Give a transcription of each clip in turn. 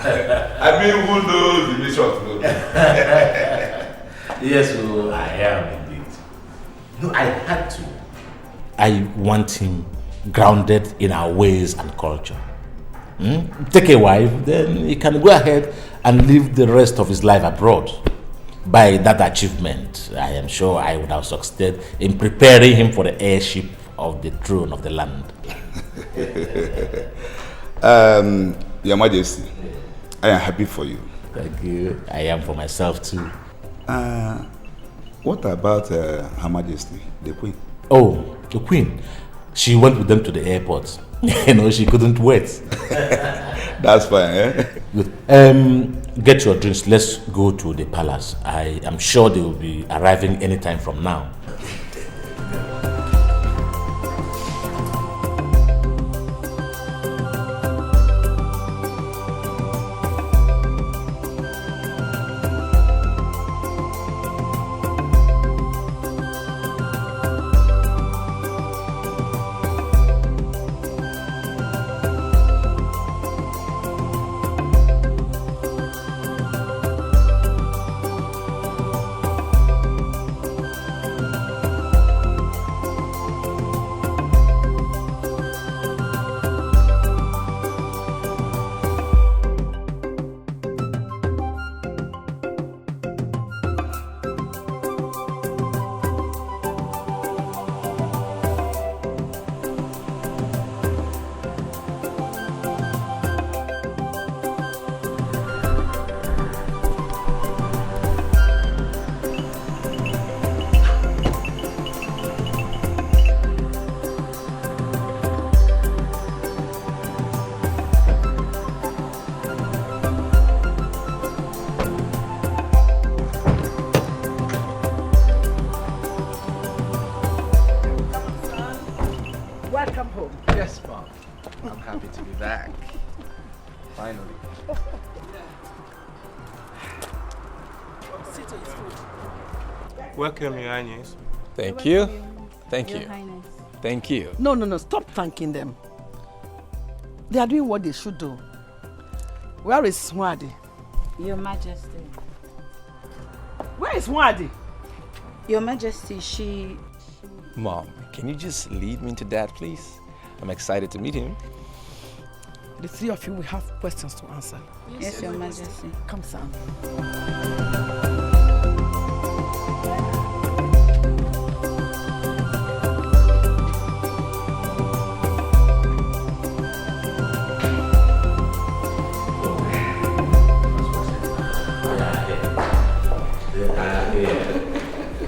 I mean, who knows the mission of God? Yes, well, I am indeed. No, I had to. I want him grounded in our ways and culture. Take a wife, then he can go ahead and live the rest of his life abroad. By that achievement, I am sure I would have succeeded in preparing him for the heirship of the throne of the land. Your Majesty, I am happy for you. Thank you. I am for myself too. What about Her Majesty, the Queen? Oh, the Queen. She went with them to the airport. She couldn't wait. That's fine, eh? Good. Get your drinks. Let's go to the palace. I am sure they will be arriving anytime from now. Welcome, Your Highness. Thank you. Thank you. Thank you. No. Stop thanking them. They are doing what they should do. Where is Swadi? Your Majesty. Where is Swadi? Your Majesty, she... Mom, can you just lead me to Dad, please? I'm excited to meet him. The three of you will have questions to answer. Yes, Your Majesty. Come, son.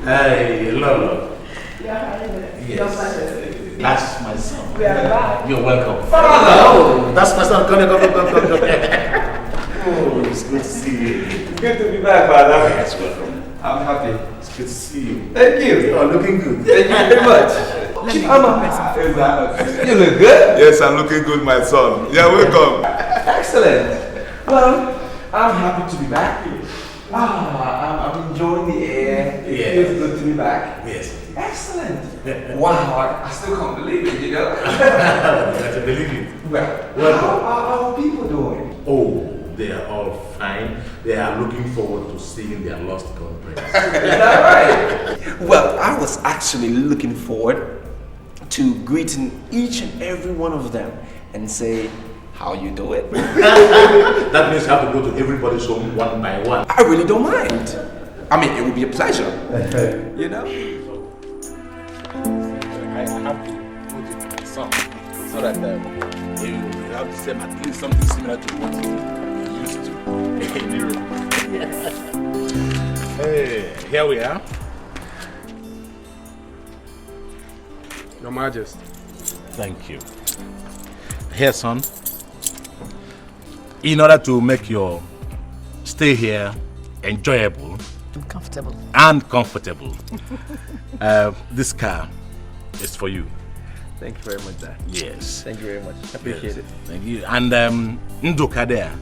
Hey, Lolo. Yes. That's my son. You're welcome. Father! Oh, that's my son. Come. Oh, it's good to see you. Good to be back, Father. Yes, welcome. I'm happy. It's good to see you. Thank you. You're looking good. Thank you very much. You look good. Yes, I'm looking good, my son. Yeah, welcome. Excellent. Well, I'm happy to be back. I'm enjoying the air. It feels good to be back. Yes. Excellent. Wow, I still can't believe it, you know. You have to believe it. Well, how are people doing? Oh, they are all fine. They are looking forward to seeing their lost comrades. Is that right? Well, I was actually looking forward to greeting each and every one of them and say, how you doing? That means you have to go to everybody's home one by one. I really don't mind. I mean, it would be a pleasure. You know? I have to go to my son so that you have to say at least something similar to what you used to in Europe. Hey, here we are. Your Majesty. Thank you. Here, son. In order to make your stay here enjoyable and comfortable, this car is for you. Thank you very much, Dad. Yes. Thank you very much. I appreciate it. Thank you. And Nduka there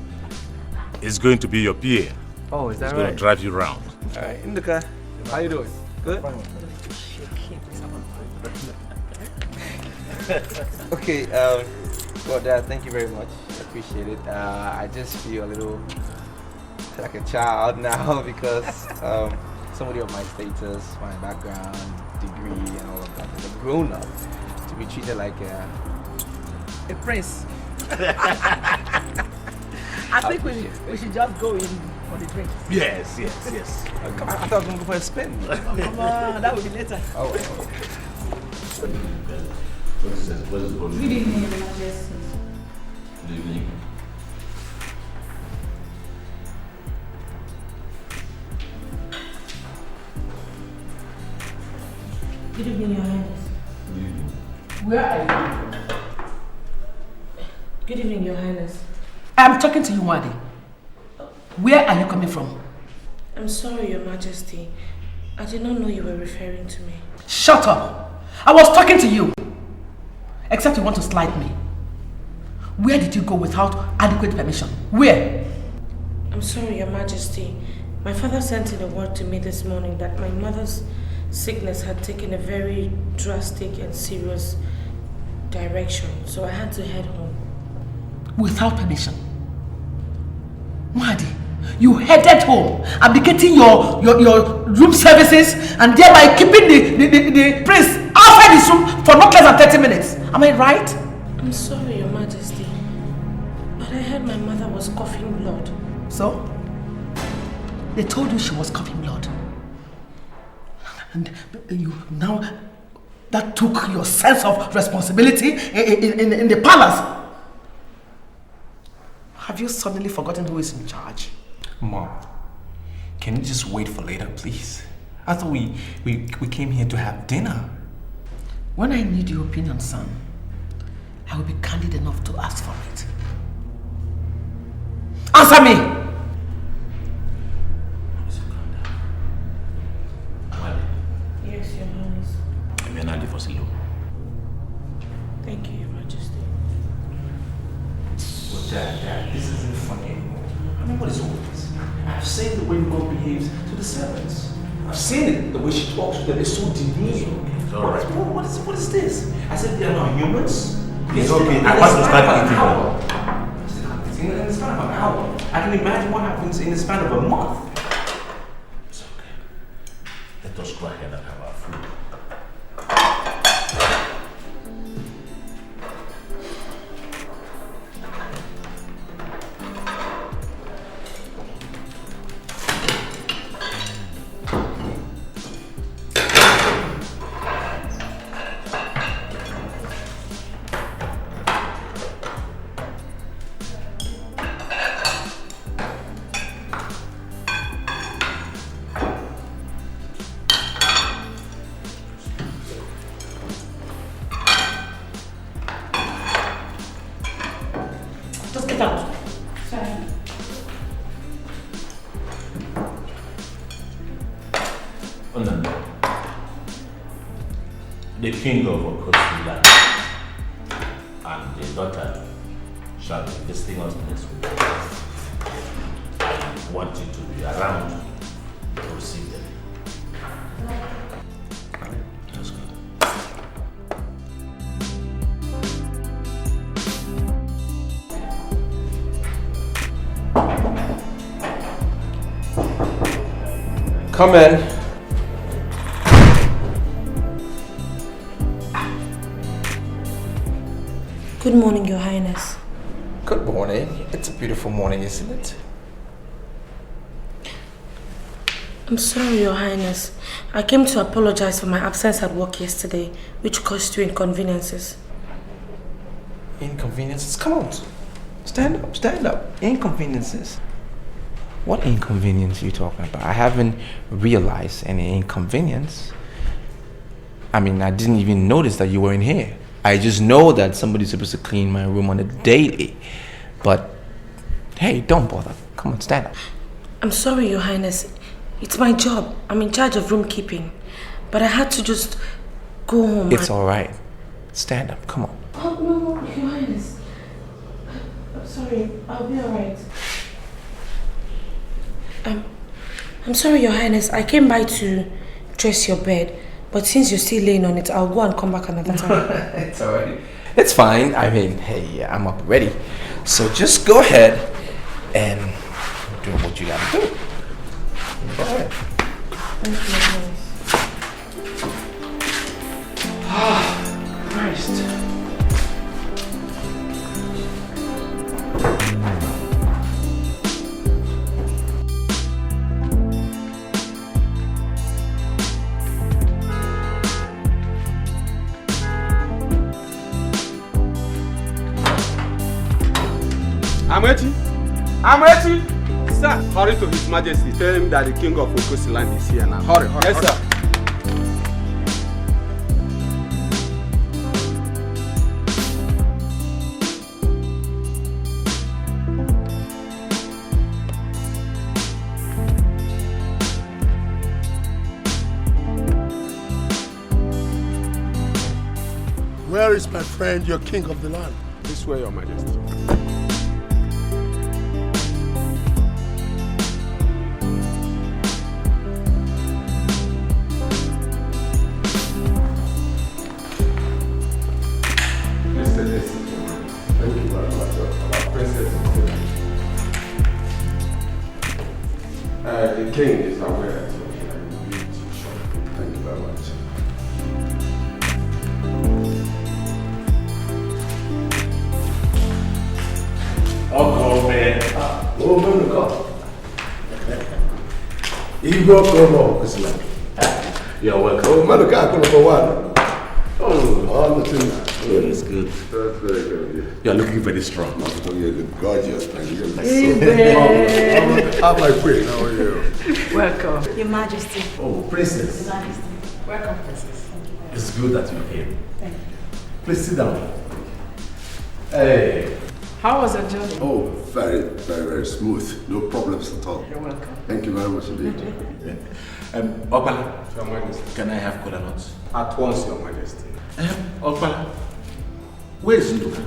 is going to be your PA. Oh, is that He's right? going to drive you around. All right, Nduka, how you doing? Good? Okay, Well, Dad, thank you very much. I appreciate it. I just feel a little like a child now because somebody of my status, my background, degree, and all of that is a grown up to be treated like a prince. I think we should just go in for the drinks. Yes. I thought I was going to go for a spin. Come on, that will be later. Oh. Good evening, Your Majesty. Good evening. Good evening, Your Highness. Good evening. Where are you? Good evening, Your Highness. I'm talking to you, Wadi. Where are you coming from? I'm sorry, Your Majesty. I did not know you were referring to me. Shut up! I was talking to you. Except you want to slight me. Where did you go without adequate permission? Where? I'm sorry, Your Majesty. My father sent in a word to me this morning that my mother's sickness had taken a very drastic and serious direction, so I had to head home. Without permission? Wadi, you headed home, abdicating your room services and thereby keeping the prince outside his room for not less than 30 minutes. Am I right? I'm sorry, Your Majesty, but I heard my mother was coughing blood. So? They told you she was coughing blood. And you now, that took your sense of responsibility in the palace. Have you suddenly forgotten who is in charge? Mom, can you just wait for later, please? I thought we came here to have dinner. When I need your opinion, son, I will be candid enough to ask for it. Answer me! Yes, Your Highness. Thank you, Your Majesty. Well, Dad, this isn't funny anymore. I mean, what is all this? I've seen the way God behaves to the servants. I've seen it, the way she talks to them. It's so demeaning. It's all right. What is this? I said they are not humans. It's okay. I want to start eating now. In the span of an hour. I can imagine what happens in the span of a month. It's okay. Let us go ahead and have our food. Just get out. Sorry. The king of Okosila and the daughter shall be visiting us next week. I want you to be around to receive them. Let's go. Come in. Good morning, Your Highness. Good morning. It's a beautiful morning, isn't it? I'm sorry, Your Highness. I came to apologize for my absence at work yesterday, which caused you inconveniences. Inconveniences? Come on. Stand up, stand up. Inconveniences. What inconvenience are you talking about? I haven't realized any inconvenience. I mean, I didn't even notice that you were in here. I just know that somebody's supposed to clean my room on a daily. But, hey, don't bother. Come on, stand up. I'm sorry, Your Highness. It's my job. I'm in charge of room keeping. But I had to just go home. It's all right. Stand up. Come on. Oh, no, Your Highness. I'm sorry. I'll be all right. I'm sorry, Your Highness. I came by to dress your bed. But since you're still laying on it, I'll go and come back another time. It's all right. It's fine. I mean, hey, I'm up ready. So just go ahead and do what you gotta do. Go ahead. Thank you. Christ. I'm waiting. Sir, hurry to His Majesty. Tell him that the King of Okosi land is here now. Hurry. Yes, sir. Where is my friend, your king of the land? This way, Your Majesty. The king is aware that I will be shortly. Thank you very much. Oh, man. Oh, man, God. Igbo Komo, Islam. You're welcome. Oh, man, God, number one. Oh, all the things. Oh, that's good. That's very good. You're looking very strong. Oh, you look gorgeous, man. You look so. How my queen? How are you? Welcome. Your Majesty. Oh, Princess. Your Majesty. Welcome, Princess. It's good that you came. Thank you. Please sit down. Hey. How was your journey? Oh, very, very, very smooth. No problems at all. You're welcome. Thank you very much indeed. Okpala, Your Majesty. can I have cola nuts? At once, Your Majesty. Okpala, where is Nduka?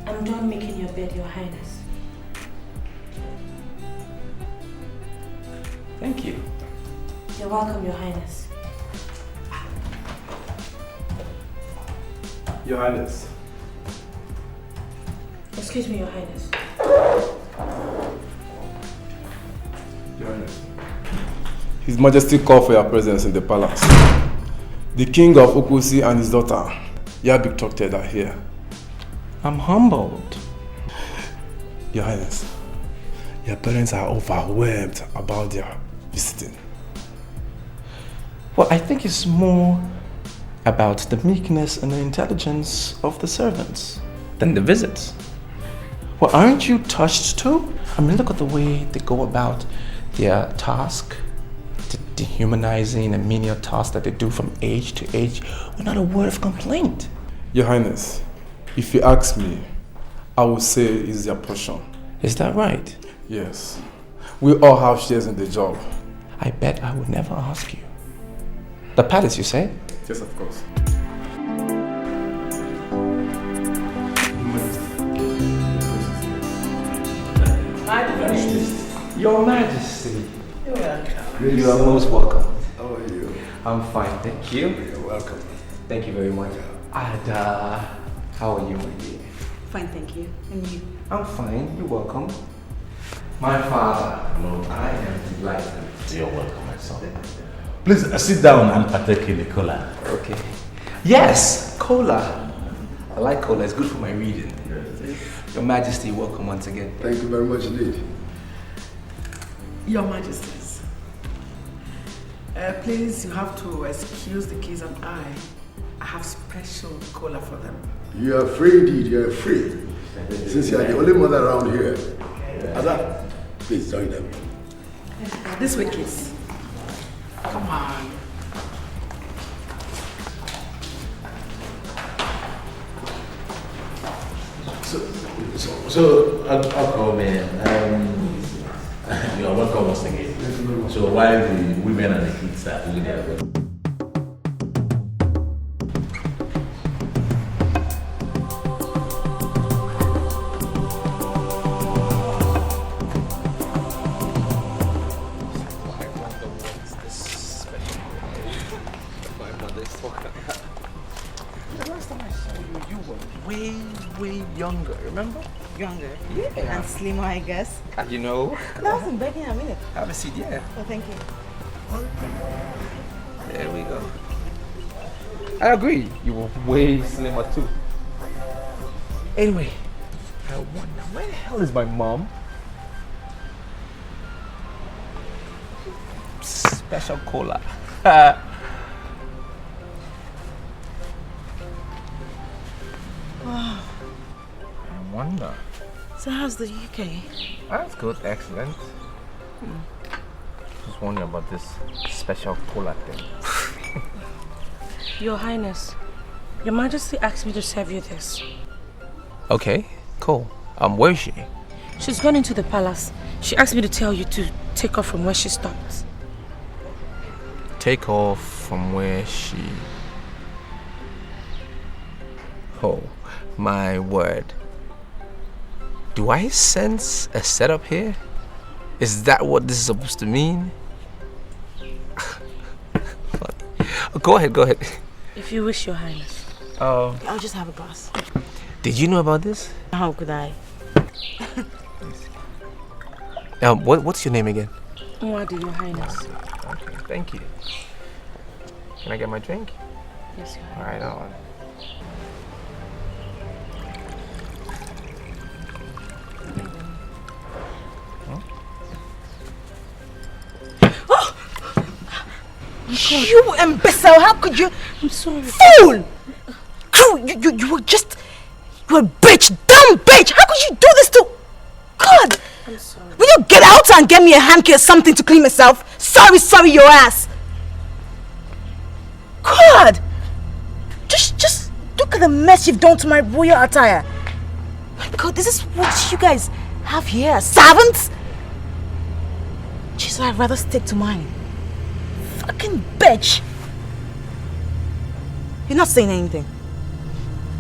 I'm done making your bed, Your Highness. Thank you. You're welcome, Your Highness. Your Highness. Excuse me, Your Highness. Your Highness. His Majesty called for your presence in the palace. The King of Okosi and his daughter, Yabik Tokted, are here. I'm humbled. Your Highness, your parents are overwhelmed about their visiting. Well, I think it's more about the meekness and the intelligence of the servants than the visits. Well, aren't you touched too? I mean, look at the way they go about their task, the dehumanizing and menial tasks that they do from age to age, without a word of complaint. Your Highness, if you ask me, I would say it's their portion. Is that right? Yes. We all have shares in the job. I bet I would never ask you. The palace, you say? Yes, of course. Your Majesty. You're welcome. You are most welcome. How are you? I'm fine, thank you. You're welcome. Thank you very much. And how are you, my dear? Fine, thank you. And you? I'm fine, you're welcome. My father, Lord, I am delighted. You're welcome, my son. Please sit down and partake in the cola. Okay. Yes, cola. I like cola, it's good for my reading. Your Majesty, welcome once again. Thank you very much indeed. Your Majesties, please, you have to excuse the kids and I have special cola for them. You are free indeed, you are free. Since you are the only mother around here. Ada, please join them. This way, kids. Come on. So I'll come in. You are welcome once again. So while the women and the kids are doing their work. Way younger, remember? Younger. Yeah. And slimmer, I guess. You know. That's been begging a minute. Have a seat, yeah. Oh, thank you. There we go. I agree. You were way slimmer too. Anyway, I wonder where the hell is my mom? Special cola. I wonder. So how's the UK? That's good, excellent. Just wondering about this special cola thing. Your Highness, Your Majesty asked me to serve you this. Okay, cool. Where is she? She's gone into the palace. She asked me to tell you to take off from where she stopped. Take off from where she... Oh, my word. Do I sense a setup here? Is that what this is supposed to mean? Go ahead. If you wish, Your Highness. I'll just have a glass. Did you know about this? How could I? What's your name again? Mwadi, Your Highness. Okay, thank you. Can I get my drink? Yes, Your Highness. Alright, on. You imbecile! How could you? I'm sorry. Fool! You were just... You're a bitch! Dumb bitch! How could you do this to... God! I'm sorry. Will you get out and get me a hanky or something to clean myself? Sorry, your ass! God! Just look at the mess you've done to my royal attire. My God, this is what you guys have here. Servants? Jeez, I'd rather stick to mine. Fucking bitch! You're not saying anything.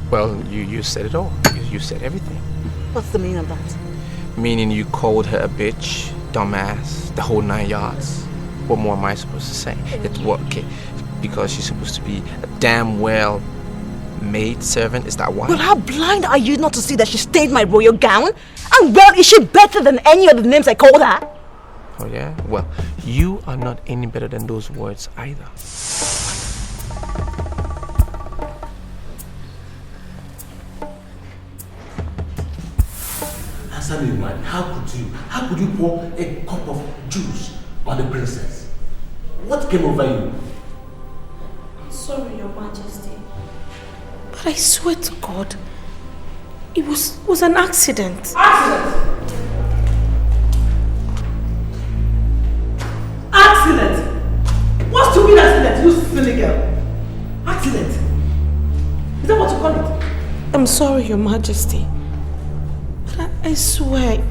Well, you said it all. You said everything. What's the meaning of that? Meaning you called her a bitch, dumbass, the whole 9 yards. What more am I supposed to say? It's what, okay, because she's supposed to be a damn well maid servant, is that why? Well, how blind are you not to see that she stained my royal gown? And well, is she better than any of the names I called her? Oh yeah? Well, you are not any better than those words either. Answer me, man. How could you pour a cup of juice on the princess? What came over you? I'm sorry, Your Majesty. But I swear to God, it was an accident. Accident! Accident! What's to be accident, you silly girl? Accident? Is that what you call it? I'm sorry, Your Majesty. But I swear,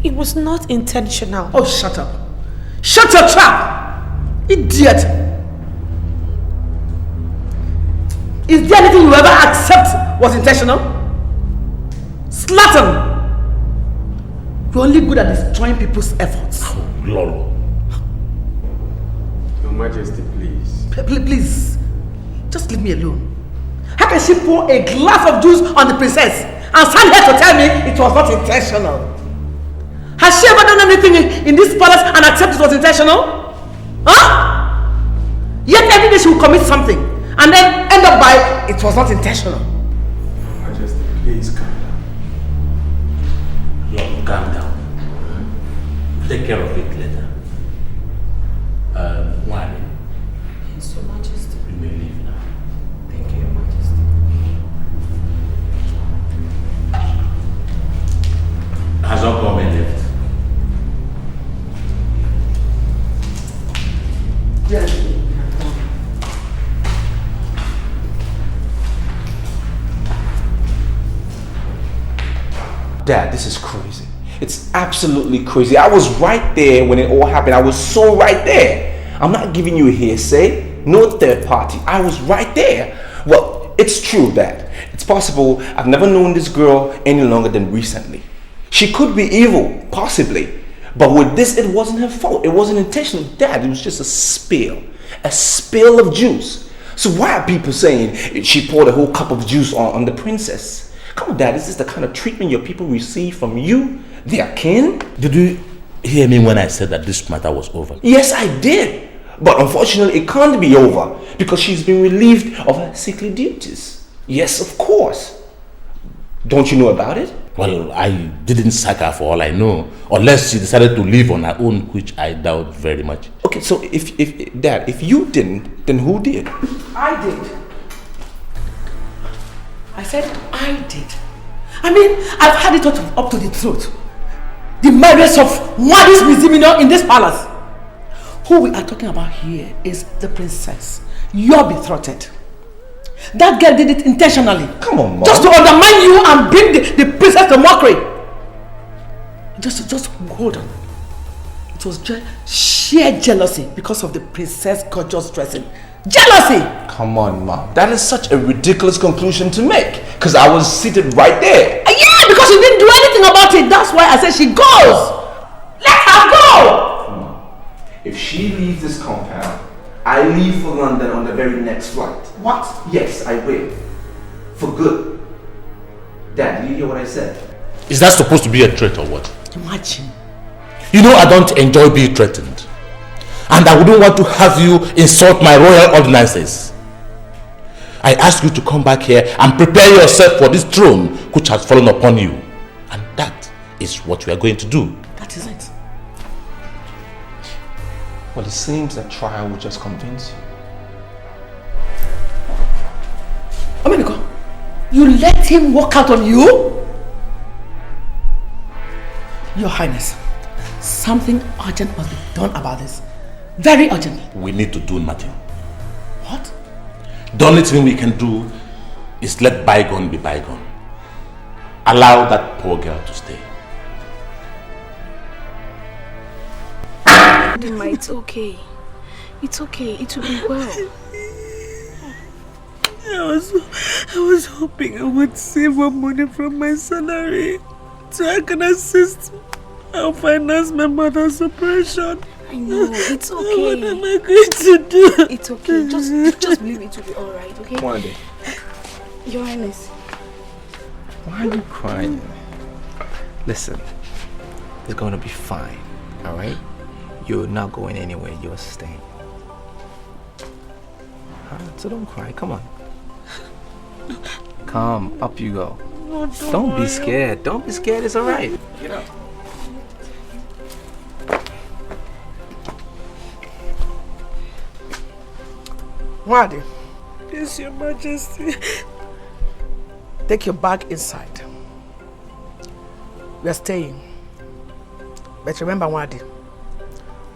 it was not intentional. Oh, shut up. Shut your trap! Idiot! Is there anything you ever accept was intentional? Slattern! You're only good at destroying people's efforts. Oh, Lolo. Your Majesty, please. Please, just leave me alone. How can she pour a glass of juice on the princess and stand here to tell me it was not intentional? Has she ever done anything in this palace and accept it was intentional? Huh? Yet every day she will commit something and then end up by it was not intentional. Your Majesty, please calm down. Lolo, calm down. Take care of it later. Why? Yes, Your Majesty. You may leave now. Thank you, Your Majesty. Has all come and left? Yes. Dad, this is crazy. It's absolutely crazy. I was right there when it all happened. I was so right there. I'm not giving you a hearsay, no third party. I was right there. Well, it's true, Dad. It's possible I've never known this girl any longer than recently. She could be evil, possibly. But with this, it wasn't her fault. It wasn't intentional. Dad, it was just a spill of juice. So why are people saying she poured a whole cup of juice on the princess? Come on, Dad, is this the kind of treatment your people receive from you, their kin? Did you hear me when I said that this matter was over? Yes, I did. But unfortunately, it can't be over because she's been relieved of her sickly duties. Yes, of course. Don't you know about it? Well, I didn't sack her for all I know, unless she decided to leave on her own, which I doubt very much. Okay, so if Dad, if you didn't, then who did? I did. I said I did. I mean, I've had it up to the truth. The marriage of Wadi's misdemeanor in this palace. Who we are talking about here is the princess, your betrothed. That girl did it intentionally. Come on, Mom. Just to undermine you and bring the princess to mockery. Just hold on. It was just sheer jealousy because of the princess gorgeous dressing. Jealousy! Come on, Mom. That is such a ridiculous conclusion to make. Because I was seated right there. Yeah, because you didn't do anything about it. That's why I said she goes. Let her go! Mom, if she leaves this compound, I leave for London on the very next flight. What? Yes, I will. For good. Dad, did you hear what I said? Is that supposed to be a threat or what? Imagine. You know I don't enjoy being threatened. And I wouldn't want to have you insult my royal ordinances. I ask you to come back here and prepare yourself for this throne which has fallen upon you. And that is what we are going to do. That is it. Well, it seems that trial will just convince you. Omenico, you let him walk out on you? Your Highness, something urgent must be done about this. Very urgently. We need to do nothing. What? The only thing we can do is let bygone be bygone. Allow that poor girl to stay. Dima, it's okay. It's okay. It will be well. I was hoping I would save more money from my salary so I can assist and finance my mother's operation. I know, it's okay. What am I going to do? It's okay. Just believe it will be alright, okay? One day. Your Highness. Why are you crying? Listen, it's going to be fine, alright? You're not going anywhere, you're staying. So don't cry, come on. Come, up you go. Don't be scared. Don't be scared, it's alright. Get up. Wadi, Yes, Your Majesty. take your bag inside. We are staying. But remember, Wadi,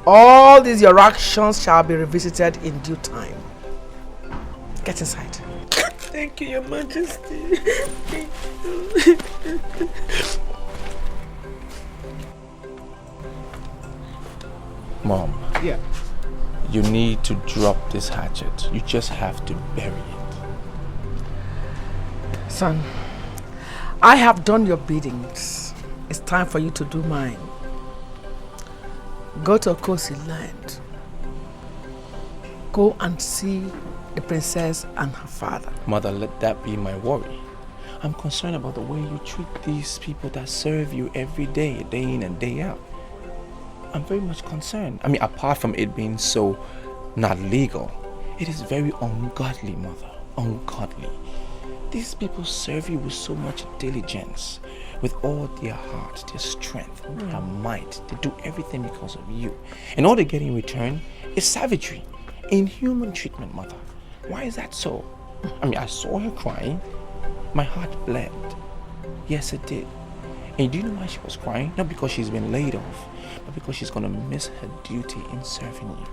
all these your actions shall be revisited in due time. Get inside. Thank you, Your Majesty. Thank you. Mom. Yeah. You need to drop this hatchet. You just have to bury it. Son, I have done your biddings. It's time for you to do mine. Go to Okosi land. Go and see the princess and her father. Mother, let that be my worry. I'm concerned about the way you treat these people that serve you every day in and day out. I'm very much concerned. I mean, apart from it being so not legal, it is very ungodly, Mother. Ungodly. These people serve you with so much diligence, with all their heart, their strength, their might. They do everything because of you. And all they get in return is savagery, inhuman treatment, Mother. Why is that so? I mean, I saw her crying. My heart bled. Yes, it did. And do you know why she was crying? Not because she's been laid off, but because she's going to miss her duty in serving you.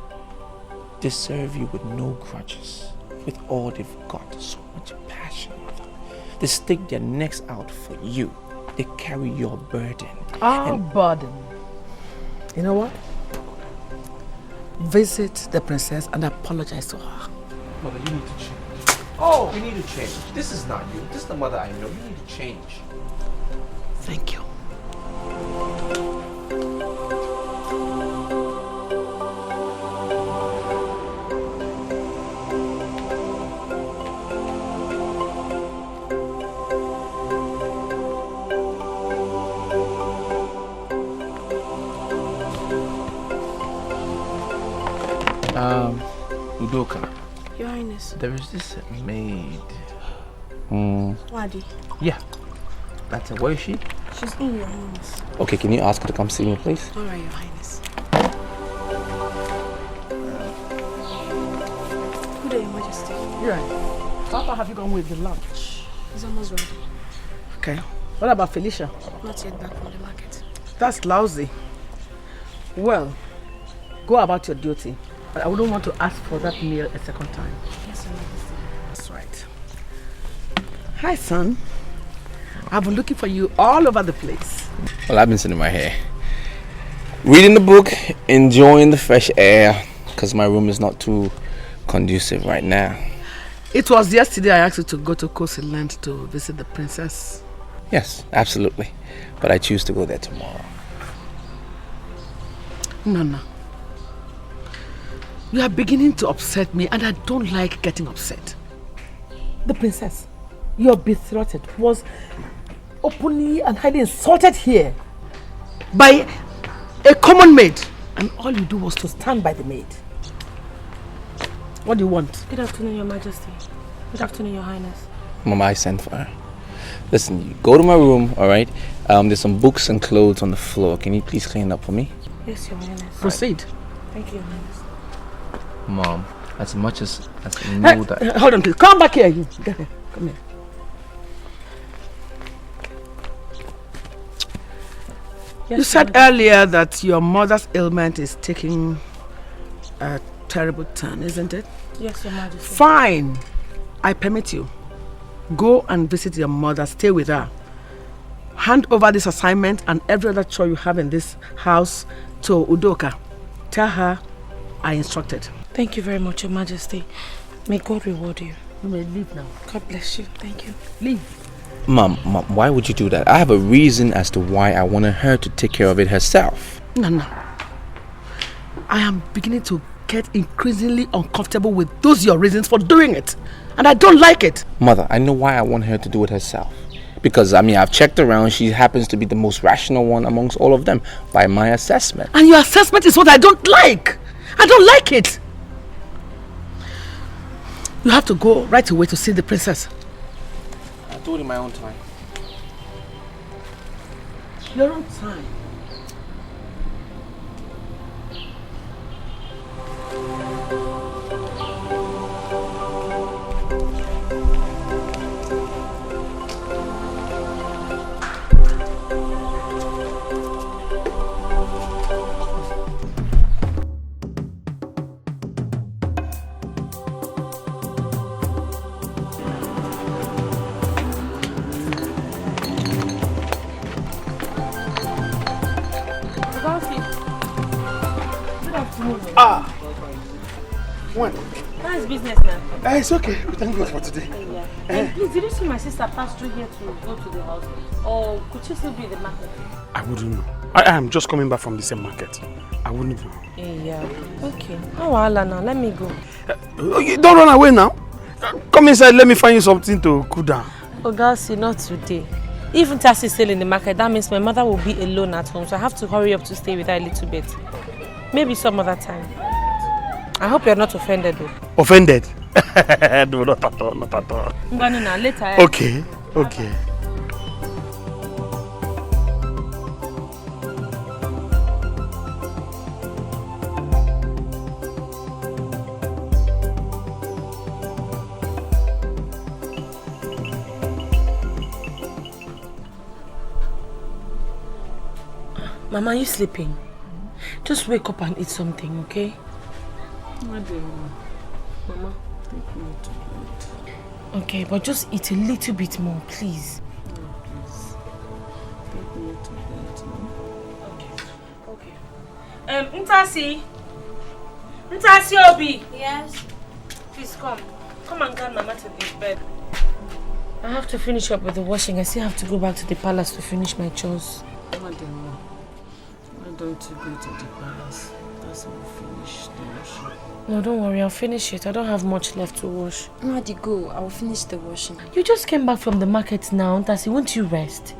They serve you with no grudges, with all they've got, so much passion, Mother. They stick their necks out for you. they carry your burden. Our burden. You know what? Visit the princess and apologize to her. Mother, you need to change. Oh, you need to change. This is not you. This is the mother I know. You need to change. Thank you. Udoka. Your Highness. There is this maid. Wadi. Yeah. That's her. Where is she? She's in, Your Highness. Okay, can you ask her to come see me, please? Alright, Your Highness. Good day, Your Majesty. Yeah. How far have you gone with the lunch? It's almost ready. Okay. What about Felicia? Not yet back from the market. That's lousy. Well, go about your duty. But I wouldn't want to ask for that meal a second time. Yes, Your Majesty. That's right. Hi, son. I've been looking for you all over the place. Well, I've been sitting right here, reading the book, enjoying the fresh air, because my room is not too conducive right now. It was yesterday I asked you to go to Coastal Land to visit the princess. Yes, absolutely. But I choose to go there tomorrow. No. You are beginning to upset me and I don't like getting upset. The princess, your betrothed, was openly and highly insulted here by a common maid. And all you do was to stand by the maid. What do you want? Good afternoon, Your Majesty. Good afternoon, Your Highness. Mama, I sent for her. Listen, you go to my room, alright? There's some books and clothes on the floor. Can you please clean it up for me? Yes, Your Highness. Proceed. Thank you, Your Highness. Mom, as much as I know that... Hold on, please. Come back here. You. Come here. Yes, You said earlier that your mother's ailment is taking a terrible turn, isn't it? Yes, Your Majesty. Fine. I permit you. Go and visit your mother. Stay with her. Hand over this assignment and every other chore you have in this house to Udoka. Tell her I instructed. Thank you very much, Your Majesty. May God reward you. You may leave now. God bless you. Thank you. Leave. Mom, why would you do that? I have a reason as to why I wanted her to take care of it herself. No. I am beginning to get increasingly uncomfortable with those your reasons for doing it. And I don't like it. Mother, I know why I want her to do it herself. Because, I've checked around. She happens to be the most rational one amongst all of them, by my assessment. And your assessment is what I don't like. I don't like it. You have to go right away to see the princess. I'll do it in my own time. Your own time. When? How's business now? It's okay. Thank God for today. Yeah. And please, did you see my sister pass through here to go to the house? Or could she still be in the market? I wouldn't know. I am just coming back from the same market. I wouldn't know. Yeah. Okay. Oh, Allah, now let me go. Don't run away now. Come inside. Let me find you something to cool down. Oh, girls, not today. Even Tassie is still in the market. That means my mother will be alone at home. So I have to hurry up to stay with her a little bit. Maybe some other time. I hope you're not offended though. Offended? No, not at all. Not at all. No, later. Okay. Mama, are you sleeping? Just wake up and eat something, okay? Mama, take me to bed. Okay, but just eat a little bit more, please. Please. to bed, you know. Okay. Ntasi Obi. Yes? Please come. Come and guard Mama to the bed. I have to finish up with the washing. I still have to go back to the palace to finish my chores. Madam, why don't you go to the palace? That's when we finish the washing. No, don't worry. I'll finish it. I don't have much left to wash. Madi, go. I will finish the washing. You just came back from the market now, Ntasi. Won't you rest?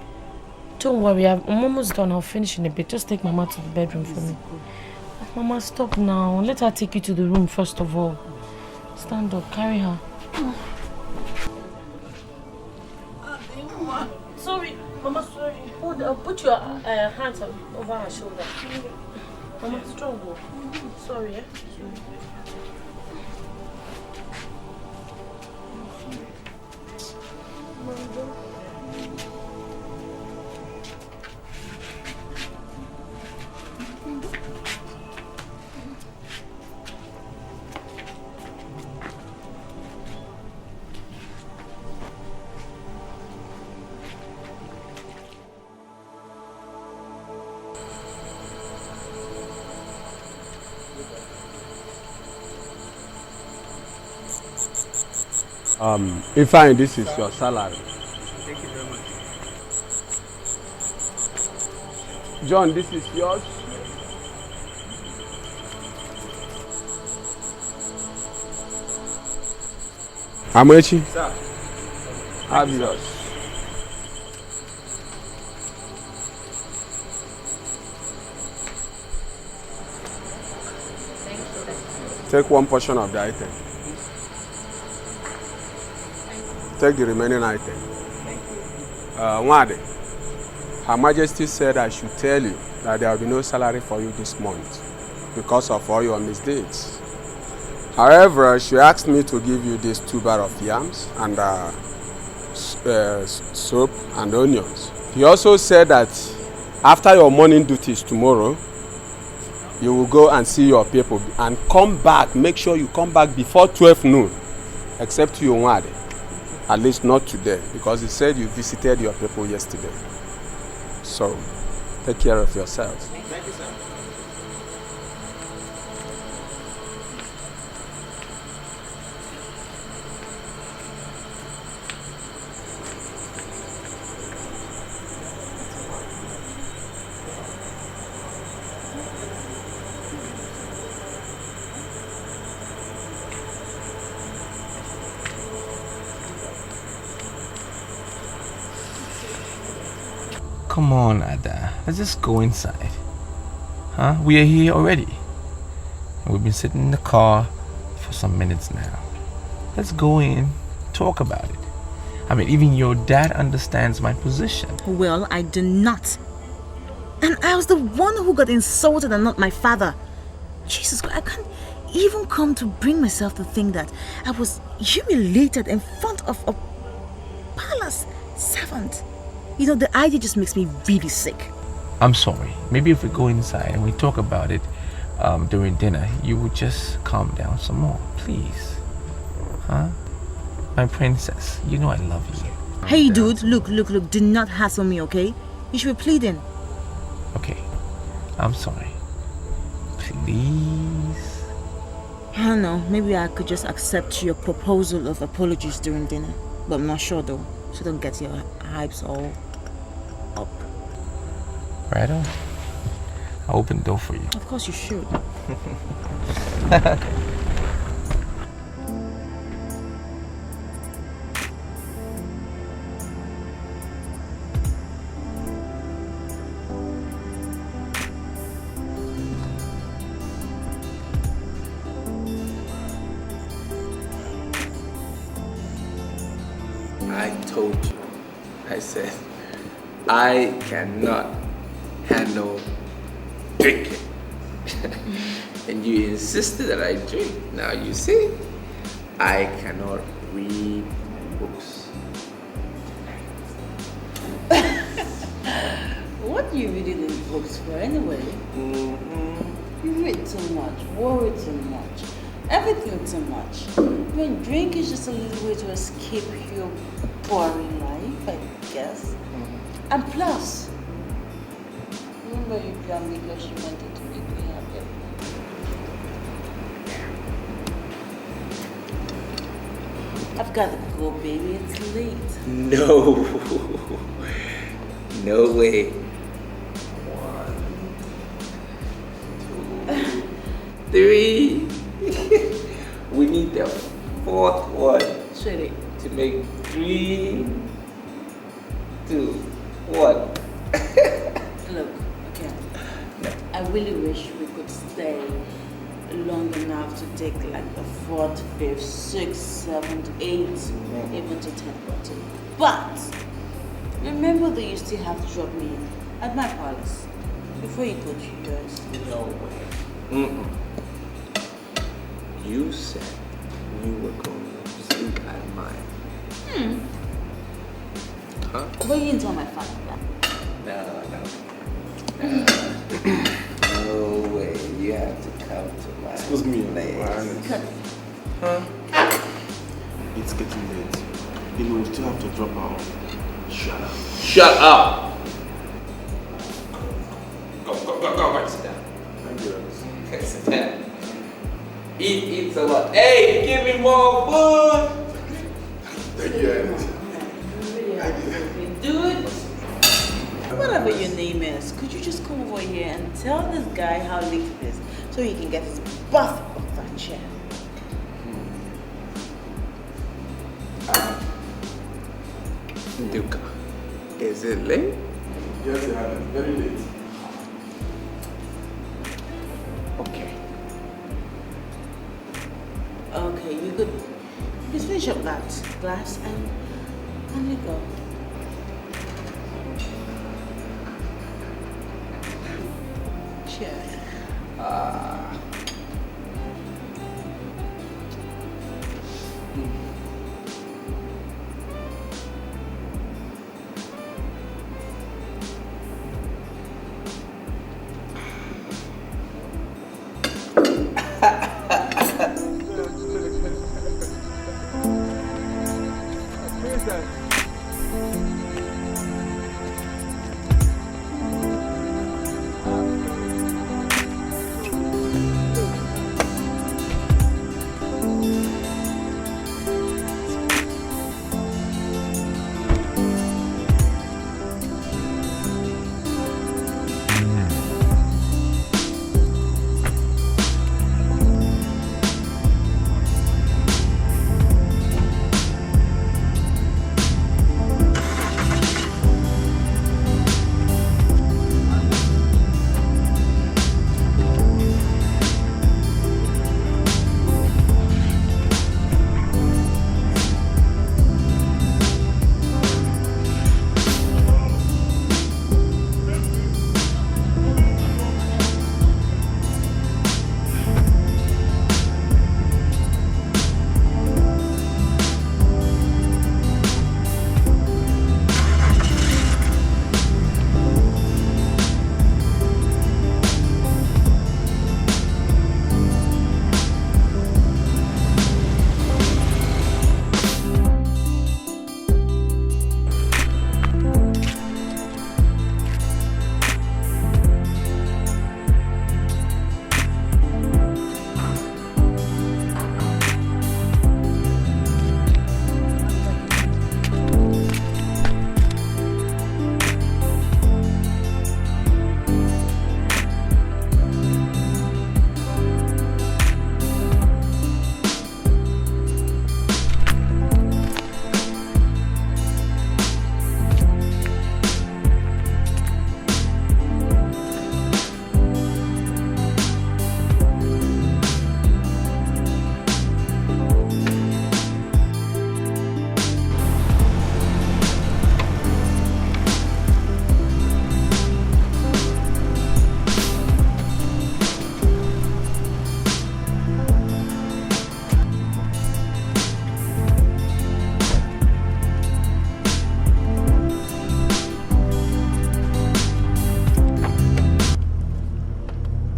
Don't worry. I'm almost done. I'll finish in a bit. Just take Mama to the bedroom for me. Mama, stop now. Let her take you to the room first of all. Stand up. Carry her. Sorry, Mama, sorry. Put your hands over her shoulder. Mama, struggle. Sorry, eh? Ifeanyi, this is your salary. Thank you very much. John, this is yours. Amechi, Sir. have yours. Take one portion of the item. Take the remaining item. Nwade, Her Majesty said I should tell you that there will be no salary for you this month because of all your misdeeds. However, she asked me to give you these 2 bars of yams and soap and onions. He also said that after your morning duties tomorrow, you will go and see your people and come back. Make sure you come back before 12 noon, except you, Nwade. At least not today, because he said you visited your people yesterday. So, take care of yourselves. Thank you, sir. Come on, Ada. Let's just go inside. Huh? We are here already. And we've been sitting in the car for some minutes now. Let's go in, talk about it. I mean, even your dad understands my position. Well, I do not. And I was the one who got insulted and not my father. Jesus Christ, I can't even come to bring myself to think that I was humiliated in front of a palace servant. You know, the idea just makes me really sick. I'm sorry. Maybe if we go inside and we talk about it during dinner, you would just calm down some more, please. Huh? My princess, you know I love you. Hey, dude, look, do not hassle me, okay? You should be pleading. Okay, I'm sorry. Please. I don't know, maybe I could just accept your proposal of apologies during dinner. But I'm not sure though, so don't get your hypes all up. Right on. I'll open the door for you. Of course you should. I told you. I said, I cannot handle drinking. And you insisted that I drink. Now you see, I cannot read books. What are you reading in books for anyway? You read too much, worry too much, everything too much. I mean, drink is just a little way to escape your boring life, I guess. And plus, remember you drowned because you wanted to make me happy. I've got to go, baby. It's late. No. No way. 1, 2, 3. We need the 4th one. Sweetie. To make 3, 2, 1. Look, okay. I really wish we could stay long enough to take like the 4th, 5th, 6th, 7th, 8th, even to 10th party. But remember that you still have to drop me at my palace before you go to yours. No way. You said you were going to sleep at mine. Huh? But you didn't tell my father that. No way. You have to come to my Excuse me. place. Huh? It's getting late. You know, we still have to drop our. Shut up. Shut up! Go, sit down. Thank you. Sit down. Eat so much. Hey, give me more food! Thank you. Dude, whatever your name is, could you just come over here and tell this guy how late it is so he can get his butt off that chair? Duka, is it late? Yes, it happened. Very late. Okay. Okay, you could just finish up that glass and let go. Cheers.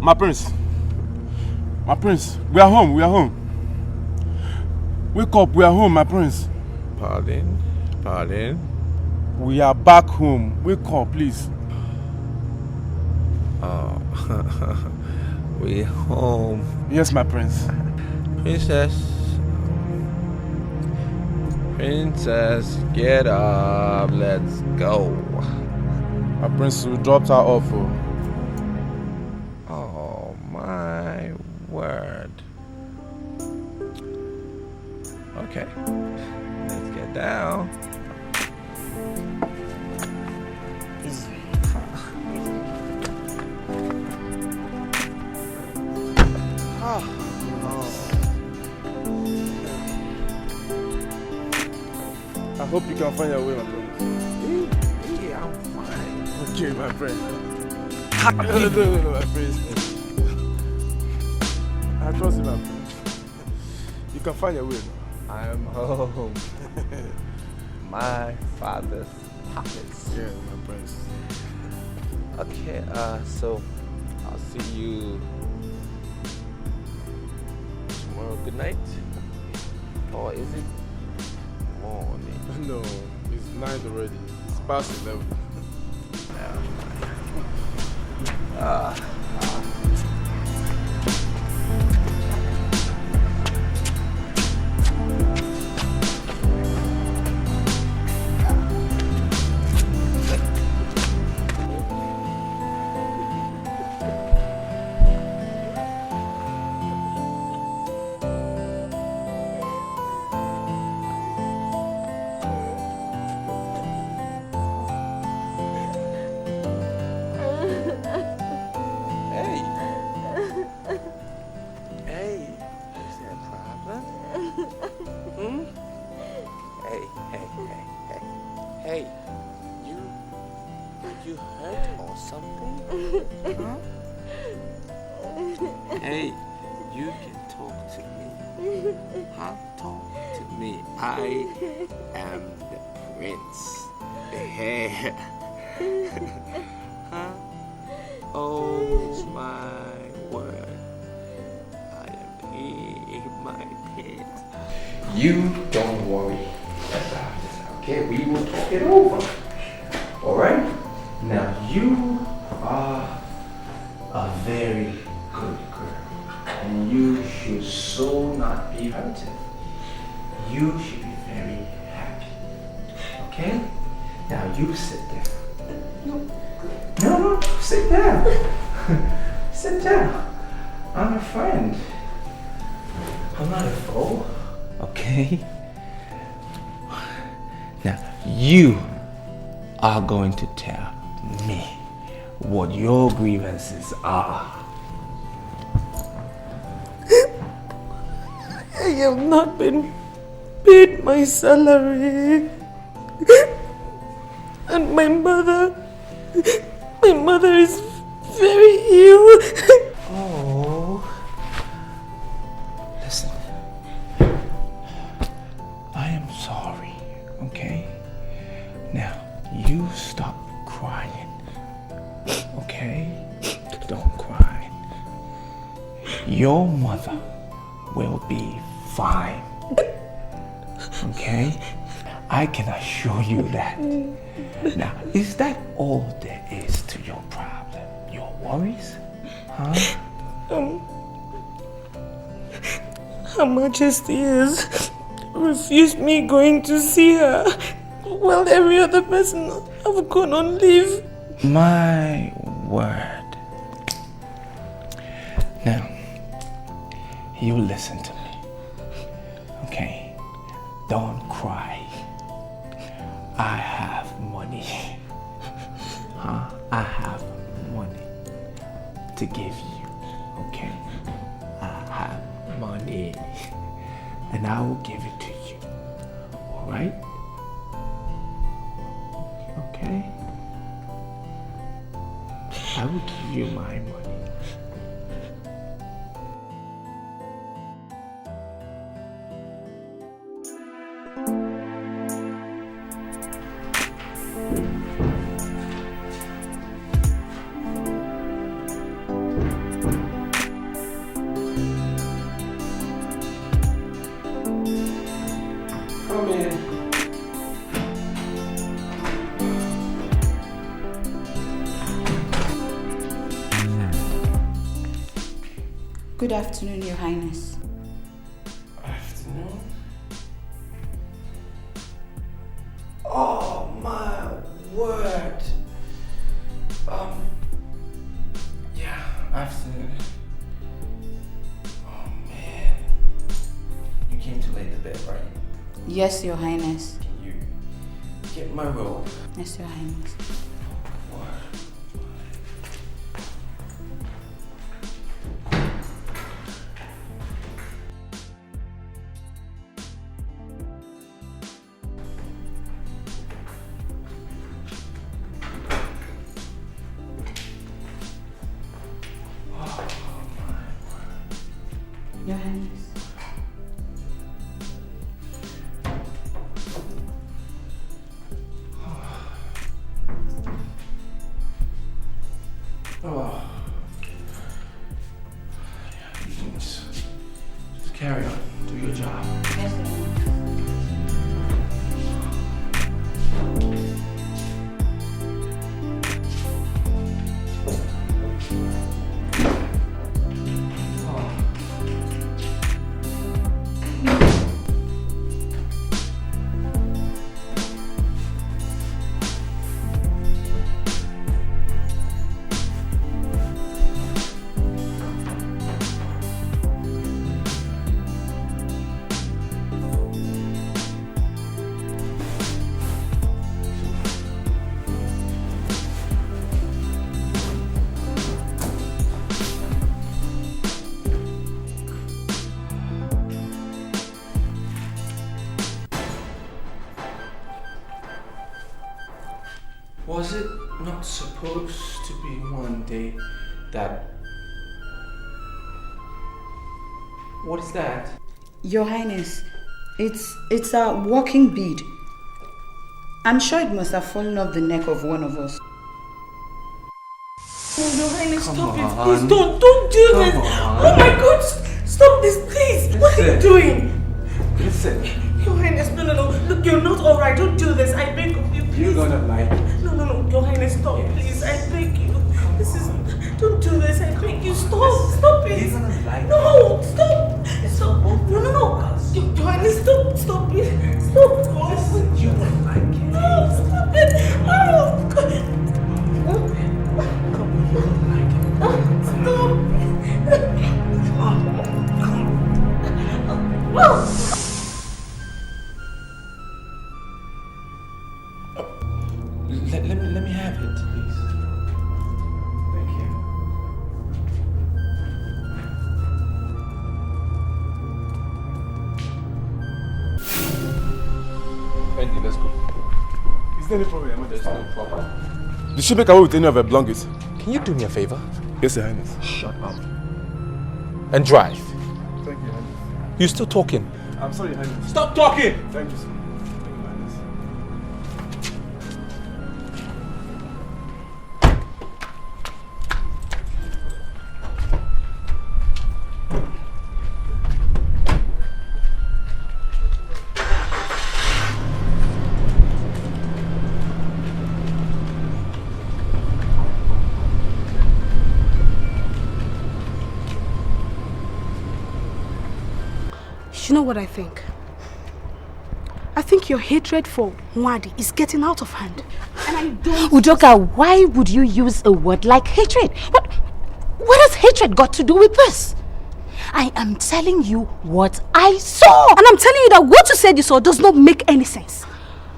My prince, we are home, Wake up, we are home, my prince. Pardon? We are back home. Wake up, please. Oh, we home. Yes, my prince. Princess, get up. Let's go. My prince, we dropped her off. Oh, my word. Okay, let's get down. I hope you can find your way, my friend. Yeah, I'm fine. Okay, my friend. No, my friend. I trust you, my friend. You can find your way now. I'm home. My father's palace. Yeah, my prince. Okay, so I'll see you tomorrow. Good night. Or is it morning? No, it's 9 already. It's past 11. Hey, you hurt or something? Huh? Hey, you can talk to me. Huh? Talk to me. I am the prince. Hey. Huh? Oh my word. I am in my pit. You don't worry about this, okay? We will talk it over. Alright? Now you are a very good girl. And you should so not be hurted. You should be very happy. Okay? Now you sit down. No, sit down. Sit down. I'm a friend. I'm not a foe. Okay? Now, you are going to tell me what your grievances are. I have not been paid my salary. And my mother is very ill. Oh. Listen. I am sorry, okay? Now, you stop crying, okay? Don't cry. Your mother will be fine, okay? I can assure you that. Now, is that all there is to your problem? Your worries? Huh? Her Majesty has refused me going to see her, while every other person have gone on leave. My word. Now, you listen to me, okay? Don't cry. I have money. Huh? I have money to give you, okay? I have money, and I will give it to you, all right? Okay? I will give you my money. Come in. Good afternoon, Your Highness. Afternoon. Oh my word. Yeah, afternoon. Oh man. You came too late to bed, right? Yes, Your Highness. Can you get my robe? Yes, Your Highness. Your Highness. Oh. Yeah, you can just carry on. Do your job. Yes, Your Highness. Was it not supposed to be one day that... What is that? Your Highness, it's a walking bead. I'm sure it must have fallen off the neck of one of us. Oh, Your Highness, stop on. it. Please don't do this. on. Oh my God, stop this, please. What are you doing? Listen. Your Highness, no. Look, you're not alright. Don't do this. I beg of you, please. You're gonna like it. No. Your Highness, stop, please. I beg you. Don't do this. I beg you. Stop it. You're gonna like it. No, stop. No. Your Highness, stop it. Stop. Listen, you won't like it. No, stop it. Oh, God. Let me have it, please. Thank you. Andy, let's go. Is there any problem? There's no problem. Did she make away with any of her belongings? Can you do me a favor? Yes, Your Highness. Shut up. And drive. Thank you, Your Highness. You still talking? I'm sorry, Your Highness. Stop talking! Thank you, sir. Thank you, Your Highness. You know what I think? I think your hatred for Nwadi is getting out of hand. And I don't... Udoka, why would you use a word like hatred? What has hatred got to do with this? I am telling you what I saw. And I'm telling you that what you said you saw does not make any sense.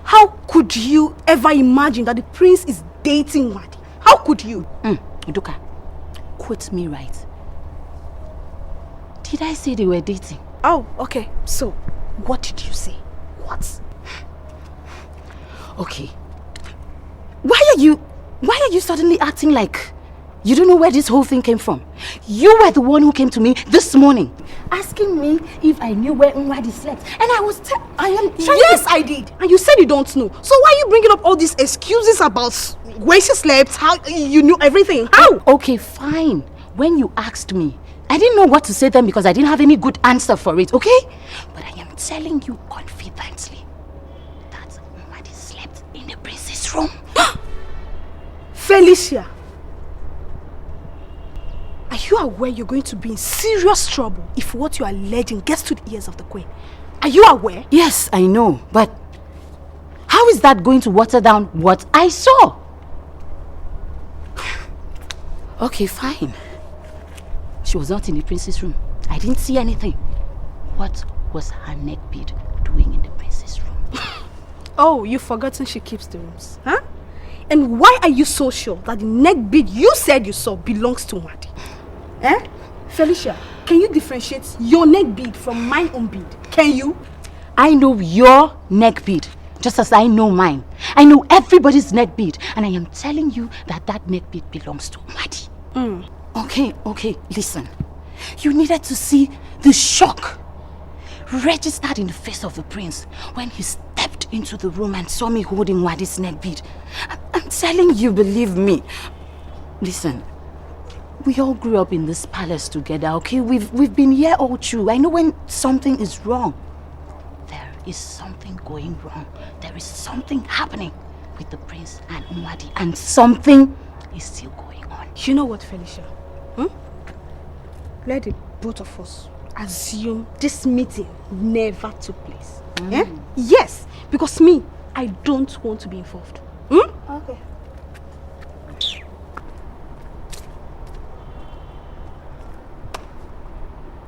How could you ever imagine that the prince is dating Nwadi? How could you? Udoka, quote me right. Did I say they were dating? Oh, okay. So, what did you say? What? Okay. Why are you suddenly acting like you don't know where this whole thing came from? You were the one who came to me this morning asking me if I knew where Nwadi slept. And I was Yes, I did. And you said you don't know. So why are you bringing up all these excuses about where she slept, how you knew everything? How? Okay, fine. When you asked me, I didn't know what to say then because I didn't have any good answer for it, okay? But I am telling you confidently that Nwadi slept in the prince's room. Felicia! Are you you aware you're going to be in serious trouble if what you are alleging gets to the ears of the queen? Are you aware? Yes, I know, but how is that going to water down what I saw? Okay, fine. She was not in the prince's room. I didn't see anything. What was her neck bead doing in the prince's room? Oh, you've forgotten she keeps the rooms, huh? And why are you so sure that the neck bead you said you saw belongs to Wadi? Eh? Felicia, can you differentiate your neck bead from my own bead? Can you? I know your neck bead, just as I know mine. I know everybody's neck bead, and I am telling you that that neck bead belongs to Wadi. Okay, listen. You needed to see the shock registered in the face of the prince when he stepped into the room and saw me holding Wadi's neck bead. I'm telling you, believe me. Listen, we all grew up in this palace together, okay? We've been here all through. I know when something is wrong. There is something going wrong. There is something happening with the prince and Wadi, and something is still going on. You know what, Felicia? Let the both of us assume this meeting never took place. Yes, because me, I don't want to be involved. Okay.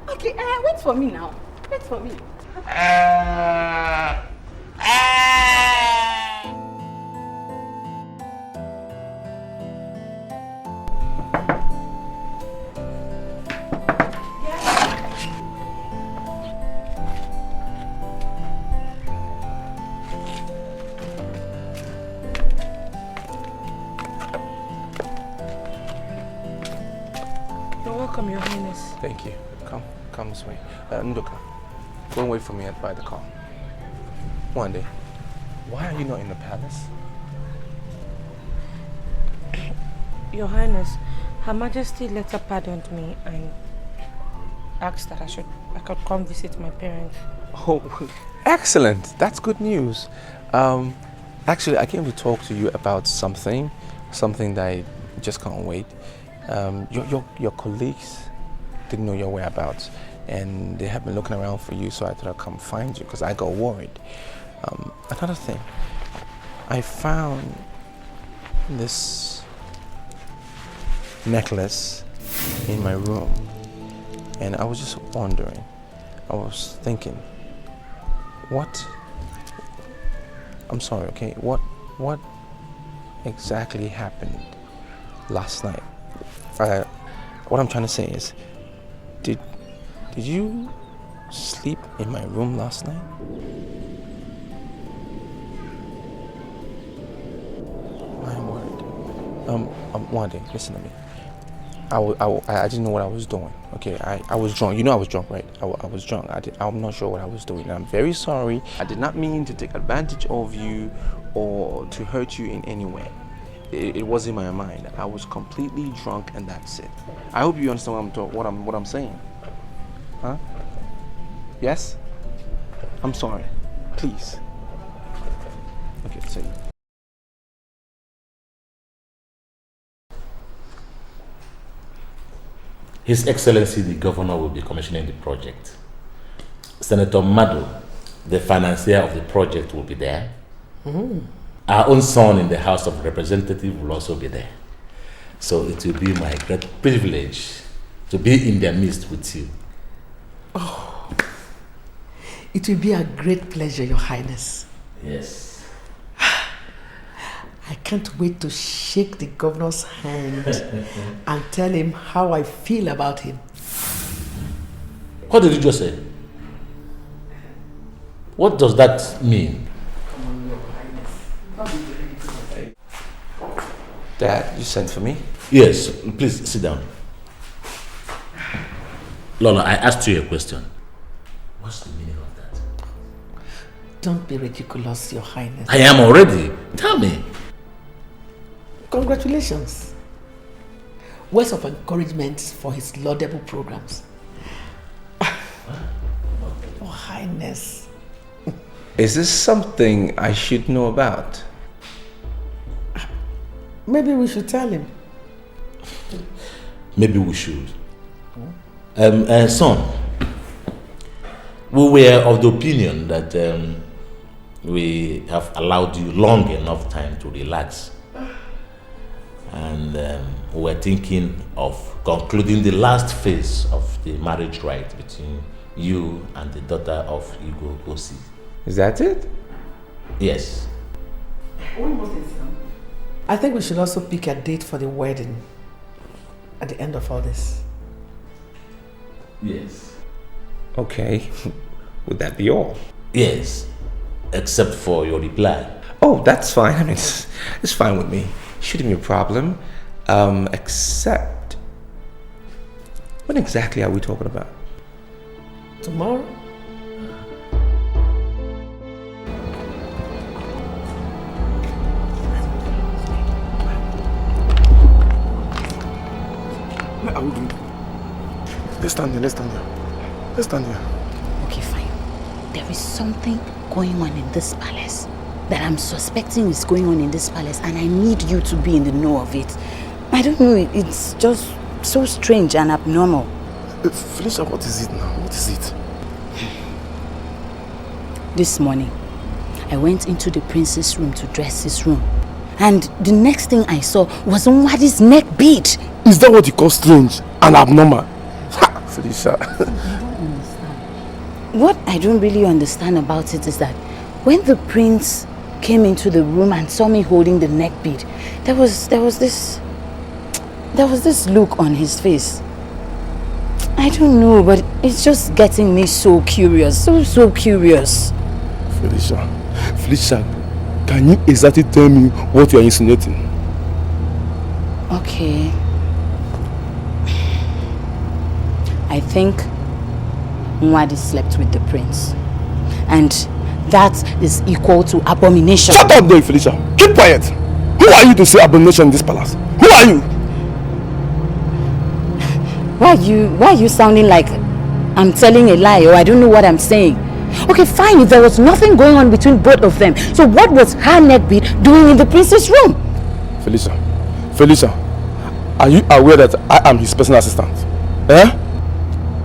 Okay, wait for me now. Wait for me. You're welcome, Your Highness. Thank you. Come this way. Nduka, go and wait for me by the car. One day, why are you not in the palace? Your Highness, Her Majesty later pardoned me and asked that I could come visit my parents. Oh, excellent. That's good news. Actually, I came to talk to you about something that I just can't wait. Your colleagues didn't know your whereabouts, and they have been looking around for you, so I thought I'd come find you because I got worried. Another thing, I found this necklace in my room, and I was just wondering, I was thinking, what exactly happened last night? What I'm trying to say is, did you sleep in my room last night? My word. One day, listen to me. I didn't know what I was doing. Okay, I was drunk. You know I was drunk, right? I was drunk. I'm not sure what I was doing. I'm very sorry. I did not mean to take advantage of you or to hurt you in any way. It was in my mind. I was completely drunk, and that's it. I hope you understand what I'm saying. Huh? Yes? I'm sorry. Please. Okay, say. His Excellency the Governor will be commissioning the project. Senator Mado, the financier of the project, will be there. Our own son in the House of Representatives will also be there. So it will be my great privilege to be in their midst with you. Oh, it will be a great pleasure, Your Highness. Yes. I can't wait to shake the governor's hand and tell him how I feel about him. What did you just say? What does that mean? Dad, you sent for me? Yes, please sit down. Lola, I asked you a question. What's the meaning of that? Don't be ridiculous, Your Highness. I am already. Tell me. Congratulations. Words of encouragement for his laudable programs. Your Highness. Is this something I should know about? Maybe we should tell him. Maybe we should. Son, we were of the opinion that we have allowed you long enough time to relax. And we were thinking of concluding the last phase of the marriage rite between you and the daughter of Igbo Osi. Is that it? Yes. I think we should also pick a date for the wedding at the end of all this. Yes. Okay. Would that be all? Yes. Except for your reply. Oh, that's fine. I mean, it's fine with me. Shouldn't be a problem. Except... When exactly are we talking about? Tomorrow? Where are we going? Let's stand here, let's stand here. Let's stand here. Okay, fine. There is something going on in this palace that I'm suspecting is going on in this palace, and I need you to be in the know of it. I don't know, it's just so strange and abnormal. Felicia, what is it now? What is it? This morning, I went into the prince's room to dress his room, and the next thing I saw was Nwadi's neck bead. Is that what you call strange and abnormal? Ha! Felicia. What I don't really understand about it is that when the prince came into the room and saw me holding the neck bead, there was this look on his face. I don't know, but it's just getting me so curious, so curious. Felicia, can you exactly tell me what you are insinuating? Okay. I think Nwadi slept with the prince, and that is equal to abomination. Shut up there, Felicia. Keep quiet. Who are you to say abomination in this palace? Who are you? Why are you sounding like I'm telling a lie, or I don't know what I'm saying? Okay, fine, if there was nothing going on between both of them, so what was her neck bead doing in the prince's room? Felicia, are you aware that I am his personal assistant? Eh?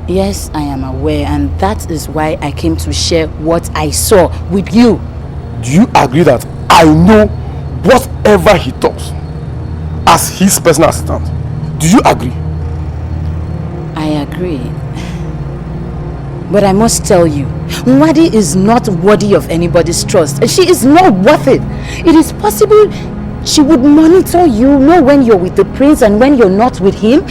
Yes, I am aware, and that is why I came to share what I saw with you. Do you agree that I know whatever he does as his personal assistant? Do you agree? I agree. But I must tell you, Nwadi is not worthy of anybody's trust. She is not worth it. It is possible she would monitor you, know when you're with the prince and when you're not with him,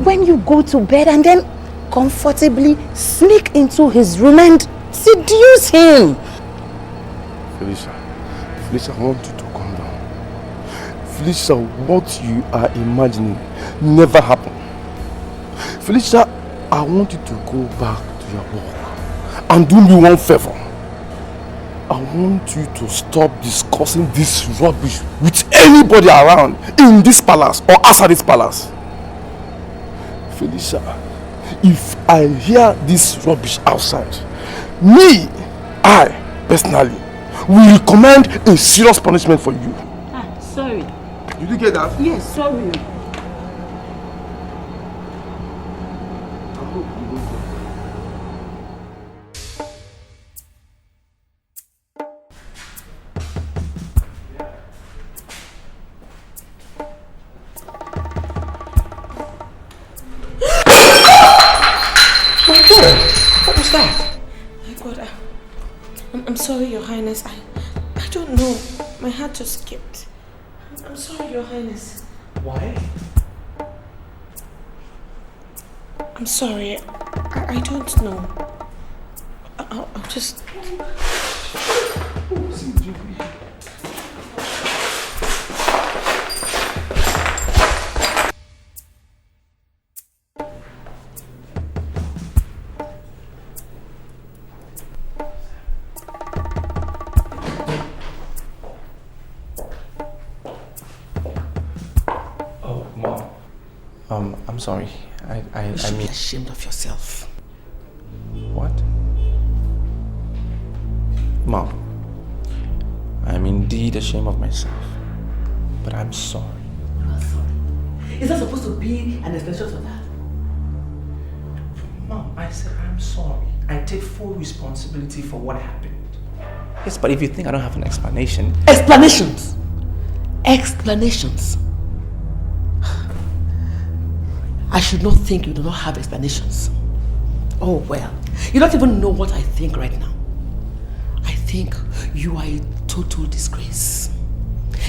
when you go to bed, and then comfortably sneak into his room and seduce him. Felicia, I want you to calm down. Felicia, what you are imagining never happened. Felicia, I want you to go back to your work and do me one favor. I want you to stop discussing this rubbish with anybody around in this palace or outside this palace. Felicia, if I hear this rubbish outside, I personally will recommend a serious punishment for you. Sorry. You did get that? Yes, sorry. What was that? My God, I'm sorry, Your Highness. I don't know. My heart just skipped. I'm sorry, Your Highness. Why? I'm sorry. I don't know. I'll just... I'm sorry. I should mean... be ashamed of yourself. What? Mom, I'm indeed ashamed of myself. But I'm sorry. You are sorry. Is that supposed to be an explanation of that? I said, I'm sorry. I take full responsibility for what happened. Yes, but if you think I don't have an explanation... Explanations! Explanations! I should not think you do not have explanations. Oh well, you don't even know what I think right now. I think you are a total disgrace.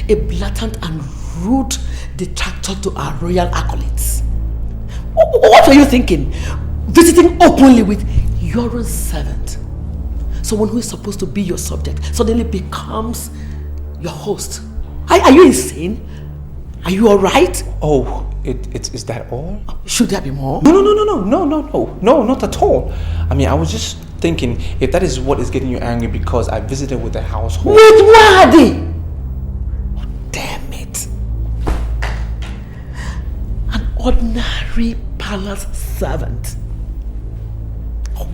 A blatant and rude detractor to our royal accolades. What were you thinking? Visiting openly with your own servant. Someone who is supposed to be your subject suddenly becomes your host. Are you insane? Are you alright? Oh, is that all? Should there be more? No, not at all. I mean, I was just thinking if that is what is getting you angry because I visited with the household. With Wadi! Oh, damn it. An ordinary palace servant. Oh,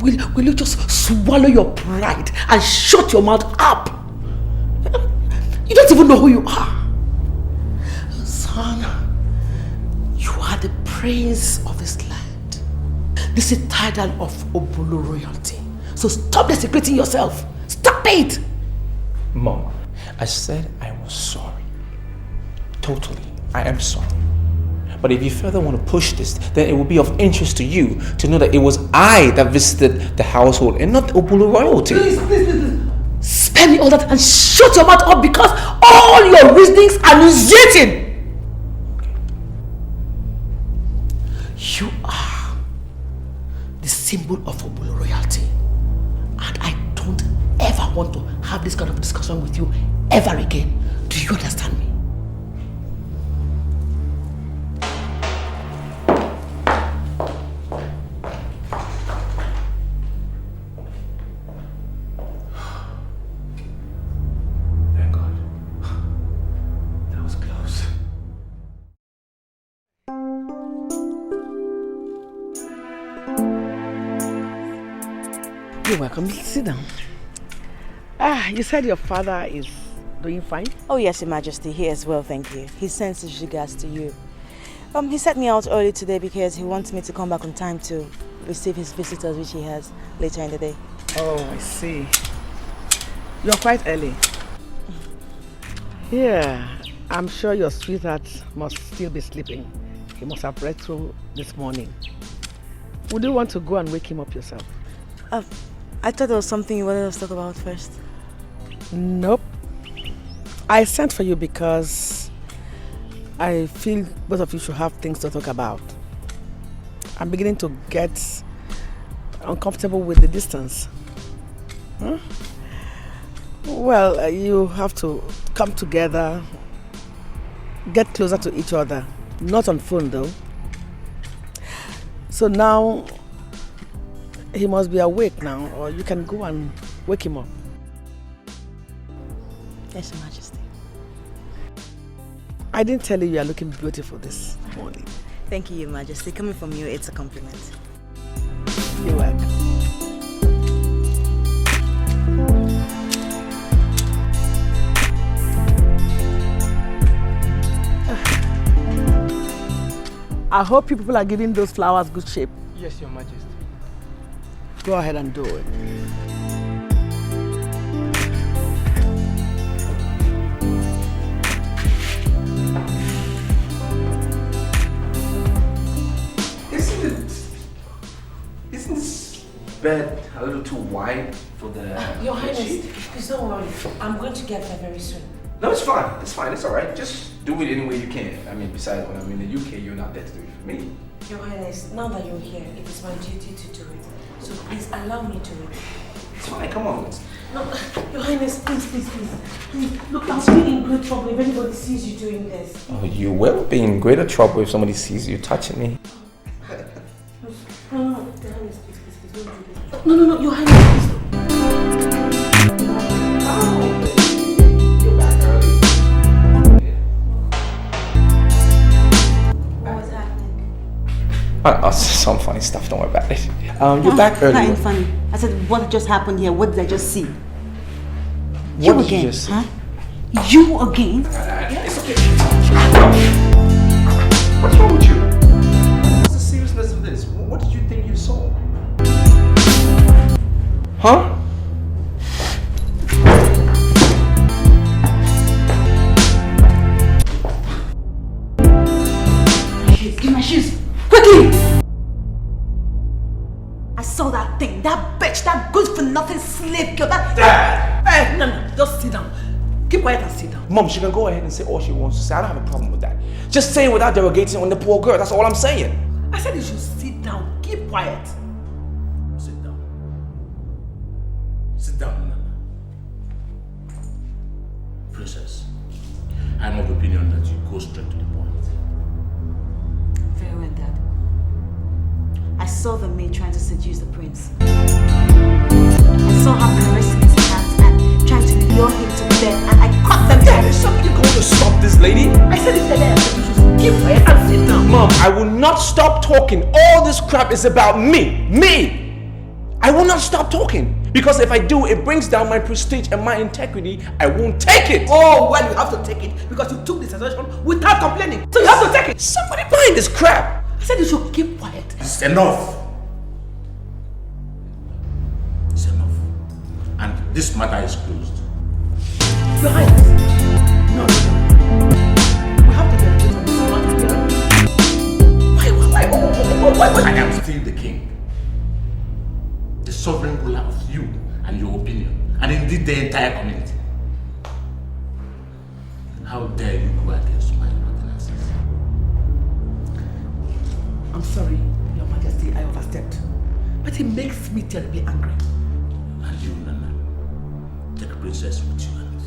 will you just swallow your pride and shut your mouth up? You don't even know who you are. Son, you are the prince of this land. This is title of Obolo royalty. So stop desecrating yourself. Stop it! Mom, I said I was sorry. Totally, I am sorry. But if you further want to push this, then it will be of interest to you to know that it was I that visited the household and not Obolo royalty. Please. Spare me all that and shut your mouth up because all your reasonings are nauseating. You are the symbol of Obolo royalty. And I don't ever want to have this kind of discussion with you ever again. Do you understand me? Thank God. That was close. You're welcome. Sit down. You said your father is doing fine? Oh yes, Your Majesty, he as well, thank you. He sends his regards to you. He sent me out early today because he wants me to come back on time to receive his visitors, which he has later in the day. Oh, I see. You're quite early. Yeah, I'm sure your sweetheart must still be sleeping. He must have read through this morning. Would you want to go and wake him up yourself? I thought there was something you wanted us to talk about first. Nope. I sent for you because I feel both of you should have things to talk about. I'm beginning to get uncomfortable with the distance. Huh? Well, you have to come together, get closer to each other. Not on phone though. So now, he must be awake now, or you can go and wake him up. Yes, Your Majesty. I didn't tell you are looking beautiful this morning. Thank you, Your Majesty. Coming from you, it's a compliment. You're welcome. I hope you people are giving those flowers good shape. Yes, Your Majesty. Go ahead and do it. Isn't this bed a little too wide for the... Your Highness, please don't worry. I'm going to get there very soon. No, it's fine. It's fine. It's all right. Just do it any way you can. I mean, besides, when I'm in the UK, you're not there to do it for me. Your Highness, now that you're here, it is my duty to do it. So please allow me to do it. It's fine. Come on. No, Your Highness, please. Look, I'll be in great trouble if anybody sees you doing this. Oh, you will be in greater trouble if somebody sees you touching me. No, Your Highness, please, don't do this. No, Your Highness, please. You're back early. What's happening? Some funny stuff. Don't worry about it. You're back early. Nothing funny. I said, what just happened here? What did I just see? What You did again, you just see? huh? You again? It's okay. What's wrong with you? What's the seriousness of this? What did you think you saw? in my shoes. Quickly! I saw that thing, that bitch, that good for nothing slave girl, that... Hey, no, just sit down. Keep quiet and sit down. Mom, she can go ahead and say all she wants to say. I don't have a problem with that. Just say it without derogating on the poor girl. That's all I'm saying. I said you should sit down. Keep quiet. Sit down. Sit down, Nana. Princess, I'm of the opinion that you go straight to the point. Very well, Dad. I saw the maid trying to seduce the prince. I saw her caressing his hands and trying to lure him to bed, and I caught them. Dad, is somebody going to stop this lady? I said it's there. You should keep quiet and sit down. Mom, I will not stop talking. All this crap is about me. Me! I will not stop talking. Because if I do, it brings down my prestige and my integrity. I won't take it. Oh, well, you have to take it because you took this suggestion without complaining. So you have to take it. Somebody buying this crap. I said you should keep quiet. It's enough. It's enough. And this matter is closed. Your Highness. No. We have to get rid of this matter. Why? I am still the king. The sovereign ruler of you and your opinion, and indeed the entire community. How dare you go against my ordinances? I'm sorry, Your Majesty, I overstepped. But it makes me terribly angry. And you, Nana, take the princess with you and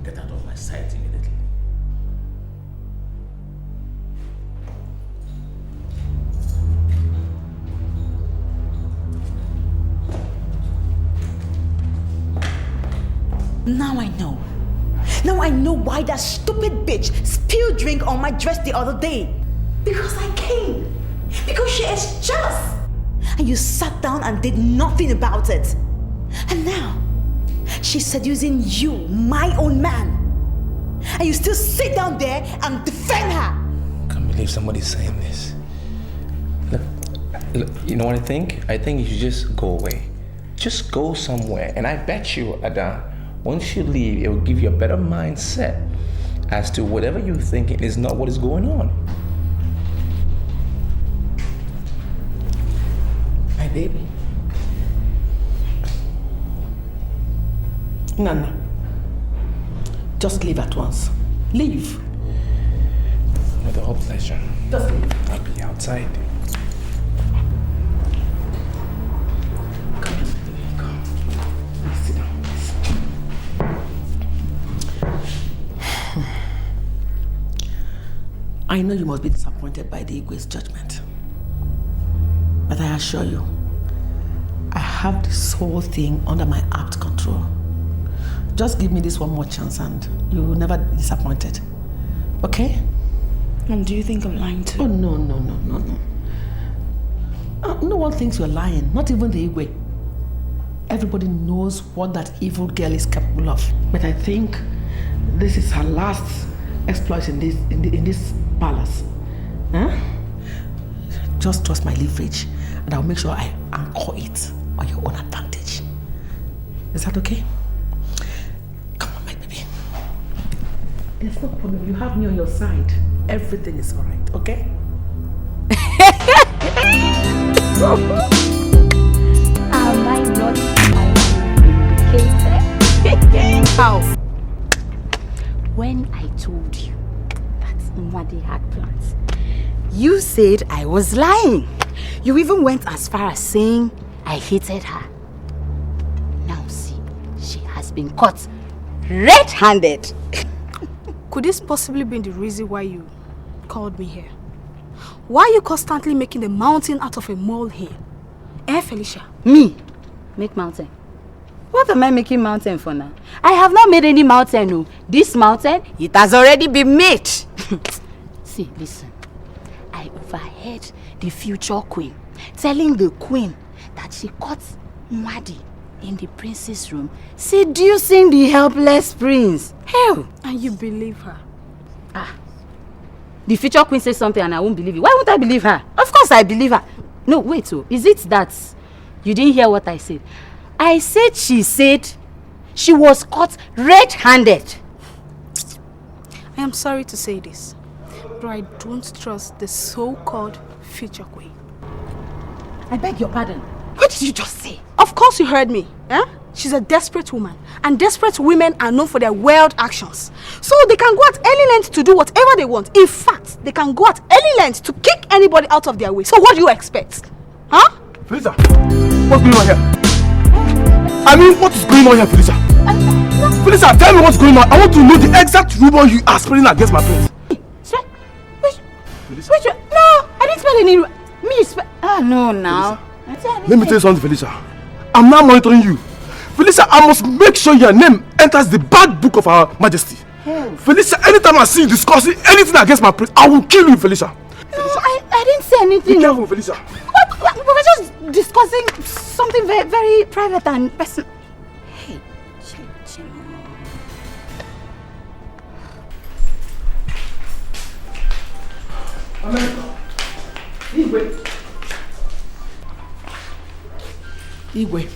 get out of my sight immediately. Now I know. Now I know why that stupid bitch spilled drink on my dress the other day. Because I came. Because she is jealous. And you sat down and did nothing about it. And now, she's seducing you, my own man. And you still sit down there and defend her. I can't believe somebody's saying this. Look, you know what I think? I think you should just go away. Just go somewhere. And I bet you, Ada, once you leave, it will give you a better mindset as to whatever you're thinking is not what is going on. My baby. Nana. Just leave at once. Leave. With all pleasure. Just leave. I'll be outside. Come here, baby. Come. Sit down. I know you must be disappointed by the Igwe's judgment. But I assure you, I have this whole thing under my apt control. Just give me this one more chance and you will never be disappointed. Okay? Mom, do you think I'm lying too? Oh, no. No one thinks you're lying, not even the Igwe. Everybody knows what that evil girl is capable of. But I think this is her last exploit in this palace. Huh? Just trust my leverage and I'll make sure I anchor it on your own advantage. Is that okay? Come on, my baby. There's no problem. You have me on your side. Everything is alright, okay? Am I not vindicated? How? When I told you that Nwadi had plans, you said I was lying. You even went as far as saying I hated her. Now see, she has been caught red-handed. Could this possibly be the reason why you called me here? Why are you constantly making a mountain out of a molehill? Felicia? Me? Make mountain? What am I making mountain for now? I have not made any mountain, no. This mountain, it has already been made. See, listen. I overheard the future queen telling the queen that she caught Nwadi in the prince's room seducing the helpless prince. Hell! And you believe her? The future queen says something and I won't believe it. Why won't I believe her? Of course I believe her. No, wait, so is it that you didn't hear what I said? I said she said she was caught red-handed. I am sorry to say this, but I don't trust the so-called future queen. I beg your pardon. What did you just say? Of course you heard me. Eh? She's a desperate woman, and desperate women are known for their wild actions. So they can go at any length to do whatever they want. In fact, they can go at any length to kick anybody out of their way. So what do you expect? Huh? Felisa, what's going on here? I mean, what is going on here, Felisa? Felisa, tell me what's going on. I want to know the exact rumor you are spreading against my friends. Which no, I didn't spell any. No, now. Let me tell you something, Felisa. I'm now monitoring you. Felisa, I must make sure your name enters the bad book of Our Majesty. Felisa, anytime I see you discussing anything against my prince, I will kill you, Felisa. No, I didn't say anything. Be careful, Felisa. What? We were just discussing something very, very private and personal. Hey, Igwe,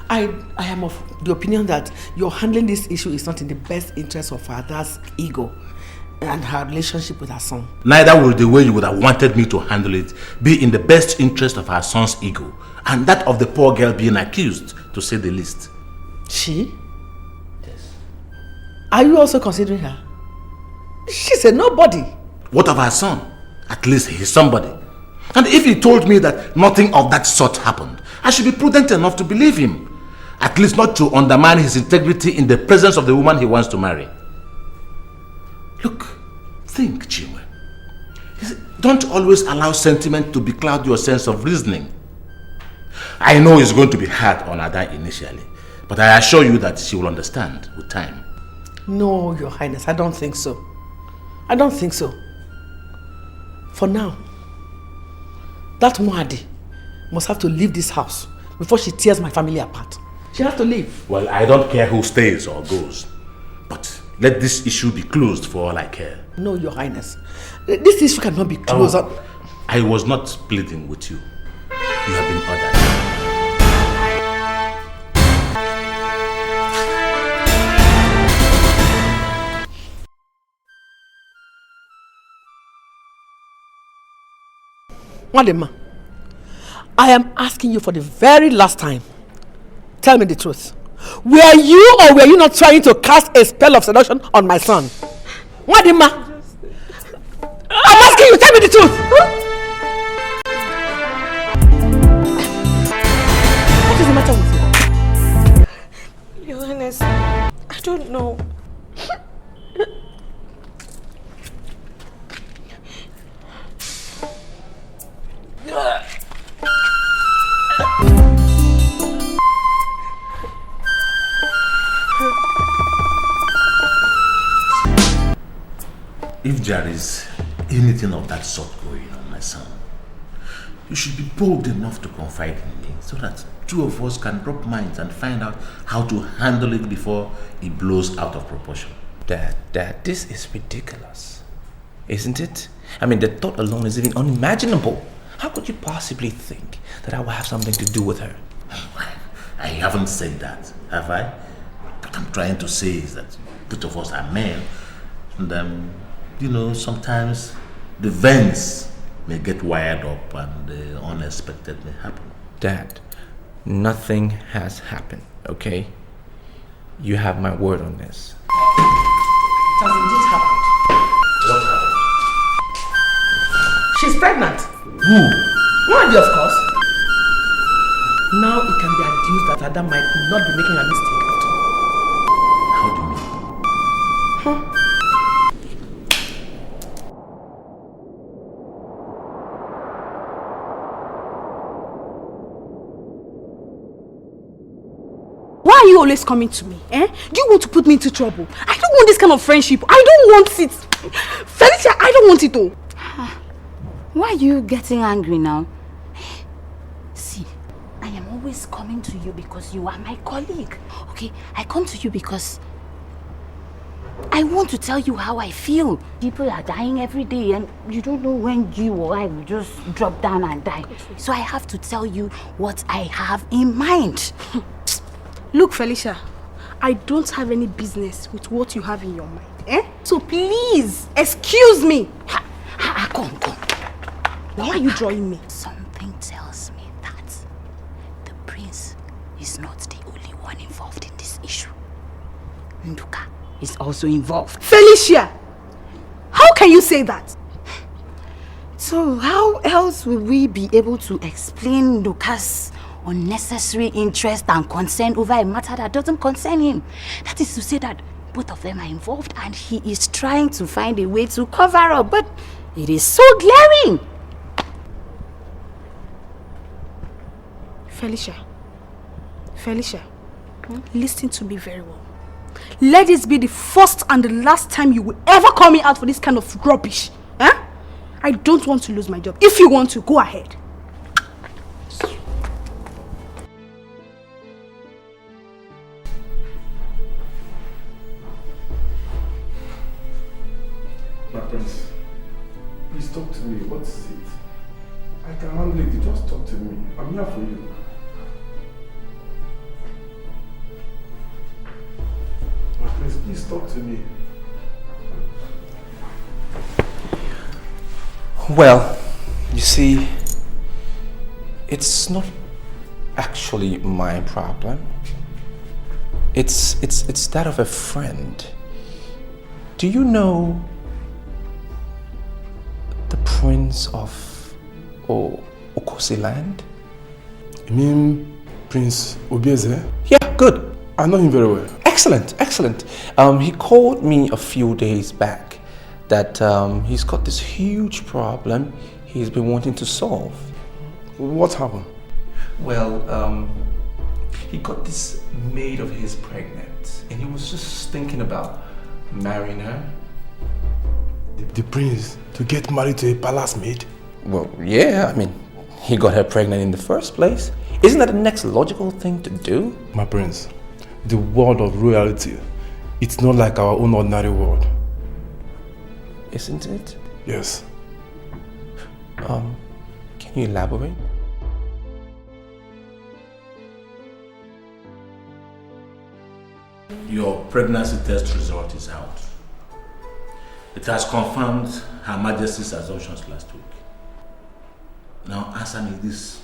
I am of the opinion that you're handling this issue is not in the best interest of Father's ego and her relationship with her son. Neither will the way you would have wanted me to handle it be in the best interest of her son's ego and that of the poor girl being accused, to say the least. She? Yes. Are you also considering her? She's a nobody. What of her son? At least he's somebody. And if he told me that nothing of that sort happened, I should be prudent enough to believe him. At least not to undermine his integrity in the presence of the woman he wants to marry. Look, think, Chinwe. Don't always allow sentiment to becloud your sense of reasoning. I know it's going to be hard on Ada initially, but I assure you that she will understand with time. No, Your Highness, I don't think so. I don't think so. For now, that Mwadi must have to leave this house before she tears my family apart. She has to leave. Well, I don't care who stays or goes, but let this issue be closed for all I care. No, Your Highness. This issue cannot be closed. I was not pleading with you. You have been ordered. Madema, I am asking you for the very last time. Tell me the truth. Were you or were you not trying to cast a spell of seduction on my son? Madema, I'm asking you, tell me the truth. What is the matter with you? Your Highness, I don't know. If there is anything of that sort going on, my son, you should be bold enough to confide in me so that two of us can rub minds and find out how to handle it before it blows out of proportion. Dad, this is ridiculous. Isn't it? I mean, the thought alone is even unimaginable. How could you possibly think that I will have something to do with her? I haven't said that, have I? What I'm trying to say is that both of us are men, and you know, sometimes the veins may get wired up and the unexpected may happen. Dad, nothing has happened, okay? You have my word on this. It has indeed happened. What happened? She's pregnant. Who? Wendy, of course. Now it can be adduced that Adam might not be making a mistake after all. How do you mean? Why are you always coming to me? Eh? Do you want to put me into trouble? I don't want this kind of friendship. I don't want it. Felicia, I don't want it though. Why are you getting angry now? See, I am always coming to you because you are my colleague. Okay, I come to you because I want to tell you how I feel. People are dying every day and you don't know when you or I will just drop down and die. So I have to tell you what I have in mind. Look, Felicia, I don't have any business with what you have in your mind. Eh? So please, excuse me. Come. Why are you drawing me? Something tells me that the prince is not the only one involved in this issue. Nduka is also involved. Felicia! How can you say that? So how else will we be able to explain Nduka's unnecessary interest and concern over a matter that doesn't concern him? That is to say that both of them are involved and he is trying to find a way to cover up, but it is so glaring. Felicia, listen to me very well. Let this be the first and the last time you will ever call me out for this kind of rubbish. Huh? I don't want to lose my job. If you want to, go ahead. My prince, please talk to me. What is it? I can handle it. You just talk to me. I'm here for you. My prince, please talk to me. Well, you see, it's not actually my problem. It's that of a friend. Do you know the Prince of Okosiland? You mean Prince Obieze? Yeah, good. I know him very well. Excellent. He called me a few days back that he's got this huge problem he's been wanting to solve. What happened? Well, he got this maid of his pregnant and he was just thinking about marrying her. The prince to get married to a palace maid? Well, yeah, I mean, he got her pregnant in the first place. Isn't that the next logical thing to do? My prince, the world of royalty, it's not like our own ordinary world. Isn't it? Yes. Can you elaborate? Your pregnancy test result is out. It has confirmed Her Majesty's assumptions last week. Now answer me this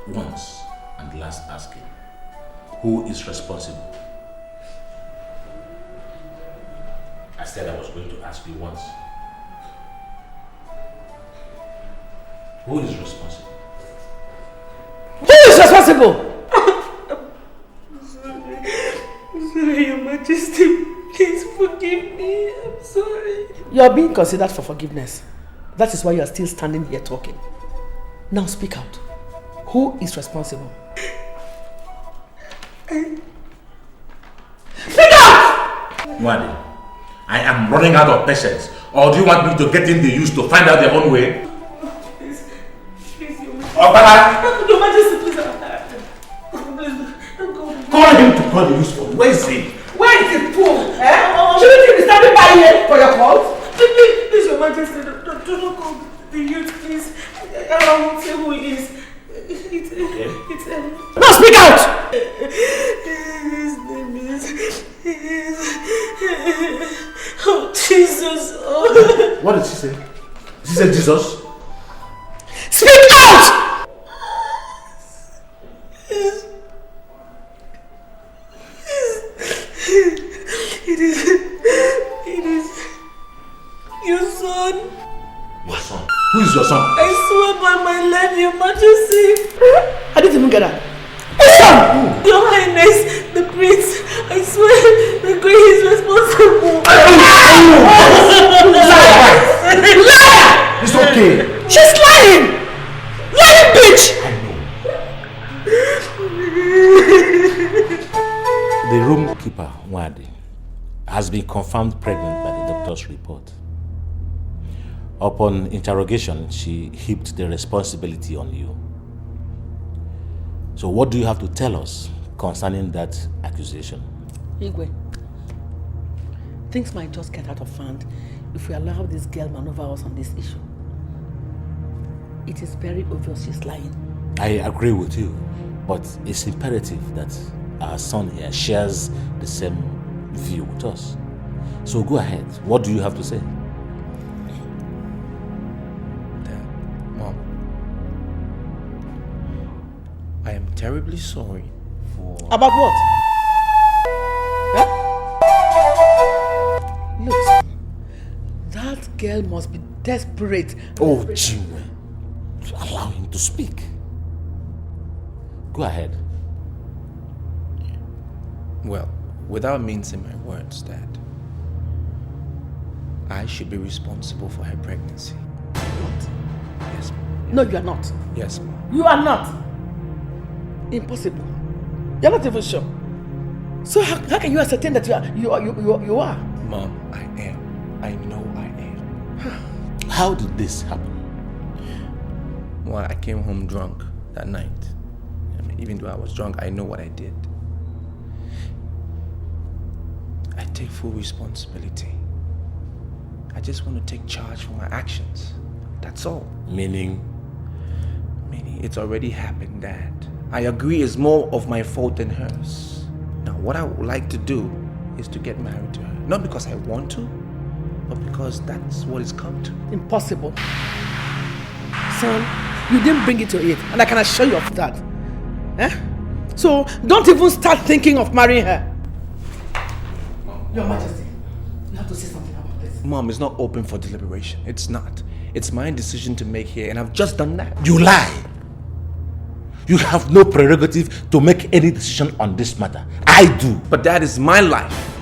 once and last asking. Who is responsible? I said I was going to ask you once. Who is responsible? Who is responsible? Sorry, Your Majesty. Please forgive me. I'm sorry. You are being considered for forgiveness. That is why you are still standing here talking. Now speak out. Who is responsible? Speak out! Mwadi, I am running out of patience. Or do you want me to get in the use to find out their own way? Please, Your Majesty. Your Majesty, please. Please, don't go. Call him to call the use for. Where is he? Where is the fool? Shouldn't you be standing by here for your calls? Please, Your Majesty, don't call the youth, please. I won't say who he is. It's Now speak out! His name is oh, Jesus. Oh. What did she say? She said Jesus? Speak out! It is your son. Your son? Who is your son? I swear by my life, Your Majesty. I didn't even get that. Your Highness, the prince, I swear the queen is responsible. Liar! It's okay. She's lying! Lying bitch! The room keeper, Mwadi, has been confirmed pregnant by the doctor's report. Upon interrogation, she heaped the responsibility on you. So what do you have to tell us concerning that accusation? Igwe, things might just get out of hand if we allow this girl maneuver us on this issue. It is very obvious she's lying. I agree with you, but it's imperative that our son here shares the same view with us. So go ahead. What do you have to say? Dad, Mom, I am terribly sorry for... About what? Huh? Look, that girl must be desperate. Oh, Chinwe. Allow him to speak. Go ahead. Well, without mincing my words, Dad, I should be responsible for her pregnancy. What? Yes, Mom. No, you are not. Yes, Mom. You are not. Impossible. You're not even sure. So how can you ascertain that you are? Mom, I am. I know I am. How did this happen? Well, I came home drunk that night. I mean, even though I was drunk, I know what I did. I take full responsibility. I just want to take charge for my actions. That's all. Meaning? Meaning it's already happened, Dad. I agree it's more of my fault than hers. Now, what I would like to do is to get married to her. Not because I want to, but because that's what it's come to. Impossible. Son, you didn't bring it to it, and I can assure you of that. Eh? So, don't even start thinking of marrying her. Your Majesty, you have to say something about this. Mom, it's not open for deliberation. It's not. It's my decision to make here, and I've just done that. You lie. You have no prerogative to make any decision on this matter. I do. But that is my life.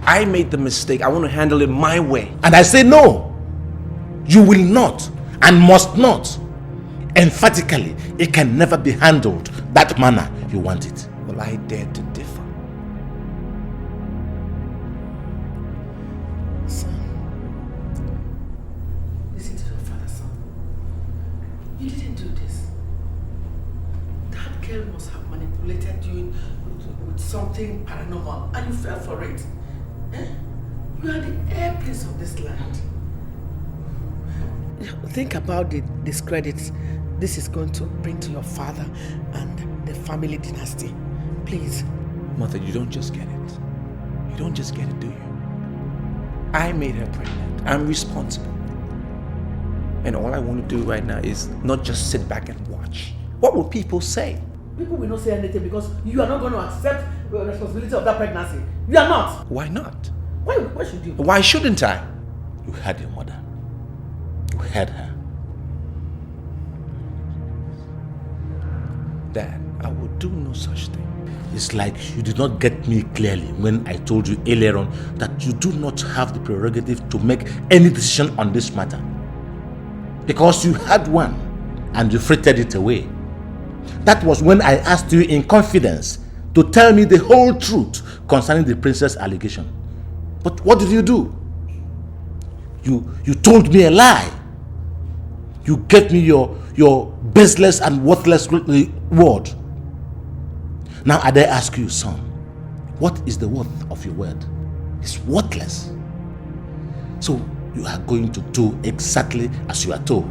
I made the mistake. I want to handle it my way. And I say no. You will not and must not. Emphatically, it can never be handled that manner you want it. Well, I dare to differ. Son, listen to your father, son. You didn't do this. That girl must have manipulated you with something paranormal, and you fell for it. Eh? You are the heir prince of this land. Think about the discredit this is going to bring to your father and the family dynasty. Please. Mother, you don't just get it. You don't just get it, do you? I made her pregnant. I'm responsible. And all I want to do right now is not just sit back and watch. What will people say? People will not say anything because you are not going to accept the responsibility of that pregnancy. You are not. Why not? Why should you? Why shouldn't I? You had your mother. You had her. Dad, I will do no such thing. It's like you did not get me clearly when I told you earlier on that you do not have the prerogative to make any decision on this matter. Because you had one and you frittered it away. That was when I asked you in confidence to tell me the whole truth concerning the princess allegation. But what did you do? You told me a lie. You gave me your baseless and worthless word. Now I dare ask you, son, what is the worth of your word? It's worthless. So you are going to do exactly as you are told.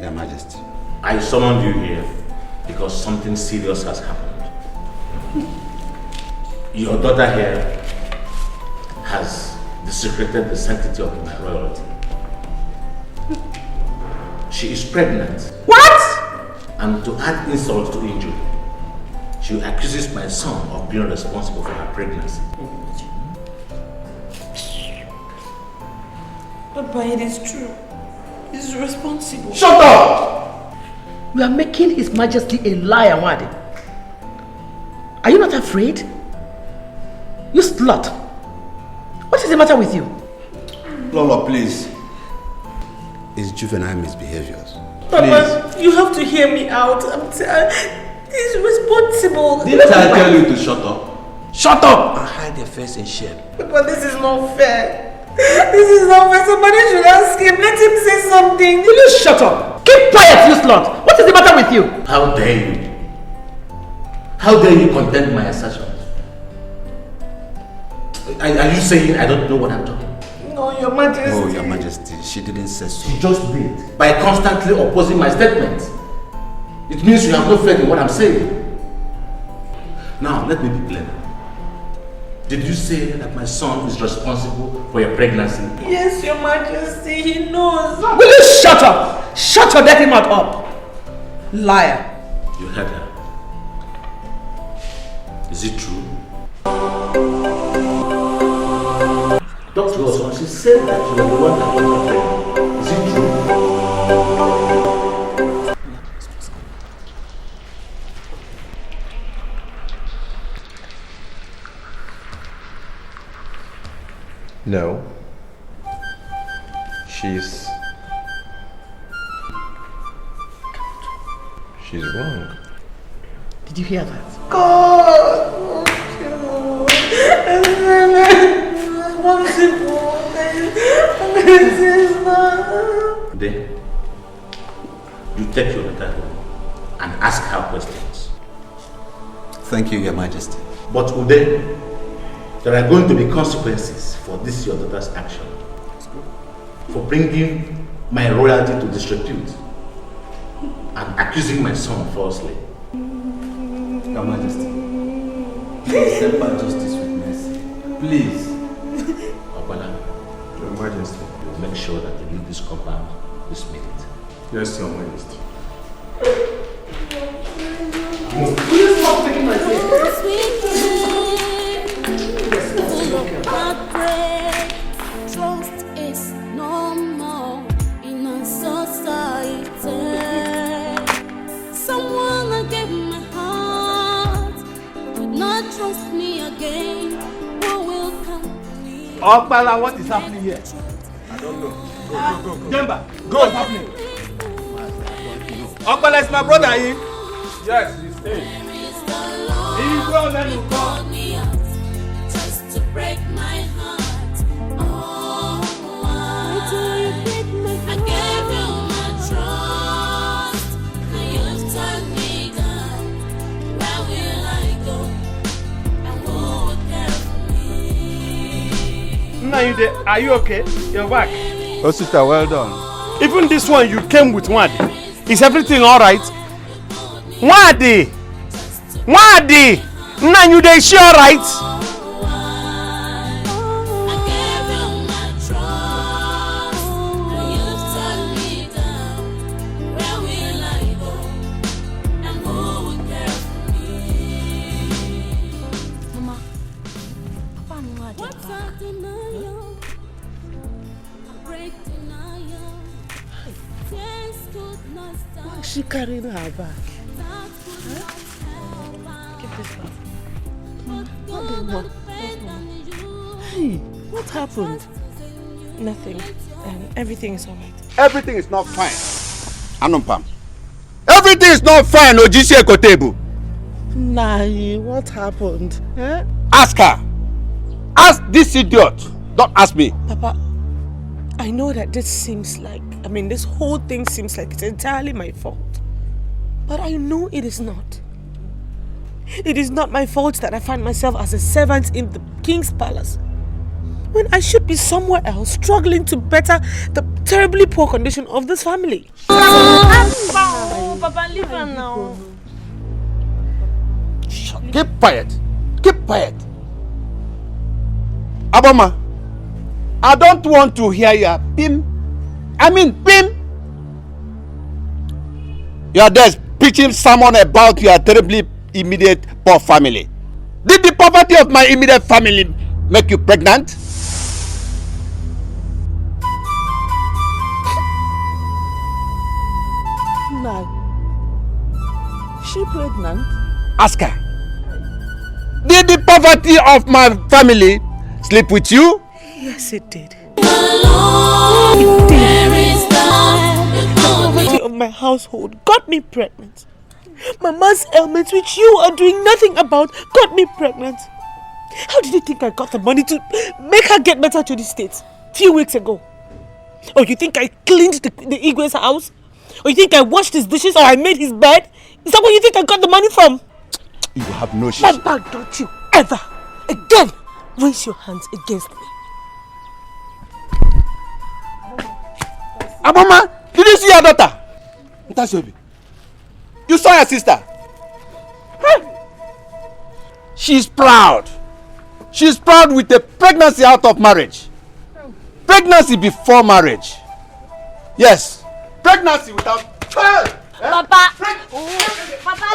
Your Majesty. I summoned you here because something serious has happened. Your daughter here has desecrated the sanctity of my royalty. She is pregnant. What? And to add insult to injury, she accuses my son of being responsible for her pregnancy. Papa, it is true. He's responsible. Shut up! You are making His Majesty a liar, Wadi. Are you not afraid? You slut. What is the matter with you? Lolo, please. It's juvenile misbehaviors. Papa, you have to hear me out. He's responsible. Didn't I tell you to shut up? Shut up! And hide your face in shame. Papa, this is not fair. This is not fair. Somebody should ask him. Let him say something. Will you shut up? Keep quiet, you slut! What is the matter with you? How dare you? How dare you contend my assertions? Are you saying I don't know what I'm talking? No, Your Majesty. Oh, Your Majesty, she didn't say so. She just did. By constantly opposing my statements. It means you have no faith in what I'm saying. Now, let me be clear. Did you say that my son is responsible for your pregnancy? Yes, Your Majesty, he knows. Will you shut up? Shut your dirty mouth up. Liar. You heard her. Is it true? Dr. Wilson, she said that you were the one that got her pregnant. Is it true? No. She's wrong. Did you hear that? God! Then, you take your daughter home and ask her questions. Thank you, Your Majesty. But Ude, there are going to be consequences for this your daughter's action. For bringing my royalty to disrepute and accusing my son falsely. Your Majesty, please temper justice with mercy. Please. Okwala, Your Majesty. you will make sure that they leave this compound this minute. Yes, Your Majesty. Will you stop taking my face? Trust is no more in our society. Someone I gave my heart would not trust me again. Who will come to me? Okpala, what is happening here? I don't know. Go. Demba, go. What's happening? Okpala is my brother here. Yes, he's staying. He go and then you go. Just to break my heart. Oh, why do you break my heart? I gave you my trust. Now you've turned me down. Where will I go? And who will care for me? Now you there? Are you okay? You're back. Osita, well done. Even this one you came with Wadi. Is everything alright? Wadi! Wadi! Now you there, she alright? Why is she carrying her back? Keep this back. Hey, what happened? Nothing. Everything is alright. Everything is not fine. Anumpam. Everything is not fine, Ojisi Ekotebu. Nai, what happened? Eh? Ask her. Ask this idiot. Don't ask me. Papa, I know that this whole thing seems like it's entirely my fault. But I know it is not. It is not my fault that I find myself as a servant in the king's palace, when I should be somewhere else struggling to better the terribly poor condition of this family. Oh, Papa, leave her now. Keep quiet. Keep quiet. Abama, I don't want to hear your pim. You are there preaching sermon about your terribly immediate poor family. Did the poverty of my immediate family make you pregnant? No. Is she pregnant? Ask her. Did the poverty of my family sleep with you? Yes, it did. It did. The poverty of my household got me pregnant. Mama's ailments, which you are doing nothing about, got me pregnant. How did you think I got the money to make her get better to the States a few weeks ago? Or you think I cleaned the Igwe's house? Or you think I washed his dishes or I made his bed? Is that where you think I got the money from? You have no shame. Mama, don't you ever again raise your hands against me. Aboma, did you see your daughter? You saw your sister. She's proud. She's proud with a pregnancy out of marriage. Pregnancy before marriage. Yes. Pregnancy without... Papa! Papa,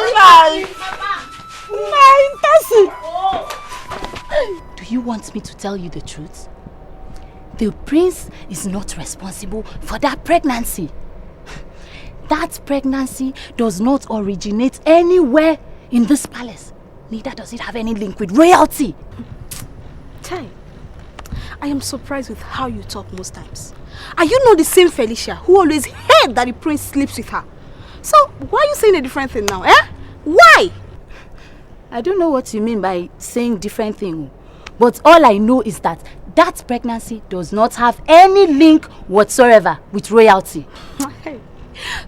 do you want me to tell you the truth? The prince is not responsible for that pregnancy. That pregnancy does not originate anywhere in this palace. Neither does it have any link with royalty. Tai, I am surprised with how you talk most times. Are you not the same Felicia who always heard that the prince sleeps with her? So why are you saying a different thing now, eh? Why? I don't know what you mean by saying different thing. But all I know is that that pregnancy does not have any link whatsoever with royalty.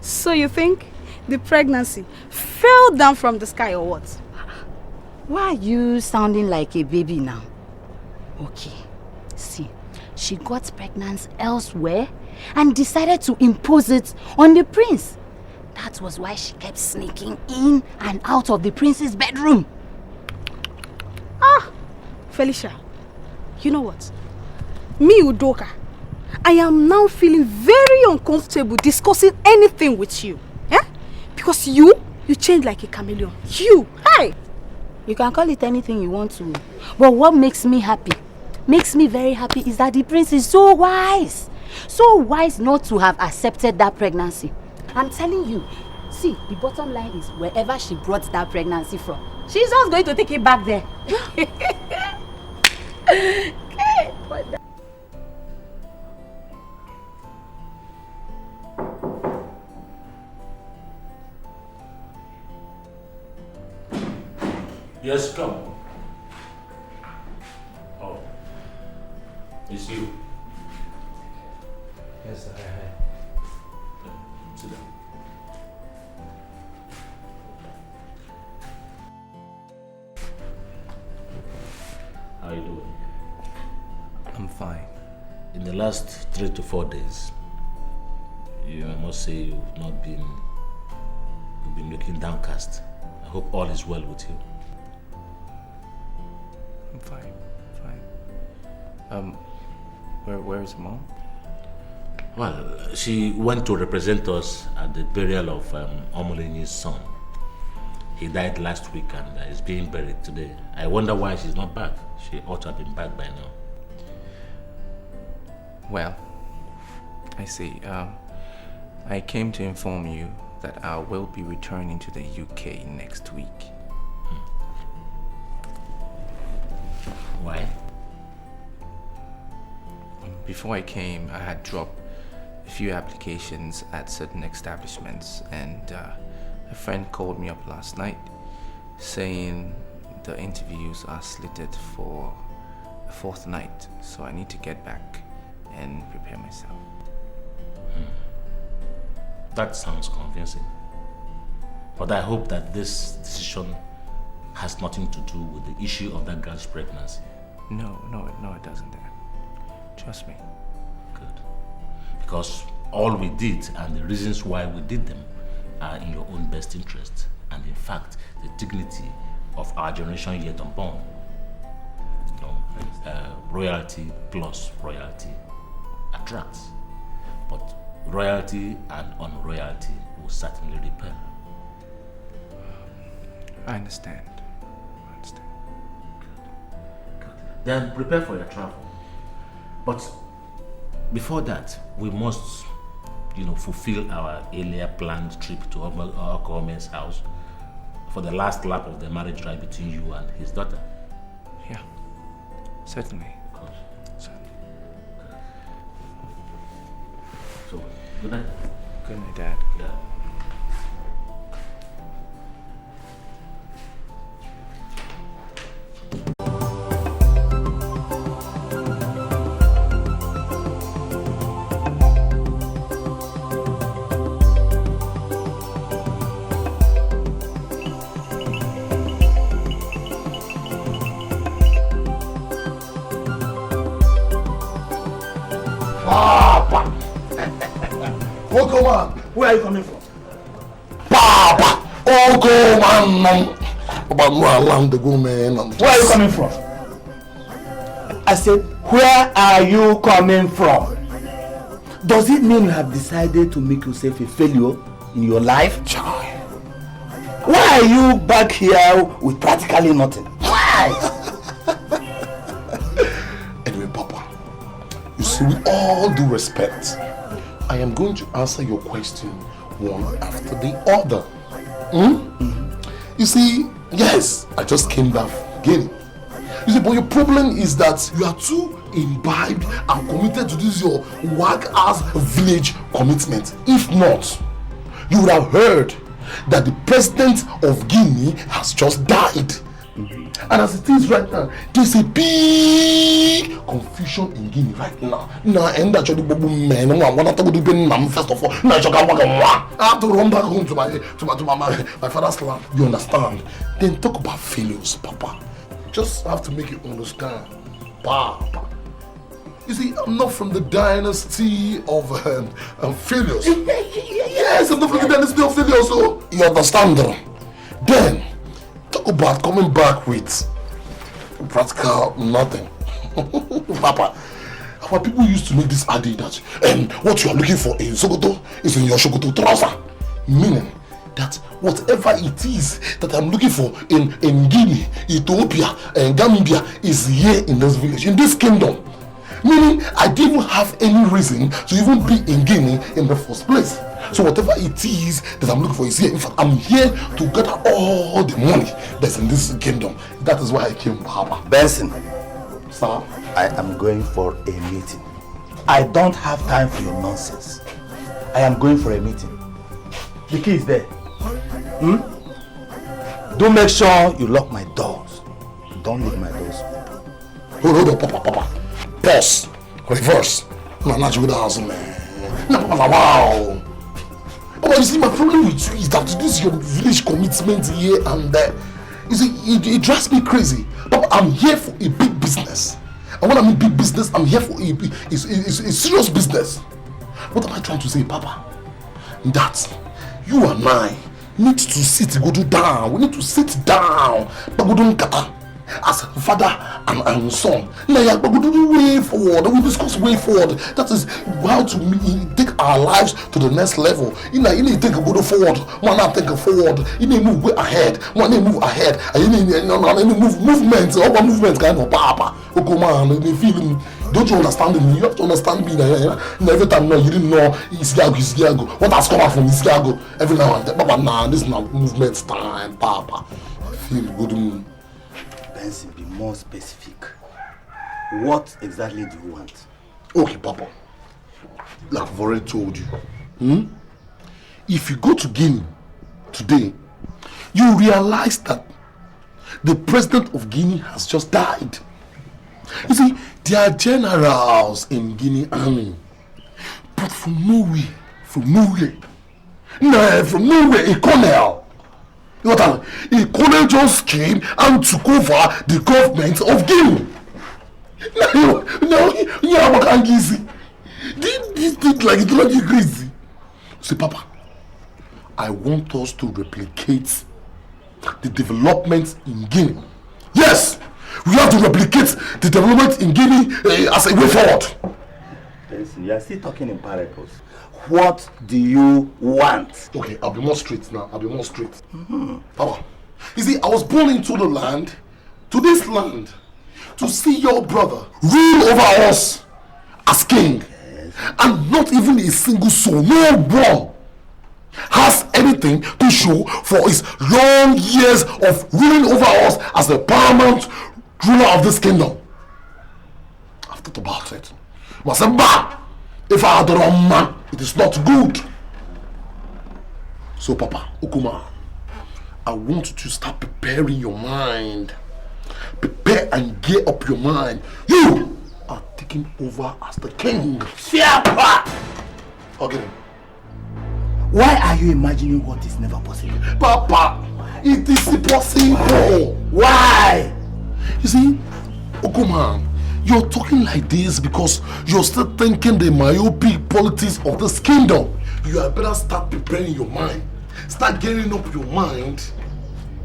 So you think the pregnancy fell down from the sky or what? Why are you sounding like a baby now? Okay, see, she got pregnant elsewhere and decided to impose it on the prince. That was why she kept sneaking in and out of the prince's bedroom. Ah, Felicia, you know what? Me, Udoka, I am now feeling very uncomfortable discussing anything with you. Eh? Because you change like a chameleon. You, hi! You can call it anything you want to. But what makes me happy, makes me very happy, is that the prince is so wise. So wise not to have accepted that pregnancy. I'm telling you, see, the bottom line is wherever she brought that pregnancy from, she's just going to take it back there. Yes, come. Oh, it's you. Yes, I. Sit down. How are you doing? I'm fine. In the last 3 to 4 days, I must say you've been looking downcast. I hope all is well with you. I'm fine. Where is Mom? Well, she went to represent us at the burial of Omolenyi's son. He died last week and is being buried today. I wonder why she's not back. She ought to have been back by now. Well, I see. I came to inform you that I will be returning to the UK next week. Why? Before I came, I had dropped a few applications at certain establishments, and a friend called me up last night saying the interviews are slated for a 4th night, so I need to get back and prepare myself. That sounds convincing. But I hope that this decision has nothing to do with the issue of that girl's pregnancy. No, it doesn't, Dad. Trust me. Good. Because all we did and the reasons why we did them are in your own best interest, and in fact, the dignity of our generation yet unborn. Royalty plus royalty attracts. But royalty and unroyalty will certainly repel. I understand. Then prepare for your travel. But before that, we must, fulfill our earlier planned trip to Okome's house for the last lap of the marriage ride between you and his daughter. Yeah, certainly. Of course. Certainly. So, good night. Good night, Dad. Yeah. Where are you coming from? Papa! Oh, go, man! Papa, no alarm to go, man. Where are you coming from? I said, where are you coming from? Does it mean you have decided to make yourself a failure in your life? Why are you back here with practically nothing? Why? Anyway, Papa, you see, with all due respect, I am going to answer your question one after the other. You see, yes, I just came back from Guinea. You see, but your problem is that you are too imbibed and committed to this your wag-ass village commitment. If not, you would have heard that the president of Guinea has just died. And as it is right now, there's a big confusion in Guinea right now. And actually, man, I want to do first of all. I have to run back home to my father's land. You understand? Then talk about failures, Papa. Just have to make you understand, Papa. You see, I'm not from the dynasty of failures. Yes, I'm not from the dynasty of failures, so you understand? Then talk about coming back with practical nothing. Papa, our people used to make this idea that what you are looking for in Sokoto is in your Sokoto trouser. Meaning that whatever it is that I'm looking for in Guinea, Ethiopia, and Gambia is here in this village, in this kingdom. Meaning I didn't have any reason to even be in Guinea in the first place. So whatever it is that I'm looking for is here. In fact, I'm here to gather all the money that's in this kingdom. That is why I came, Papa. Benson, sir, I am going for a meeting. I don't have time for your nonsense. I am going for a meeting. The key is there. Do make sure you lock my doors. Don't leave my doors open. Hold on, Papa. Pause. Reverse. No, not you, man. No, wow. But you see, my problem with you is that this your village commitment here and there. You see, it drives me crazy. But I'm here for a big business. And when I mean big business, I'm here for a serious business. What am I trying to say, Papa? That you and I need to sit, go down. We need to sit down. As father and son. Now, we do way forward. We discuss way forward. That is how to take our lives to the next level. You need to go forward. One not take forward. You need to move way ahead. One need to move ahead. You need movement. All movement kind of papa. Okay, man. You feeling? Don't you understand me? You have to understand me. Every time you didn't know Isiago. What has come out from Isiago? Every now and then, Papa. Nah, this is not movement time, Papa. Feel good. Benson, be more specific. What exactly do you want? Okay, Papa. Like I've already told you. If you go to Guinea today, you realize that the president of Guinea has just died. You see, there are generals in Guinea army, but from nowhere, a colonel. You know what I mean? A colonel just came and took over the government of Guinea. Now, this thing like it's not crazy. See, Papa, I want us to replicate the development in Guinea. Yes, we have to replicate the development in Guinea as a way forward. Benson, you are still talking in parables. What do you want? Okay, I'll be more straight now. I'll be more straight. Papa, you see, I was born into the land, to this land, to see your brother rule over us as king. Yes. And not even a single soul, no one, has anything to show for his long years of ruling over us as the paramount ruler of this kingdom. I've thought about it. Masamba, if I had the wrong man, it is not good. So Papa, Okuma, I want you to start preparing your mind. Prepare and gear up your mind. You are taking over as the king. Okay. Why are you imagining what is never possible? Papa, it is possible. Why? You see, Okuma, you're talking like this because you're still thinking the myopic politics of this kingdom. You had better start preparing your mind. Start gearing up your mind,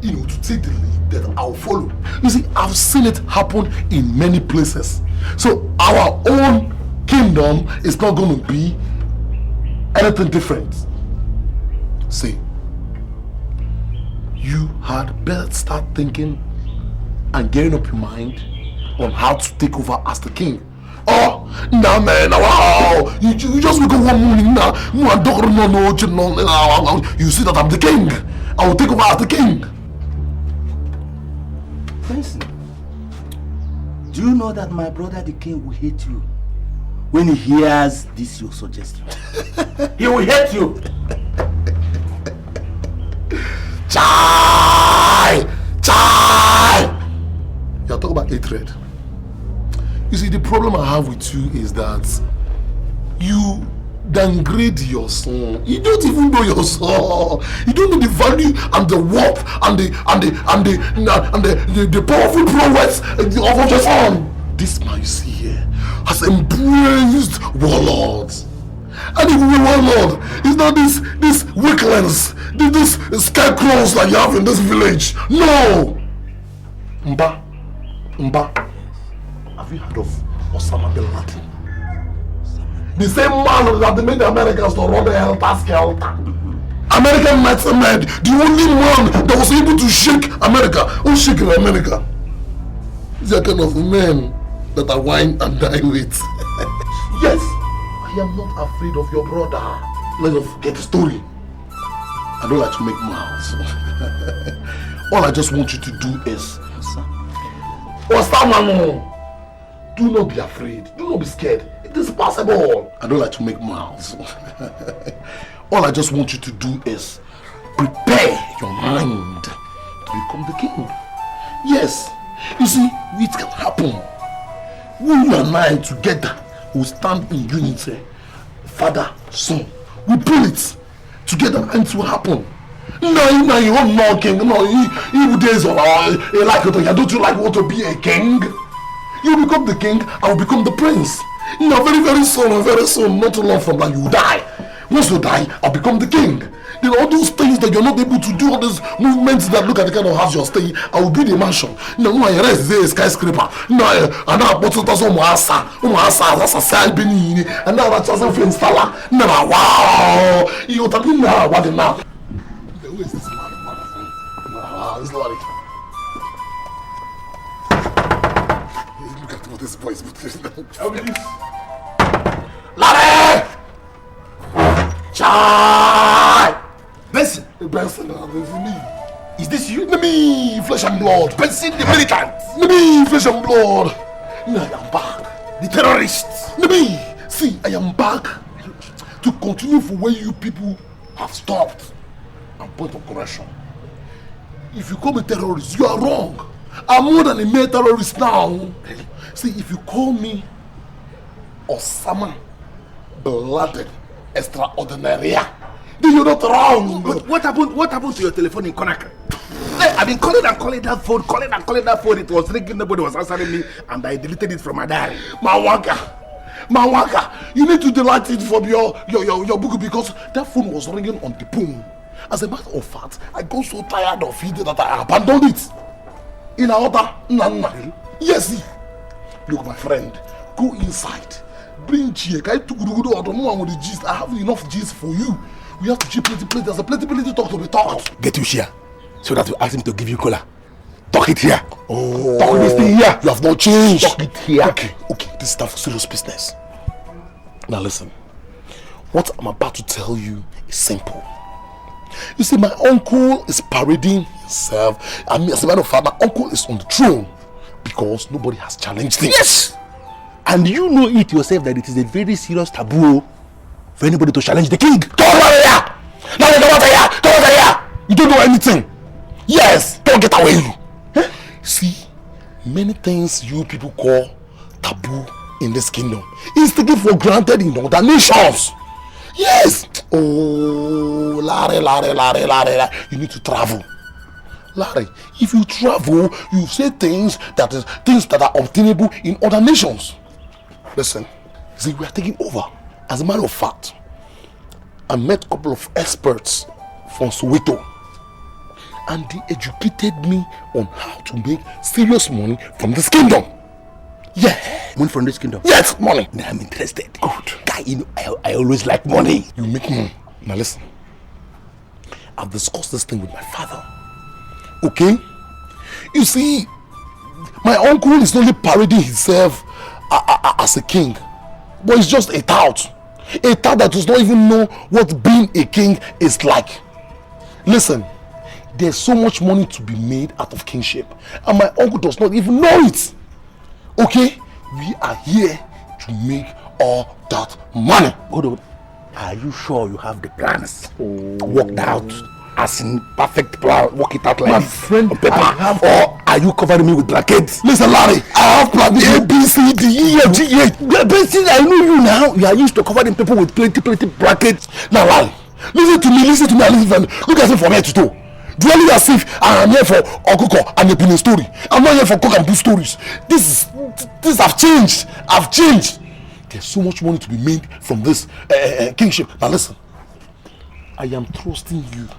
you know, to take the lead that I'll follow. You see, I've seen it happen in many places. So our own kingdom is not going to be anything different. See, you had better start thinking and gearing up your mind on how to take over as the king. Oh, nah man, wow, you just wake up one morning now, you see that I'm the king. I will take over as the king. Listen, do you know that my brother the king will hate you when he hears this your suggestion? He will hate you. Chai! You're talking about hatred. You see, the problem I have with you is that you downgrade your son. You don't even know your son. You don't know the value and the worth and the powerful prowess of your son. This man you see here has embraced warlords. And even the warlord is not this weaklings, this scarecrows that you have in this village. No! Mba, have you heard of Osama bin Laden? The same man that made the Americans to run the helter-skelter. American mastermind, the only man that was able to shake America. Who's shaking America? These are kind of men that I wine and dine with. Yes, I am not afraid of your brother. Let's not forget the story. I don't like to make mouths. All I just want you to do is Osama, do not be afraid. Do not be scared. It is possible. I don't like to make mouths. All I just want you to do is prepare your mind to become the king. Yes. You see, it can happen. When you and I together will stand in unity, father, son, we pull it together and it will happen. No, you want no king. No, you days of you like it. Don't you like want to be a king? You become the king, I will become the prince. You know, very soon, not too long from that, you will die. Once you die, I'll become the king. Then all those things that you're not able to do, all these movements that look at the kind of house you're staying, I will build a mansion. No, my rest is a skyscraper. No, and now what's that's all that's a side beneath, and now that's just a film installer. No, wow, you're talking now, what now? Who is this man? This lorry. Look at what this boy is putting. Larry! Chai! Benson! Benson, me. Is this you? Me, flesh and blood. Benson the militant. Me, flesh and blood. I am back. The terrorists. Me, see, I am back to continue for where you people have stopped. And point of correction. If you call me terrorist, you are wrong. I'm more than a mere terrorist now. See, if you call me Osama bin Laden extraordinary, then you're not wrong. But what happened to your telephone in Conakry? I've been calling that phone. It was ringing, nobody was answering me, and I deleted it from my diary. Mawaka, you need to delete it from your book because that phone was ringing on the boom. As a matter of fact, I got so tired of it that I abandoned it. In order, yes. Look, my friend, go inside, bring cheer. Can you do out of more with the gist? I have enough gist for you. We have to cheer plenty. There's a plenty talk to be talked. Get you here, so that we ask him to give you cola. Talk it here. Oh, talk this thing here. You have not changed. Talk it here. Okay. This is stuff for serious business. Now listen. What I'm about to tell you is simple. You see, my uncle is parading himself. I mean, as a matter of fact, my uncle is on the throne because nobody has challenged him. Yes! And you know it yourself that it is a very serious taboo for anybody to challenge the king. Come over here! You don't know anything. Yes! Don't get away, you. Huh? See, many things you people call taboo in this kingdom is taken for granted in other nations. Yes! Oh, Larry. You need to travel. Larry, if you travel, you say things that are obtainable in other nations. Listen, see, we are taking over. As a matter of fact, I met a couple of experts from Soweto, and they educated me on how to make serious money from this kingdom. Yeah. Money from this kingdom? Yes, money. Now I'm interested. Good. Guy, you know, I always like money. You make money. Now listen. I've discussed this thing with my father. Okay? You see, my uncle is only parading himself as a king. But he's just a tout. A tout that does not even know what being a king is like. Listen, there's so much money to be made out of kingship. And my uncle does not even know it. Okay? We are here to make all that money. Hold on. Are you sure you have the plans worked out? As in perfect plan, work it out like my this friend, on paper? or are you covering me with blankets? Listen, Larry, I have plan A, B, C, D, E, F, G, H. Basically, I know you now. You are used to covering people with plenty blankets. Now, Larry, listen to me, and look at it from head to toe. Dwelling as if I am here for Okuko and a Benin story. I'm not here for cook and boo stories. This have changed. I've changed. There's so much money to be made from this kingship. Now listen, I am trusting you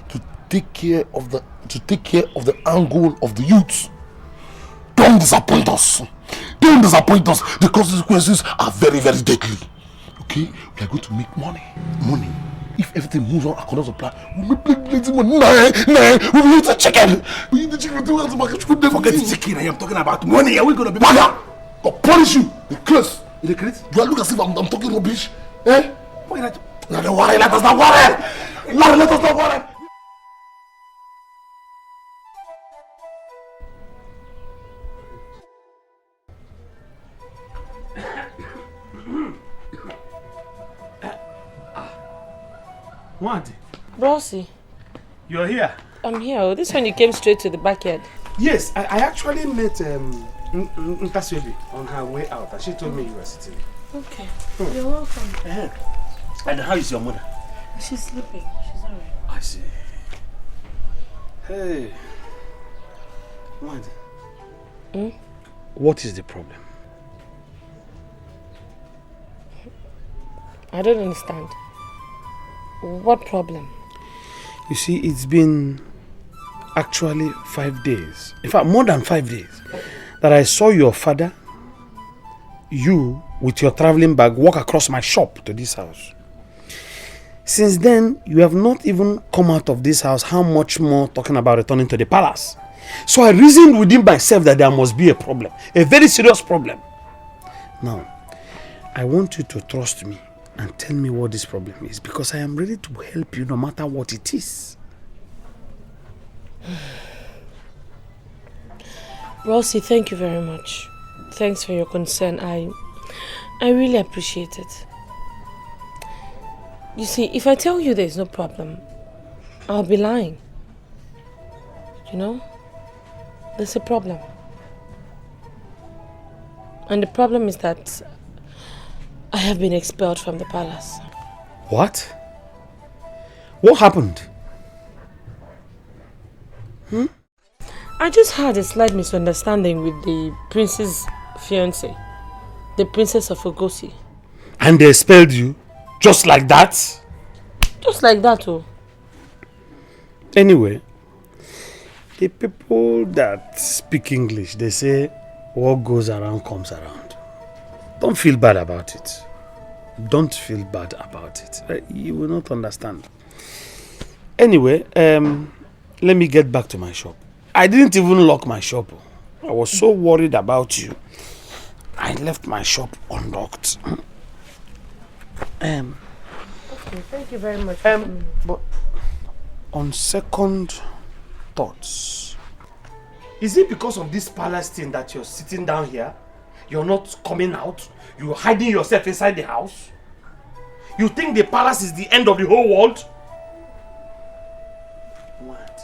to take care of the angle of the youths. Don't disappoint us. Don't disappoint us. The consequences are very, very deadly. Okay, we are going to make money. If everything moves on according to plan, we'll make plenty money. We'll eat the chicken. We eat the chicken too. Forget the chicken. I am talking about money. Are we going to be Baga! I'll punish you. The curse. In the crate? Do I look as if I'm talking rubbish? Eh? Why not? Don't worry. Let us not worry. Let us not worry. What? Rosie. You're here? I'm here. Oh, this one you came straight to the backyard. Yes, I actually met Ntaswebi on her way out and she told me you were sitting. Okay. You're welcome. And how is your mother? She's sleeping. She's alright. I see. Hey. What? What is the problem? I don't understand. What problem? You see, it's been actually 5 days. In fact, more than 5 days that I saw your father, you with your traveling bag, walk across my shop to this house. Since then, you have not even come out of this house. How much more talking about returning to the palace? So I reasoned within myself that there must be a problem, a very serious problem. Now, I want you to trust me and tell me what this problem is, because I am ready to help you no matter what it is. Rosie, thank you very much. Thanks for your concern. I really appreciate it. You see, if I tell you there's no problem, I'll be lying. You know? There's a problem. And the problem is that I have been expelled from the palace. What? What happened? I just had a slight misunderstanding with the prince's fiancée, the princess of Ogosi. And they expelled you? Just like that? Just like that, oh. Anyway, the people that speak English, they say what goes around comes around. Don't feel bad about it. Don't feel bad about it. You will not understand. Anyway, let me get back to my shop. I didn't even lock my shop. I was so worried about you. I left my shop unlocked. Okay, thank you very much. But on second thoughts, is it because of this palace thing that you're sitting down here? You're not coming out? You're hiding yourself inside the house? You think the palace is the end of the whole world? What?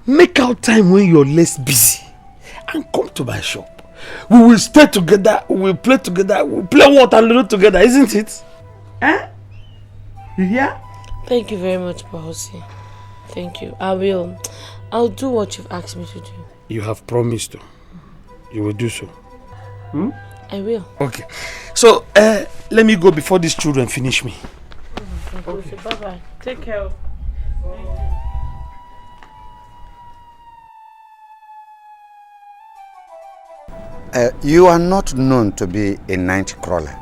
Make out time when you're less busy and come to my shop. We will stay together, we will play together, we will play Waterloo together, isn't it? Eh? You hear? Thank you very much, Bahosi. Thank you. I'll do what you've asked me to do. You have promised to. You will do so. Hmm? I will. Okay. So, let me go before these children finish me. Okay. Bye-bye. Take care. You are not known to be a night crawler.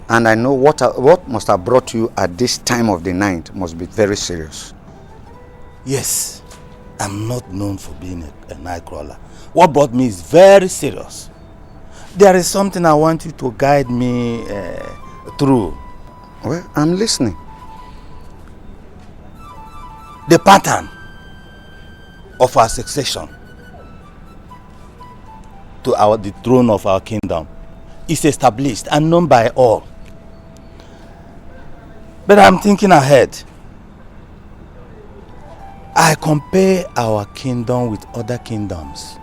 And I know what must have brought you at this time of the night must be very serious. Yes, I'm not known for being a night crawler. What brought me is very serious. There is something I want you to guide me through. Well, I'm listening. The pattern of our succession to the throne of our kingdom is established and known by all. But I'm thinking ahead. I compare our kingdom with other kingdoms.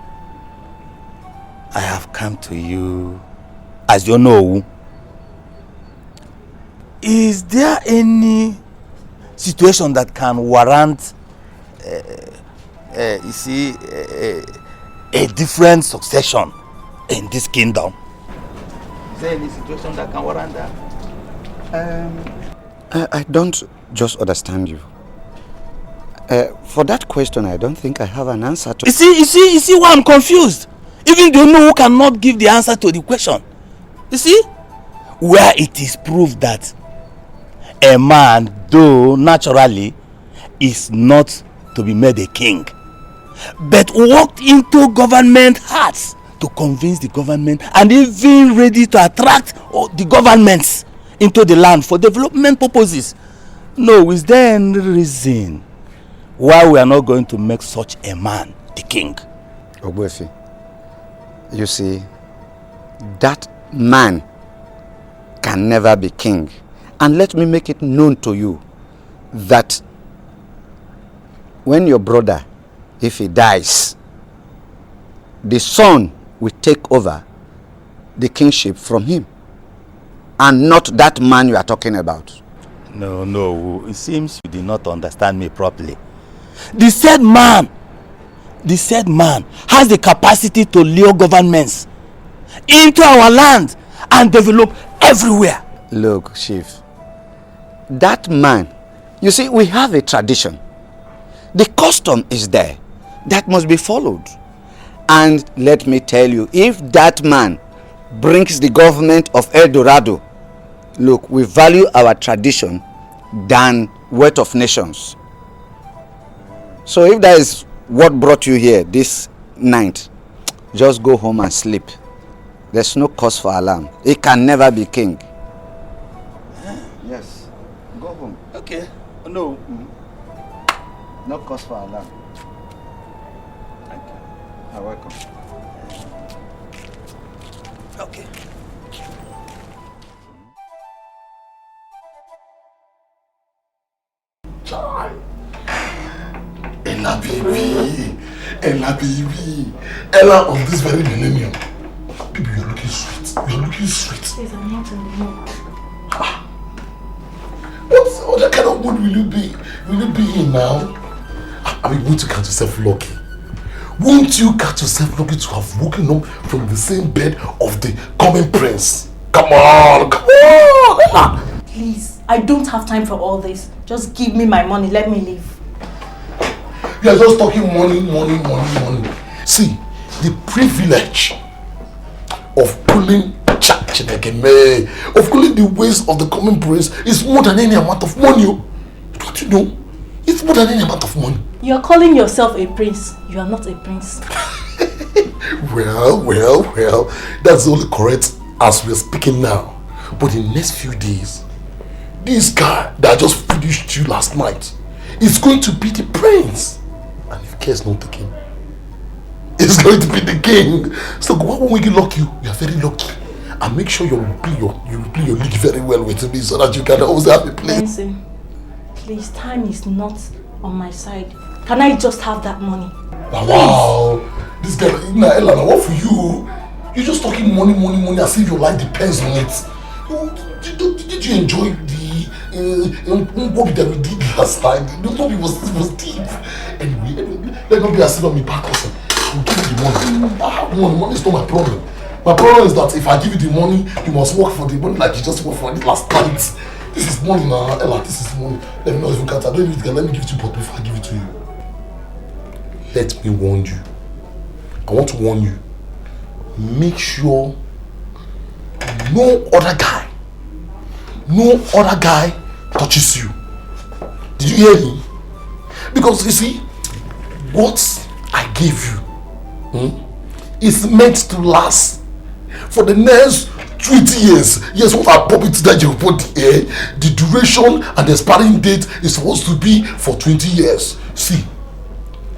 I have come to you, as you know. Is there any situation that can warrant, a different succession in this kingdom? Is there any situation that can warrant that? I don't just understand you. For that question, I don't think I have an answer to. You see why I'm confused? Even though no one cannot give the answer to the question. You see? Where it is proved that a man, though naturally, is not to be made a king, but walked into government hearts to convince the government and even ready to attract the governments into the land for development purposes. No, is there any reason why we are not going to make such a man the king? Ogbuefi, you see, that man can never be king. And let me make it known to you that when your brother, if he dies, the son will take over the kingship from him, and not that man you are talking about. No, it seems you did not understand me properly. The said man has the capacity to lure governments into our land and develop everywhere. Look, Chief, that man, you see, we have a tradition. The custom is there that must be followed. And let me tell you, if that man brings the government of El Dorado, look, we value our tradition than wealth of nations. So if that is what brought you here this night, just go home and sleep. There's no cause for alarm. He can never be king. Yes. Go home. Okay. No. No cause for alarm. Thank you. You're welcome. Okay. Ella baby, Ella of this very millennium. Baby, you're looking sweet. You're looking sweet. Please, I'm not in the mood. What kind of mood will you be? Will you be in now? I mean, won't you catch yourself lucky? Won't you catch yourself lucky to have woken up from the same bed of the coming prince? Come on, come on! Please, I don't have time for all this. Just give me my money, let me leave. You are just talking money. See, the privilege of cooling the ways of the common prince is more than any amount of money. Don't you know? It's more than any amount of money. You're calling yourself a prince. You are not a prince. Well, that's only correct as we're speaking now. But in the next few days, this guy that just finished you last night is going to be the prince. And if care is not taken, it's going to be the king. So when we lock you, you are very lucky. And make sure you play your league very well with me so that you can always have a play. Benson, please, time is not on my side. Can I just have that money? Wow. This guy, Elana, what for you? You're just talking money as if your life depends on it. Did you enjoy the movie that we did last night? The movie was deep. Anyway, let not be as if I'm a bad person. We'll give you the money. Money is not my problem. My problem is that if I give you the money, you must work for the money like you just worked for it last night. This is money now, Ella. This is money. Let me know if you can't. I don't need it. Let me give it to you, but before I give it to you, let me warn you. I want to warn you. Make sure no other guy touches you. Did you hear me? Because you see, what I gave you is meant to last for the next 20 years. Yes, what I pop it that you put the duration and the expiring date is supposed to be for 20 years. See,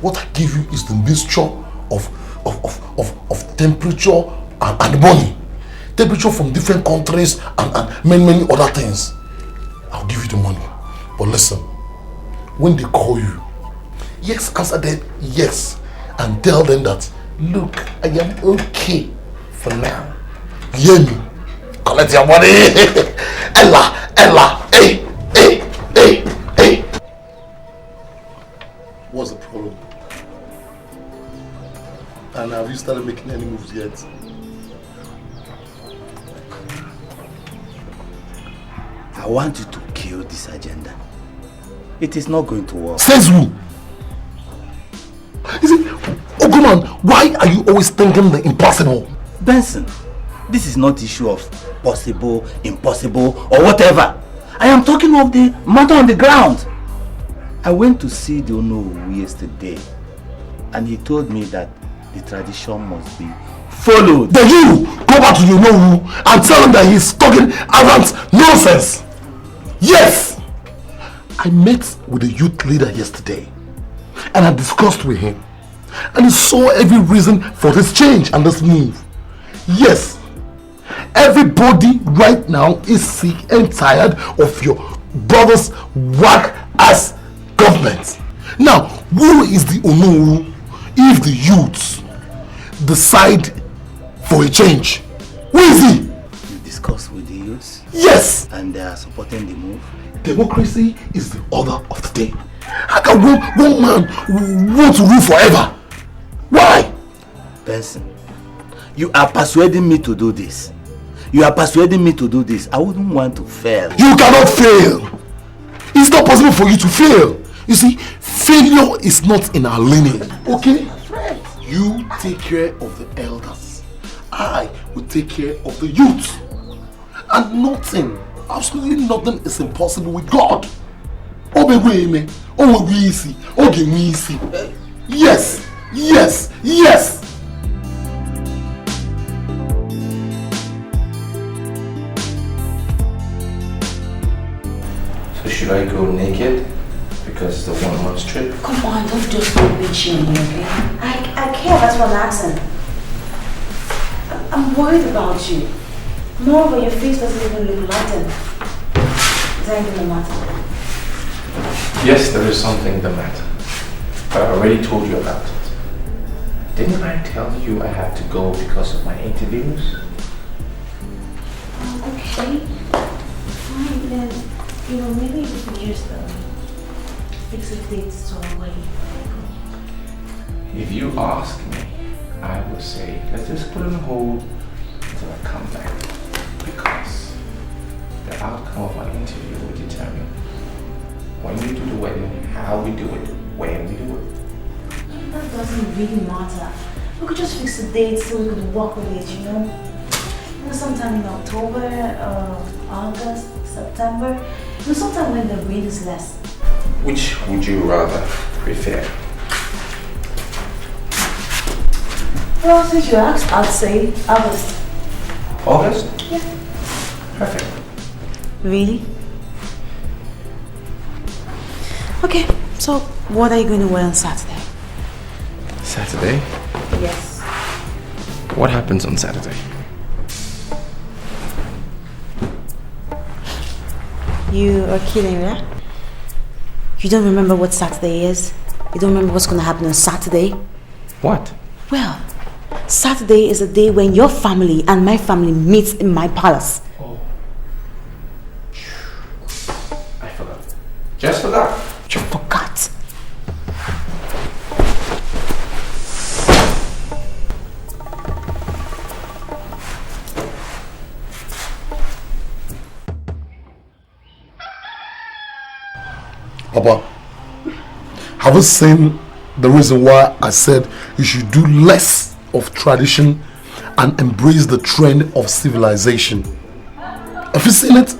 what I give you is the mixture of temperature and money. Temperature from different countries and many other things. I'll give you the money. But listen, when they call you, yes, answer them yes. And tell them that, look, I am okay for now. You hear me? Collect your money. Ella, hey. What's the problem? And have you started making any moves yet? I want you to kill this agenda. It is not going to work. Says who? Is it, Ogoman, why are you always thinking the impossible? Benson, this is not issue of possible, impossible, or whatever. I am talking of the matter on the ground. I went to see the Ono yesterday, and he told me that the tradition must be followed. Then you go back to the Ono and tell him that he's talking arrant nonsense. Yes! I met with the youth leader yesterday, and I discussed with him, and he saw every reason for this change and this move. Yes, everybody right now is sick and tired of your brother's whack-ass government. Now, who is the Onu if the youths decide for a change? Who is he? You discussed with the youths? Yes! And they are supporting the move? Democracy is the order of the day. How can one man want to rule forever? Why? Benson, you are persuading me to do this. I wouldn't want to fail. You cannot fail. It's not possible for you to fail. You see, failure is not in our lineage. Okay? You take care of the elders. I will take care of the youth. And nothing, absolutely nothing is impossible with God. Yes. So should I go naked? Because it's the 1 month trip? Come on, don't just be bitching, okay? I care, that's what I'm asking. I'm worried about you. Moreover, your face doesn't even look Latin. Is there anything the matter? Yes, there is something the matter. But I already told you about it. Didn't I tell you I had to go because of my interviews? Okay. Fine, then, maybe we could just fix a date so away. If you ask me, I would say, let's just put it on hold until I come back. Because the outcome of my interview will determine when we do the wedding, how we do it, when we do it. That doesn't really matter. We could just fix the date so we could walk with it, sometime in October, August, September. Sometime when the rain is less. Which would you rather prefer? Well, since you asked, I'd say August. August? Yeah. Perfect. Really? Okay, so what are you going to wear on Saturday? Saturday? Yes. What happens on Saturday? You are kidding, yeah? You don't remember what Saturday is? You don't remember what's going to happen on Saturday? What? Well, Saturday is a day when your family and my family meets in my palace. Oh. I forgot. Just forgot. You forgot. Papa, have you seen the reason why I said you should do less of tradition and embrace the trend of civilization? Have you seen it?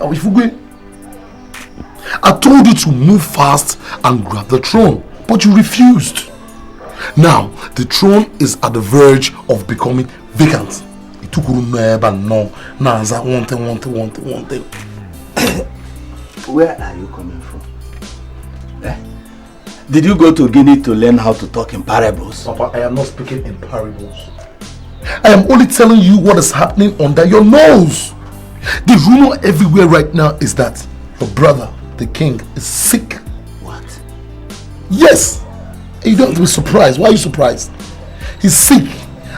I told you to move fast and grab the throne, but you refused. Now, the throne is at the verge of becoming vacant. It took room but no. Now, that one thing. Where are you coming from? Did you go to Guinea to learn how to talk in parables? Papa, I am not speaking in parables. I am only telling you what is happening under your nose. The rumor everywhere right now is that your brother, the king, is sick. What? Yes. You don't have to be surprised. Why are you surprised? He's sick.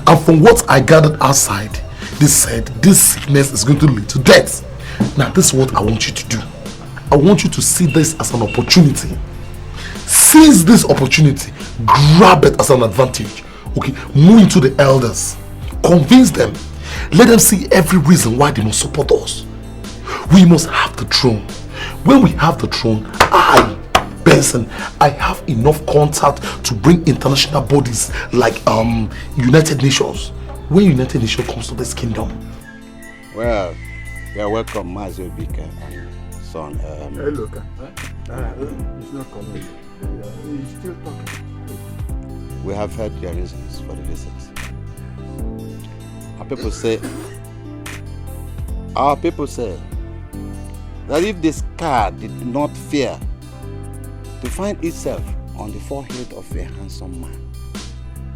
And from what I gathered outside, they said this sickness is going to lead to death. Now, this is what I want you to do. I want you to see this as an opportunity. Seize this opportunity. Grab it as an advantage. Okay, move into the elders. Convince them. Let them see every reason why they must support us. We must have the throne. When we have the throne, Benson, I have enough contact to bring international bodies like United Nations. When United Nations comes to this kingdom. Well, you are welcome, Mazi Obika and son. Hey, look. It's not coming. He's still talking. We have heard your reasons for the visit. Our people say that if this scar did not fear to find itself on the forehead of a handsome man,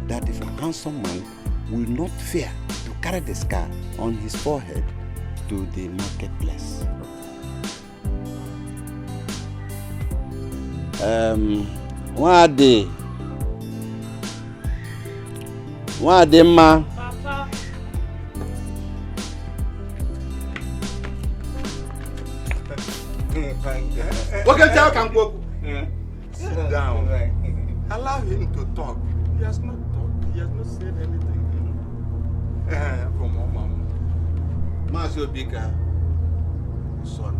that if a handsome man will not fear to carry the scar on his forehead to the marketplace. One day, ma. Papa. Sit down. Allow him to talk. He has not talked. He has not said anything. From Mama. Mazi Obika, son.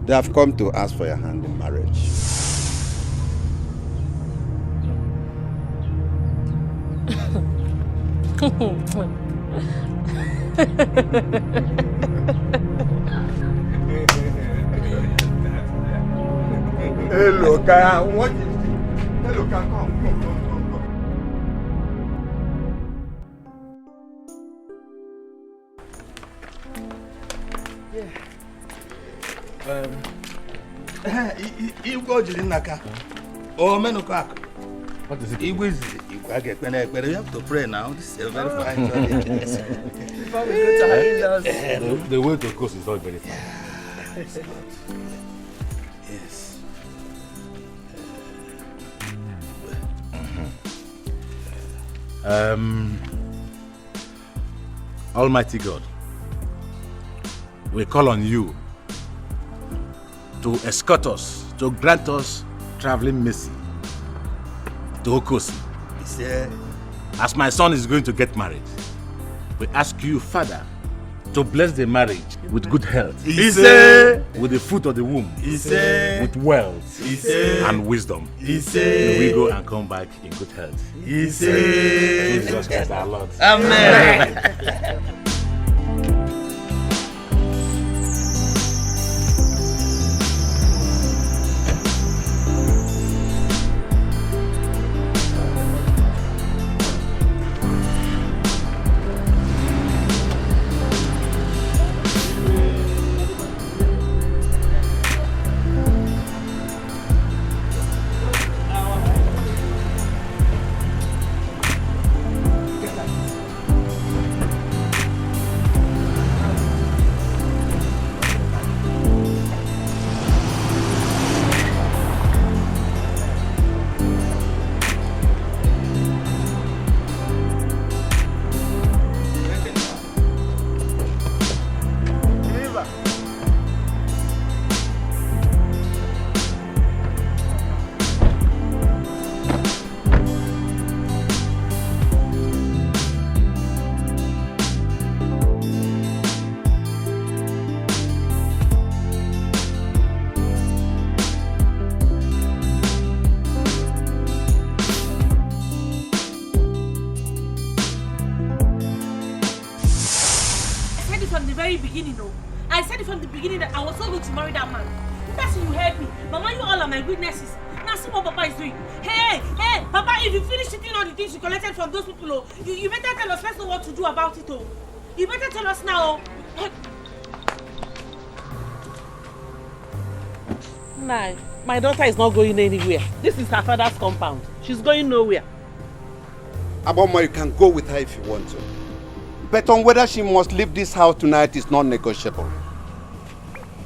They have come to ask for your hand in marriage. Hello, Kaya. What is it? Hello, Kaya. Come. Igwe jiri n'aka. Oh, menukak. What is it? Igwe is Igwe. You have to pray now. This is a very fine The way to course is not very far. Yes. Almighty God, we call on you to escort us, to grant us traveling mercy to Okosi. As my son is going to get married, we ask you, Father, to to bless the marriage with good health, with the fruit of the womb, with wealth and wisdom. May we go and come back in good health. Jesus Christ our Lord. Amen. I said it from the beginning that I was not going to marry that man. That's when you heard me. Mama, you all are my witnesses. Now see what Papa is doing. Hey, Papa, if you finish eating all the things you collected from those people, you better tell us. Let's know what to do about it. You better tell us now. Nah, my daughter is not going anywhere. This is her father's compound. She's going nowhere. Aboma, you can go with her if you want to. But on whether she must leave this house tonight is not negotiable.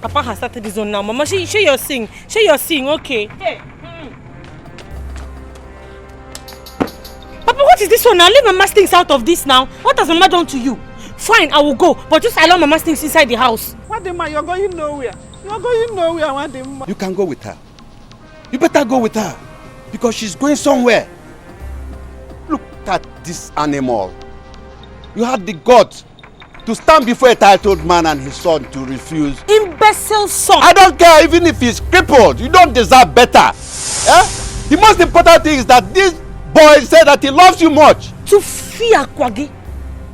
Papa has started his own now. Mama, share your sing. Share your sing, okay? Hey. Papa, what is this one now? Leave Mama's things out of this now. What has Mama done to you? Fine, I will go. But just allow Mama's things inside the house. Wadima, you're going nowhere. You're going nowhere, Wadima. You can go with her. You better go with her. Because she's going somewhere. Look at this animal. You had the guts to stand before a titled man and his son to refuse. Imbecile son! I don't care even if he's crippled. You don't deserve better. The most important thing is that this boy said that he loves you much. To fear Kwagi.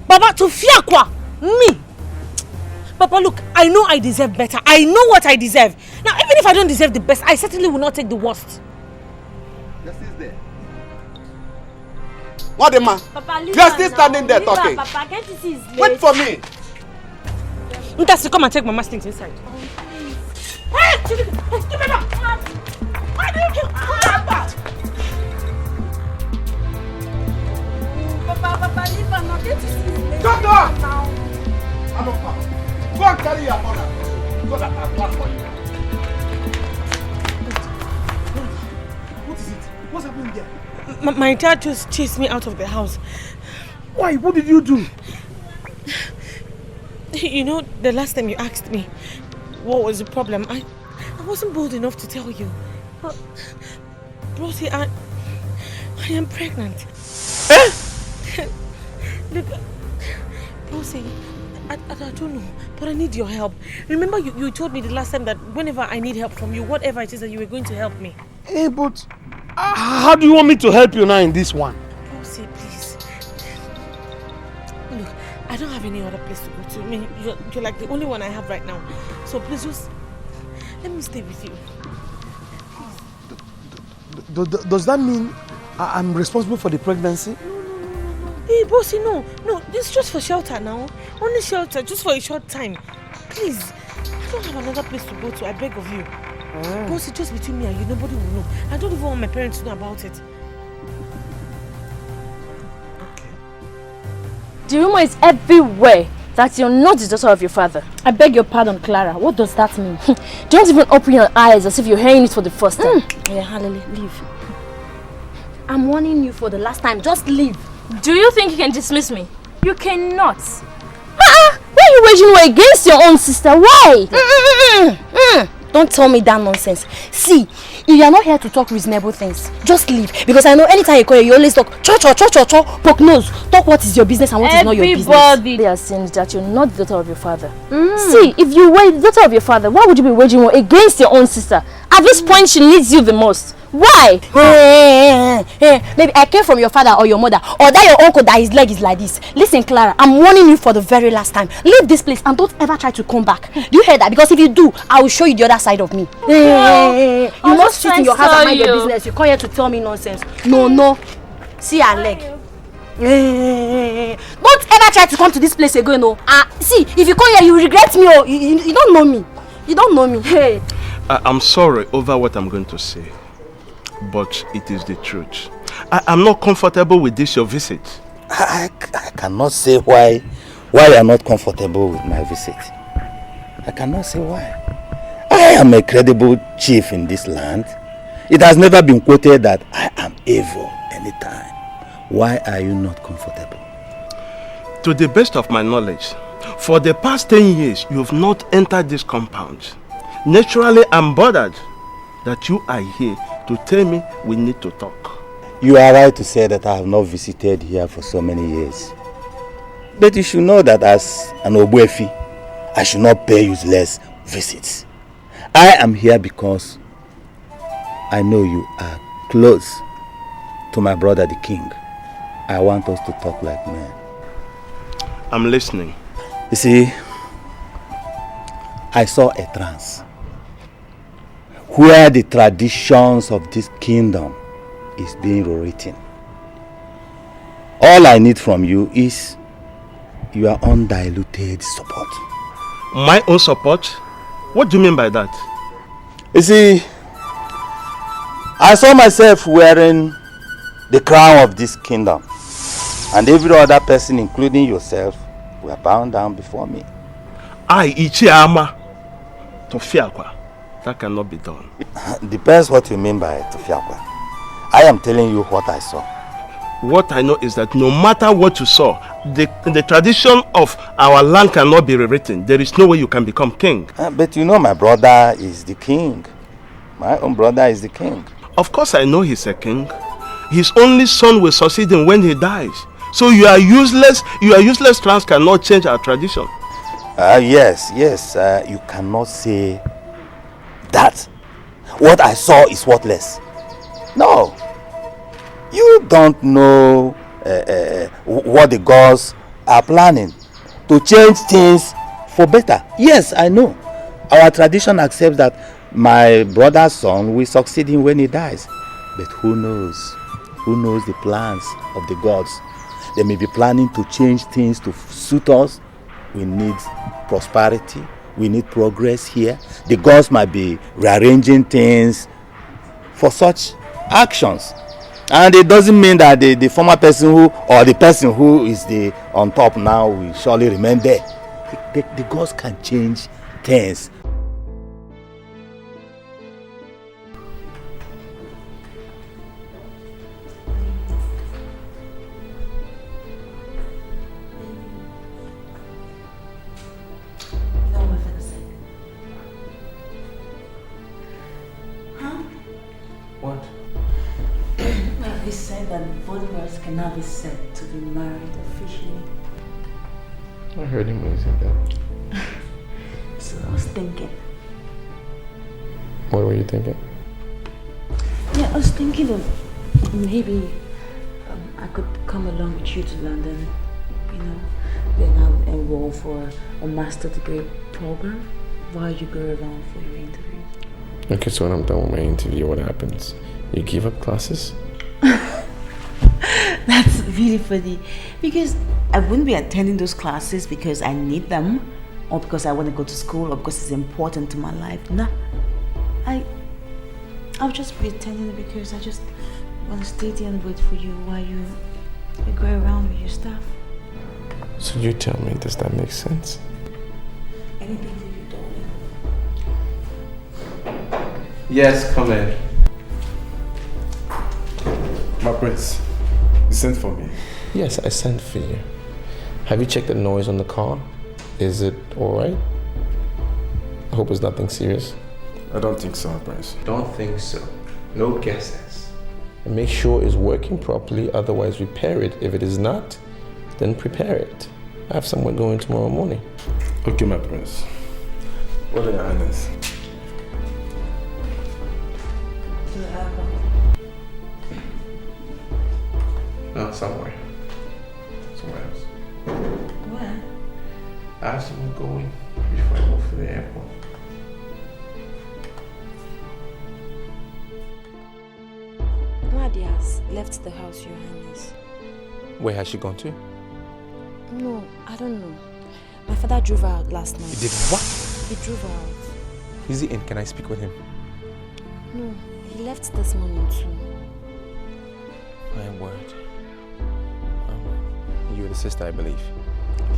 Baba, to fear Kwa. Me. Papa, look, I know I deserve better. I know what I deserve. Now, even if I don't deserve the best, I certainly will not take the worst. Justice there. What the man? Papa, you are still standing there talking. Papa, can't you see his leg? Wait for me. Ntasi, come and take Mama's things inside. Hey, give me back. Why do you keep Papa, leave her now. Can't you see his leg? Shut up! I'm not Papa. Go and carry your mother. So that I'll clap for you. What is it? What's happening there? My dad just chased me out of the house. Why? What did you do? You know, the last time you asked me what was the problem, I wasn't bold enough to tell you. But, Rosie, I am pregnant. Look, Rosie, I don't know, but I need your help. Remember you told me the last time that whenever I need help from you, whatever it is, that you were going to help me. Hey, but how do you want me to help you now in this one? Rosie, please. Look, I don't have any other place to go to. I mean, you're like the only one I have right now. So please just let me stay with you. Does that mean I'm responsible for the pregnancy? Hey, bossy, no, this is just for shelter now. Only shelter, just for a short time. Please, I don't have another place to go to, I beg of you. Bossy, just between me and you, nobody will know. I don't even want my parents to know about it. The rumor is everywhere that you're not the daughter of your father. I beg your pardon, Clara. What does that mean? Don't even open your eyes as if you're hearing it for the first time. Yeah, Hallelujah, leave. I'm warning you for the last time. Just leave. Do you think you can dismiss me? You cannot. Why are you waging war against your own sister? Why? Don't tell me that nonsense. See, if you are not here to talk reasonable things, just leave. Because I know anytime you call you always talk poke nose. Talk what is your business and what is not your business. Everybody are saying that you're not the daughter of your father. See, if you were the daughter of your father, why would you be waging war against your own sister? At this point, she needs you the most. Why? Maybe I came from your father or your mother, or that your uncle that his leg is like this. Listen, Clara, I'm warning you for the very last time. Leave this place and don't ever try to come back. Do you hear that? Because if you do, I will show you the other side of me. You must sit in your house and mind your business. You come here to tell me nonsense. No. See her leg. Don't ever try to come to this place again. No. See, if you come here, you regret me. Oh, you don't know me. You don't know me. Hey. I'm sorry over what I'm going to say, but it is the truth. I'm not comfortable with this, your visit. I cannot say why you are not comfortable with my visit. I cannot say why. I am a credible chief in this land. It has never been quoted that I am evil anytime. Why are you not comfortable? To the best of my knowledge, for the past 10 years, you have not entered this compound. Naturally, I'm bothered that you are here to tell me we need to talk. You are right to say that I have not visited here for so many years. But you should know that as an Ogbuefi, I should not pay useless visits. I am here because I know you are close to my brother the king. I want us to talk like men. I'm listening. You see, I saw a trance where the traditions of this kingdom is being rewritten. All I need from you is your undiluted support. My own support? What do you mean by that? You see, I saw myself wearing the crown of this kingdom, and every other person, including yourself, were bound down before me. Ichiama Tofiakwa. That cannot be done. Depends what you mean by Tofiakwa. I am telling you what I saw. What I know is that no matter what you saw, the tradition of our land cannot be rewritten. There is no way you can become king. But you know my brother is the king. My own brother is the king. Of course I know he's a king. His only son will succeed him when he dies. So you are useless. Your useless plans cannot change our tradition. Yes. You cannot say that. What I saw is worthless. No. You don't know what the gods are planning to change things for better. Yes, I know. Our tradition accepts that my brother's son will succeed him when he dies. But who knows? Who knows the plans of the gods? They may be planning to change things to suit us. We need prosperity. We need progress here. The gods might be rearranging things for such actions. And it doesn't mean that the former person or the person who is on top now will surely remain there. The gods can change things. What? Well, he said that both of us can now be said to be married officially. I heard him when he said that. So I was thinking. What were you thinking? Yeah, I was thinking of maybe I could come along with you to London, then I would enroll for a master degree program while you go around for your interview. Okay, so when I'm done with my interview, what happens? You give up classes? That's really funny, because I wouldn't be attending those classes because I need them, or because I want to go to school, or because it's important to my life. Nah, I'll just be attending because I just want to stay there and wait for you while you go around with your stuff. So you tell me, does that make sense? Anything for you, darling. Yes, come in. My prince, you sent for me. Yes, I sent for you. Have you checked the noise on the car? Is it alright? I hope it's nothing serious. I don't think so, Prince. Don't think so. No guesses. And make sure it's working properly, otherwise repair it. If it is not, then prepare it. I have someone going tomorrow morning. Okay, my prince. What are your highness? No, somewhere. Somewhere else. Where? I have someone going before I move to the airport. Nadia has left the house, Your Highness. Where has she gone to? No, I don't know. My father drove her out last night. He did what? He drove her out. Is he in? Can I speak with him? No, he left this morning too. My word. You're the sister, I believe.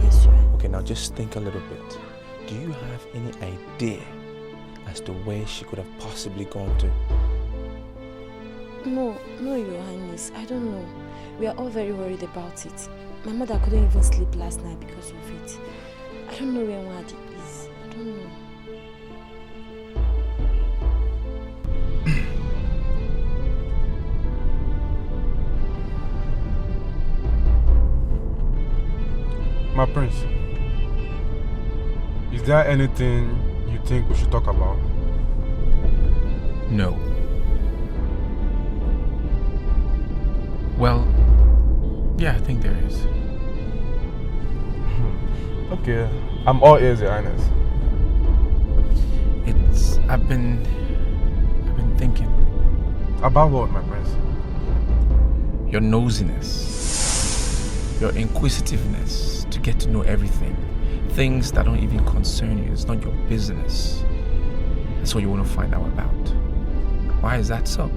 Yes, Your Highness. Okay, now just think a little bit. Do you have any idea as to where she could have possibly gone to? No, Your Highness. I don't know. We are all very worried about it. My mother couldn't even sleep last night because of it. I don't know where Wadi is. I don't know. My prince, is there anything you think we should talk about? No. Well, yeah, I think there is. Okay, I'm all ears, Your Highness. I've been thinking. About what, my prince? Your nosiness, your inquisitiveness to get to know everything, things that don't even concern you. It's not your business. That's what you want to find out about. Why is that so?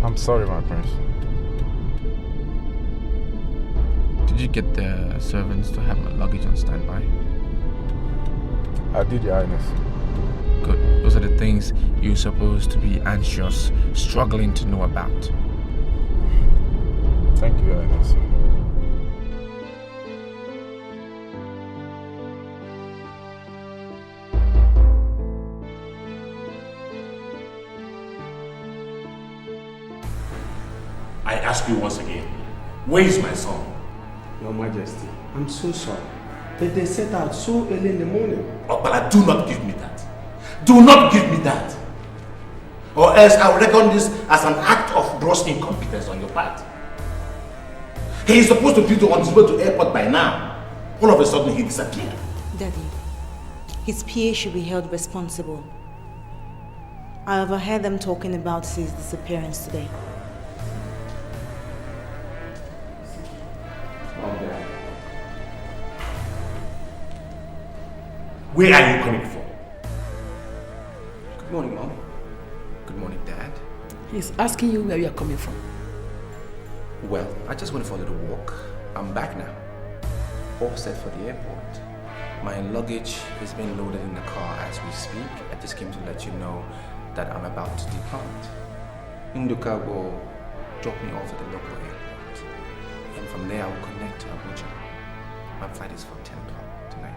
I'm sorry, my prince. Did you get the servants to have my luggage on standby? I did, Your Highness. Good. Those are the things you're supposed to be anxious, struggling to know about. Thank you, Your Highness. I ask you once again, where is my son? Your Majesty, I'm so sorry. But they set out so early in the morning. Oh, but do not give me that. Do not give me that. Or else I will reckon this as an act of gross incompetence on your part. He is supposed to be on his way to the airport by now. All of a sudden he disappeared. Daddy, his PA should be held responsible. I overheard them talking about his disappearance today. Where are you coming from? Good morning, Mom. Good morning, Dad. He's asking you where you are coming from. Well, I just went for a little walk. I'm back now. All set for the airport. My luggage is being loaded in the car as we speak. I just came to let you know that I'm about to depart. Nduka will drop me off at the local airport. And from there I will connect to Abuja. My flight is for 10 o'clock tonight.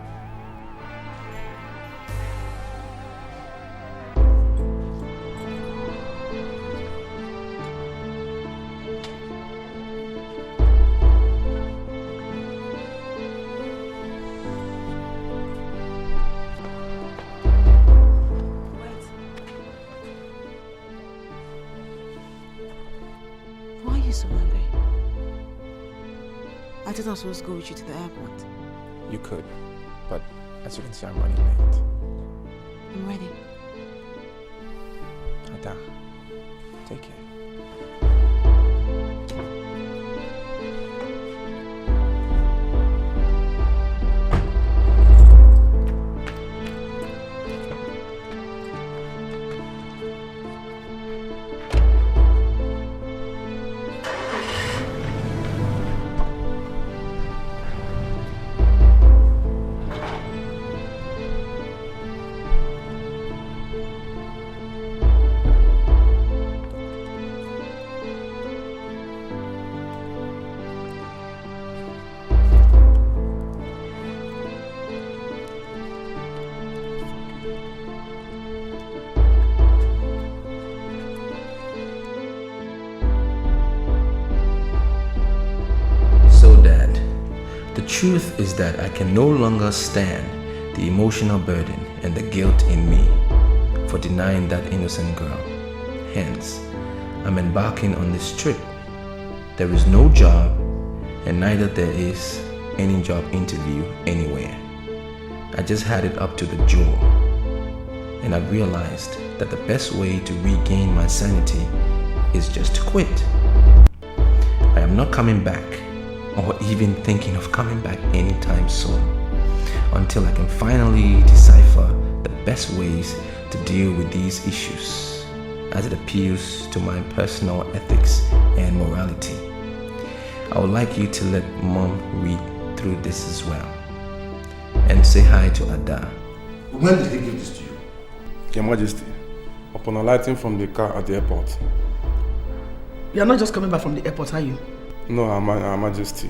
So hungry. I thought I was supposed to go with you to the airport. You could, but as you can see, I'm running late. I'm ready. Ada, take care. truth is that I can no longer stand the emotional burden and the guilt in me for denying that innocent girl. Hence, I'm embarking on this trip. There is no job, and neither there is any job interview anywhere. I just had it up to the jaw, and I realized that the best way to regain my sanity is just to quit. I am not coming back, or even thinking of coming back anytime soon, until I can finally decipher the best ways to deal with these issues as it appeals to my personal ethics and morality. I would like you to let Mom read through this as well. And say hi to Ada. When did he give this to you? Your Majesty, upon alighting from the car at the airport. You're not just coming back from the airport, are you? No, Her Majesty.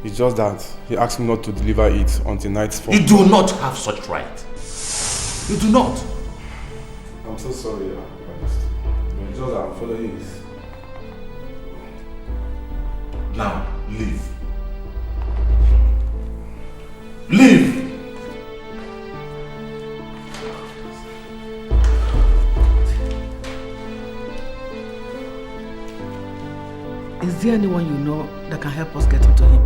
It's just that he asked me not to deliver it until nightfall. You do not have such right. You do not. I'm so sorry, Your Majesty. It's just that I'm following this. Now, leave. Leave! Is there anyone you know that can help us get into him?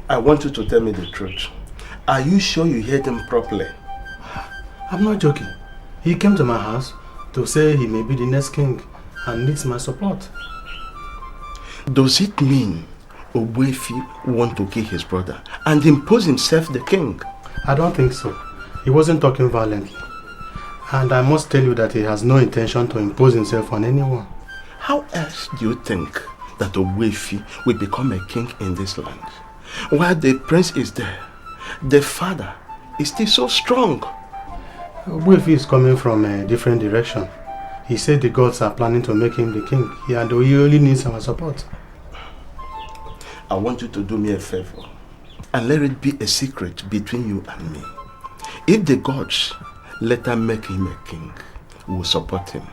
I want you to tell me the truth. Are you sure you heard him properly? I'm not joking. He came to my house to say he may be the next king and needs my support. Does it mean Ogbuefi want to kill his brother and impose himself the king? I don't think so. He wasn't talking violently. And I must tell you that he has no intention to impose himself on anyone. How else do you think that Ogbuefi will become a king in this land? While the prince is there, the father is still so strong. Ogbuefi is coming from a different direction. He said the gods are planning to make him the king, and he only needs our support. I want you to do me a favor and let it be a secret between you and me. If the gods later make him a king, we will support him.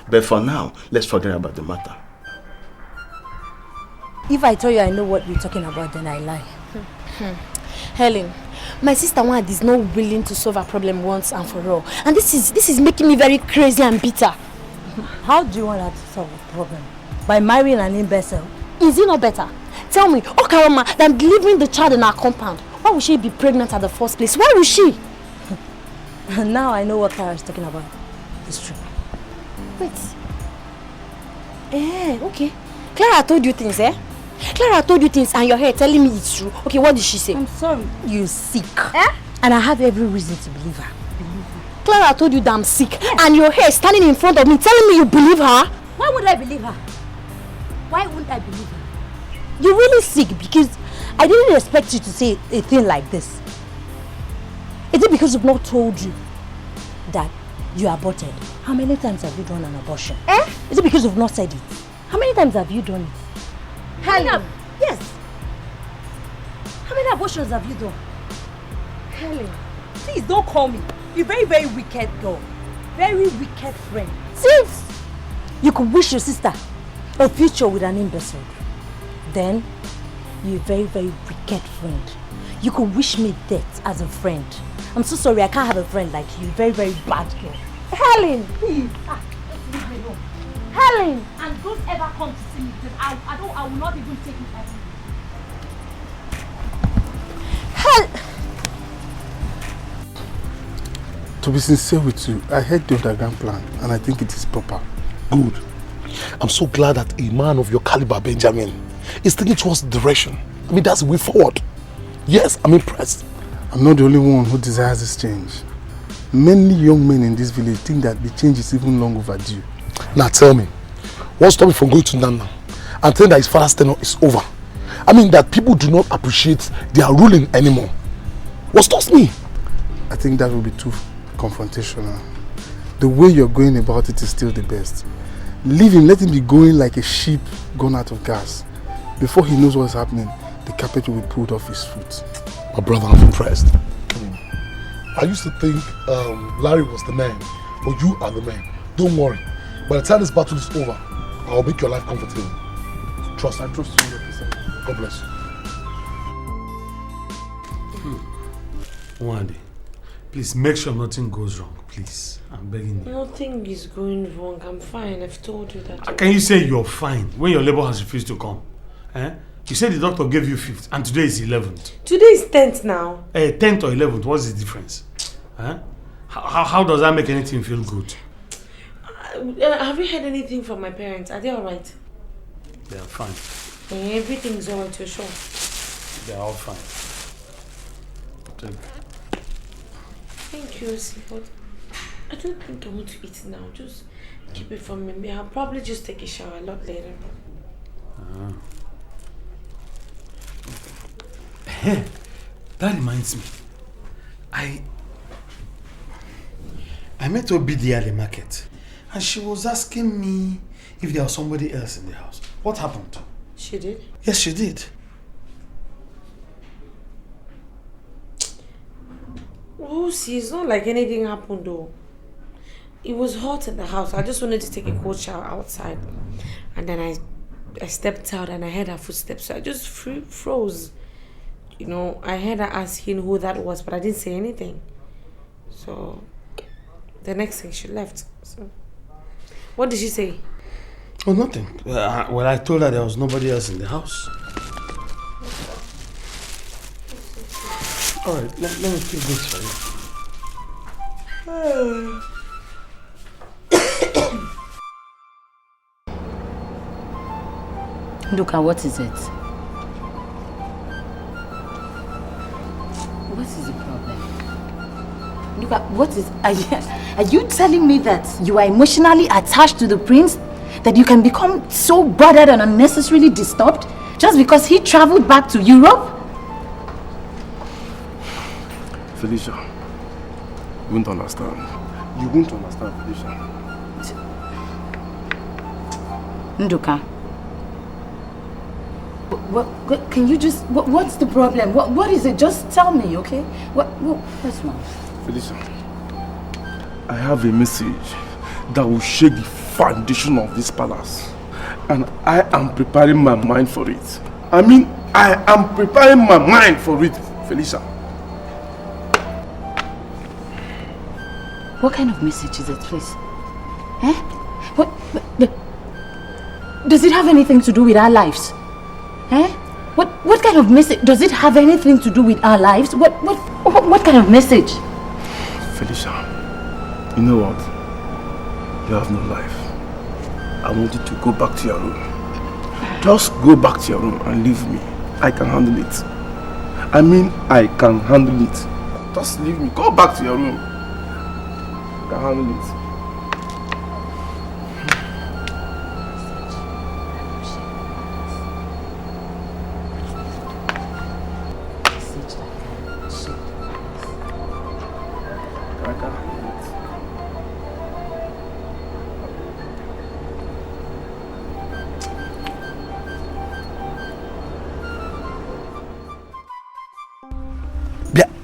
But for now, let's forget about the matter. If I tell you I know what we're talking about, then I lie. Helen, my sister Wad is not willing to solve our problem once and for all. And this is making me very crazy and bitter. How do you want her to solve the problem? By marrying an imbecile? Is it not better? Tell me, Okaroma, than delivering the child in our compound. Why would she be pregnant at the first place? Why would she? Now I know what Clara is talking about. It's true. Wait. Okay. Clara told you things, eh? Clara told you things and you're here telling me it's true. Okay, what did she say? I'm sorry. You're sick. And I have every reason to believe her. Clara told you that I'm sick and you're here standing in front of me telling me you believe her? Why would I believe her? Why wouldn't I believe her? You're really sick because I didn't expect you to say a thing like this. Is it because we've not told you that you aborted? How many times have you done an abortion? Is it because we've not said it? How many times have you done it? Helen. Yes. How many abortions have you done? Helen. Please don't call me. You're very, very wicked girl. Very wicked friend. Since you could wish your sister a future with an imbecile, then you're a very, very wicked friend. You could wish me death as a friend. I'm so sorry, I can't have a friend like you. Very, very bad girl. Helen, please. Just leave me alone. Helen! And don't ever come to see me because I will not even take it as Helen! To be sincere with you, I heard the underground plan and I think it is proper. Good. I'm so glad that a man of your caliber, Benjamin, is thinking towards the direction. I mean, that's the way forward. Yes, I'm impressed. I'm not the only one who desires this change. Many young men in this village think that the change is even long overdue. Now tell me, what stopped me from going to Nana and telling that his father's tenure is over? I mean that people do not appreciate their ruling anymore. What stops me? I think that will be too confrontational. The way you're going about it is still the best. Leave him, let him be going like a sheep gone out of gas. Before he knows what's happening, the carpet will be pulled off his foot. My brother, I'm impressed. I used to think Larry was the man, but you are the man. Don't worry. By the time this battle is over, I'll make your life comfortable. Trust. I trust you 100%. God bless you. Wande, please make sure nothing goes wrong, please. I'm begging you. Nothing is going wrong. I'm fine. I've told you that. How can you say you're fine when your labor has refused to come? Eh? You said the doctor gave you 5th and today is 11th. Today is 10th now. 10th or 11th, what's the difference? Eh? How does that make anything feel good? Have you heard anything from my parents? Are they alright? They are fine. Everything's alright, you're sure? They are all fine. Thank you, but I don't think I want to eat now. Just keep it for me. I'll probably just take a shower a lot later. That reminds me. I met Obidi at the market and she was asking me if there was somebody else in the house. What happened? She did? Yes, she did. Oh, see, it's not like anything happened though. It was hot in the house. I just wanted to take a cold shower outside. And then I stepped out and I heard her footsteps. So I just froze. You know, I heard her asking who that was, but I didn't say anything. So the next thing she left. So what did she say? Oh, nothing. Well, I told her there was nobody else in the house. Alright, let me keep this for you. Luca, what is it? What is the problem? Luca, what is... Are you telling me that you are emotionally attached to the prince? That you can become so bothered and unnecessarily disturbed just because he traveled back to Europe? Felicia, you won't understand. You won't understand, Felicia. Nduka, what can you just... What's the problem? What is it? Just tell me, okay? What's wrong? Felicia, I have a message that will shake the foundation of this palace. And I am preparing my mind for it. I mean, I am preparing my mind for it, Felicia. What kind of message is it, please? Eh? Does it have anything to do with our lives? Eh? What kind of message? Does it have anything to do with our lives? What kind of message? Felicia, you know what? You have no life. I want you to go back to your room. Just go back to your room and leave me. I can handle it. I mean, I can handle it. Just leave me. Go back to your room. I can handle it.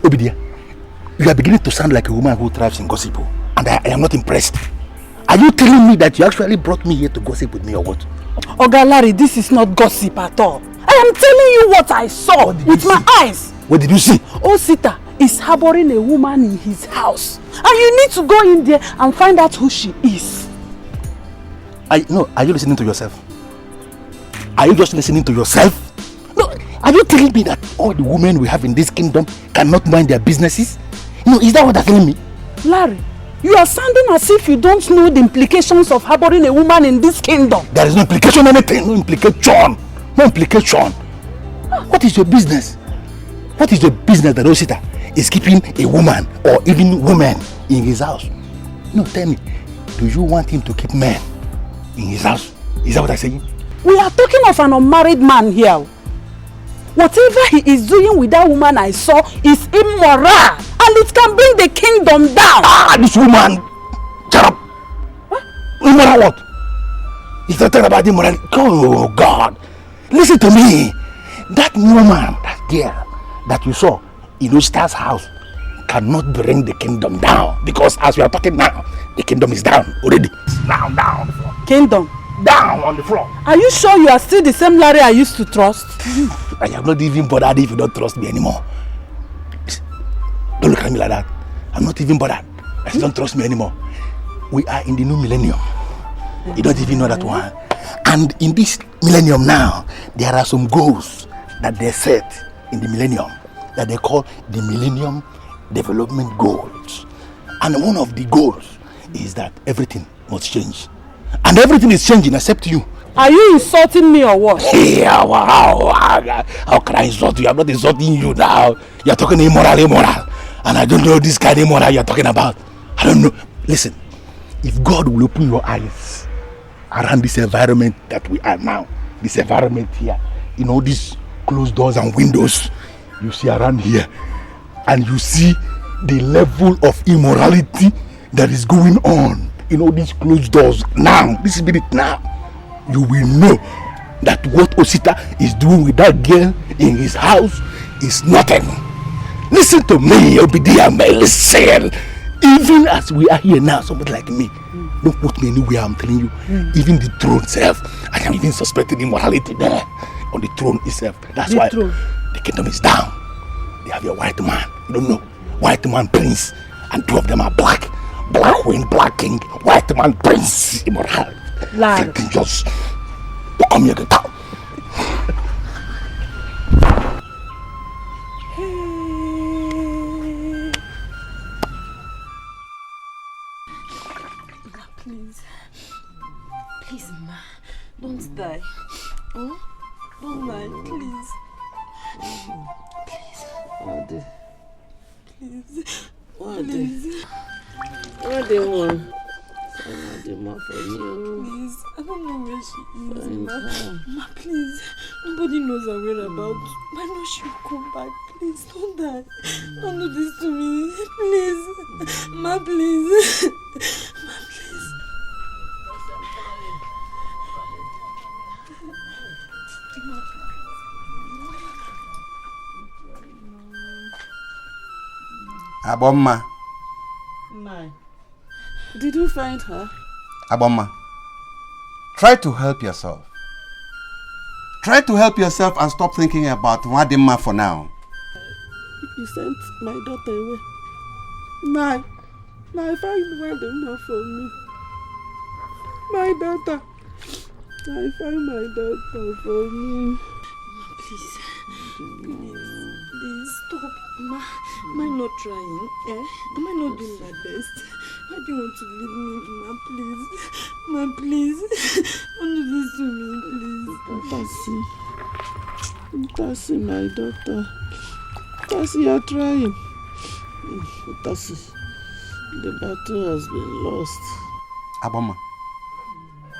Obidia, you are beginning to sound like a woman who thrives in gossip, and I am not impressed. Are you telling me that you actually brought me here to gossip with me or what? Oga Larry, this is not gossip at all. I am telling you what I saw with my eyes. What did you see? Osita is harboring a woman in his house. And you need to go in there and find out who she is. No, are you listening to yourself? Are you just listening to yourself? No, are you telling me that all the women we have in this kingdom cannot mind their businesses? No, is that what you're telling me? Larry, you are sounding as if you don't know the implications of harboring a woman in this kingdom. There is no implication, anything. No implication. No implication. What is your business? What is your business that Osita is keeping a woman or even women in his house? No, tell me, do you want him to keep men in his house? Is that what I'm saying? We are talking of an unmarried man here. Whatever he is doing with that woman I saw is immoral. And it can bring the kingdom down. This woman! Shut up! What? Immoral what? He's not talking about immorality. Oh, God. Listen to me. That woman, that girl that you saw in Osita's house cannot bring the kingdom down. Because as we are talking now, the kingdom is down already. Down on the floor. Kingdom? Down on the floor. Are you sure you are still the same Larry I used to trust? I am not even bothered if you don't trust me anymore. Don't look at me like that. I'm not even bothered. I don't trust me anymore. We are in the new millennium. You don't even know that one. And in this millennium now, there are some goals that they set in the millennium that they call the Millennium Development Goals. And one of the goals is that everything must change. And everything is changing except you. Are you insulting me or what? Yeah, how can I insult you? I'm not insulting you now. You're talking immoral. And I don't know this kind of immoral you're talking about. I don't know. Listen, if God will open your eyes around this environment that we are now, this environment here, you know, these closed doors and windows you see around here, and you see the level of immorality that is going on, you know, these closed doors now, this minute now, you will know that what Osita is doing with that girl in his house is nothing. Listen to me, Obidia, listen. Even as we are here now, somebody like me, don't put me anywhere, I'm telling you. Even the throne itself, I am even suspecting immorality there on the throne itself. That's why the kingdom is down. They have a white man, you don't know, white man prince, and two of them are black. Black queen, black king, white man prince, immorality. Everything just come here, get out. Please, Ma, don't die. Oh? Don't die, please. Please. Please. What do you want? Please, I don't know where she is, Ma, please. Nobody knows her whereabouts. Why not she come back? Please, don't die. Don't do this to me. Please. Ma, please. Ma, please. Aboma. Nine. Did you find her? Aboma, try to help yourself. Try to help yourself and stop thinking about Wadima for now. You sent my daughter away. Now find Wadima for me. My daughter. I find my daughter for me. Please, stop. Ma, am I not trying? Am I not doing my best? Why do you want to leave me? Ma, please. Don't do this to me, please. Tassi, my daughter. Tassi, you're trying. Tassi, the battle has been lost. Aboma,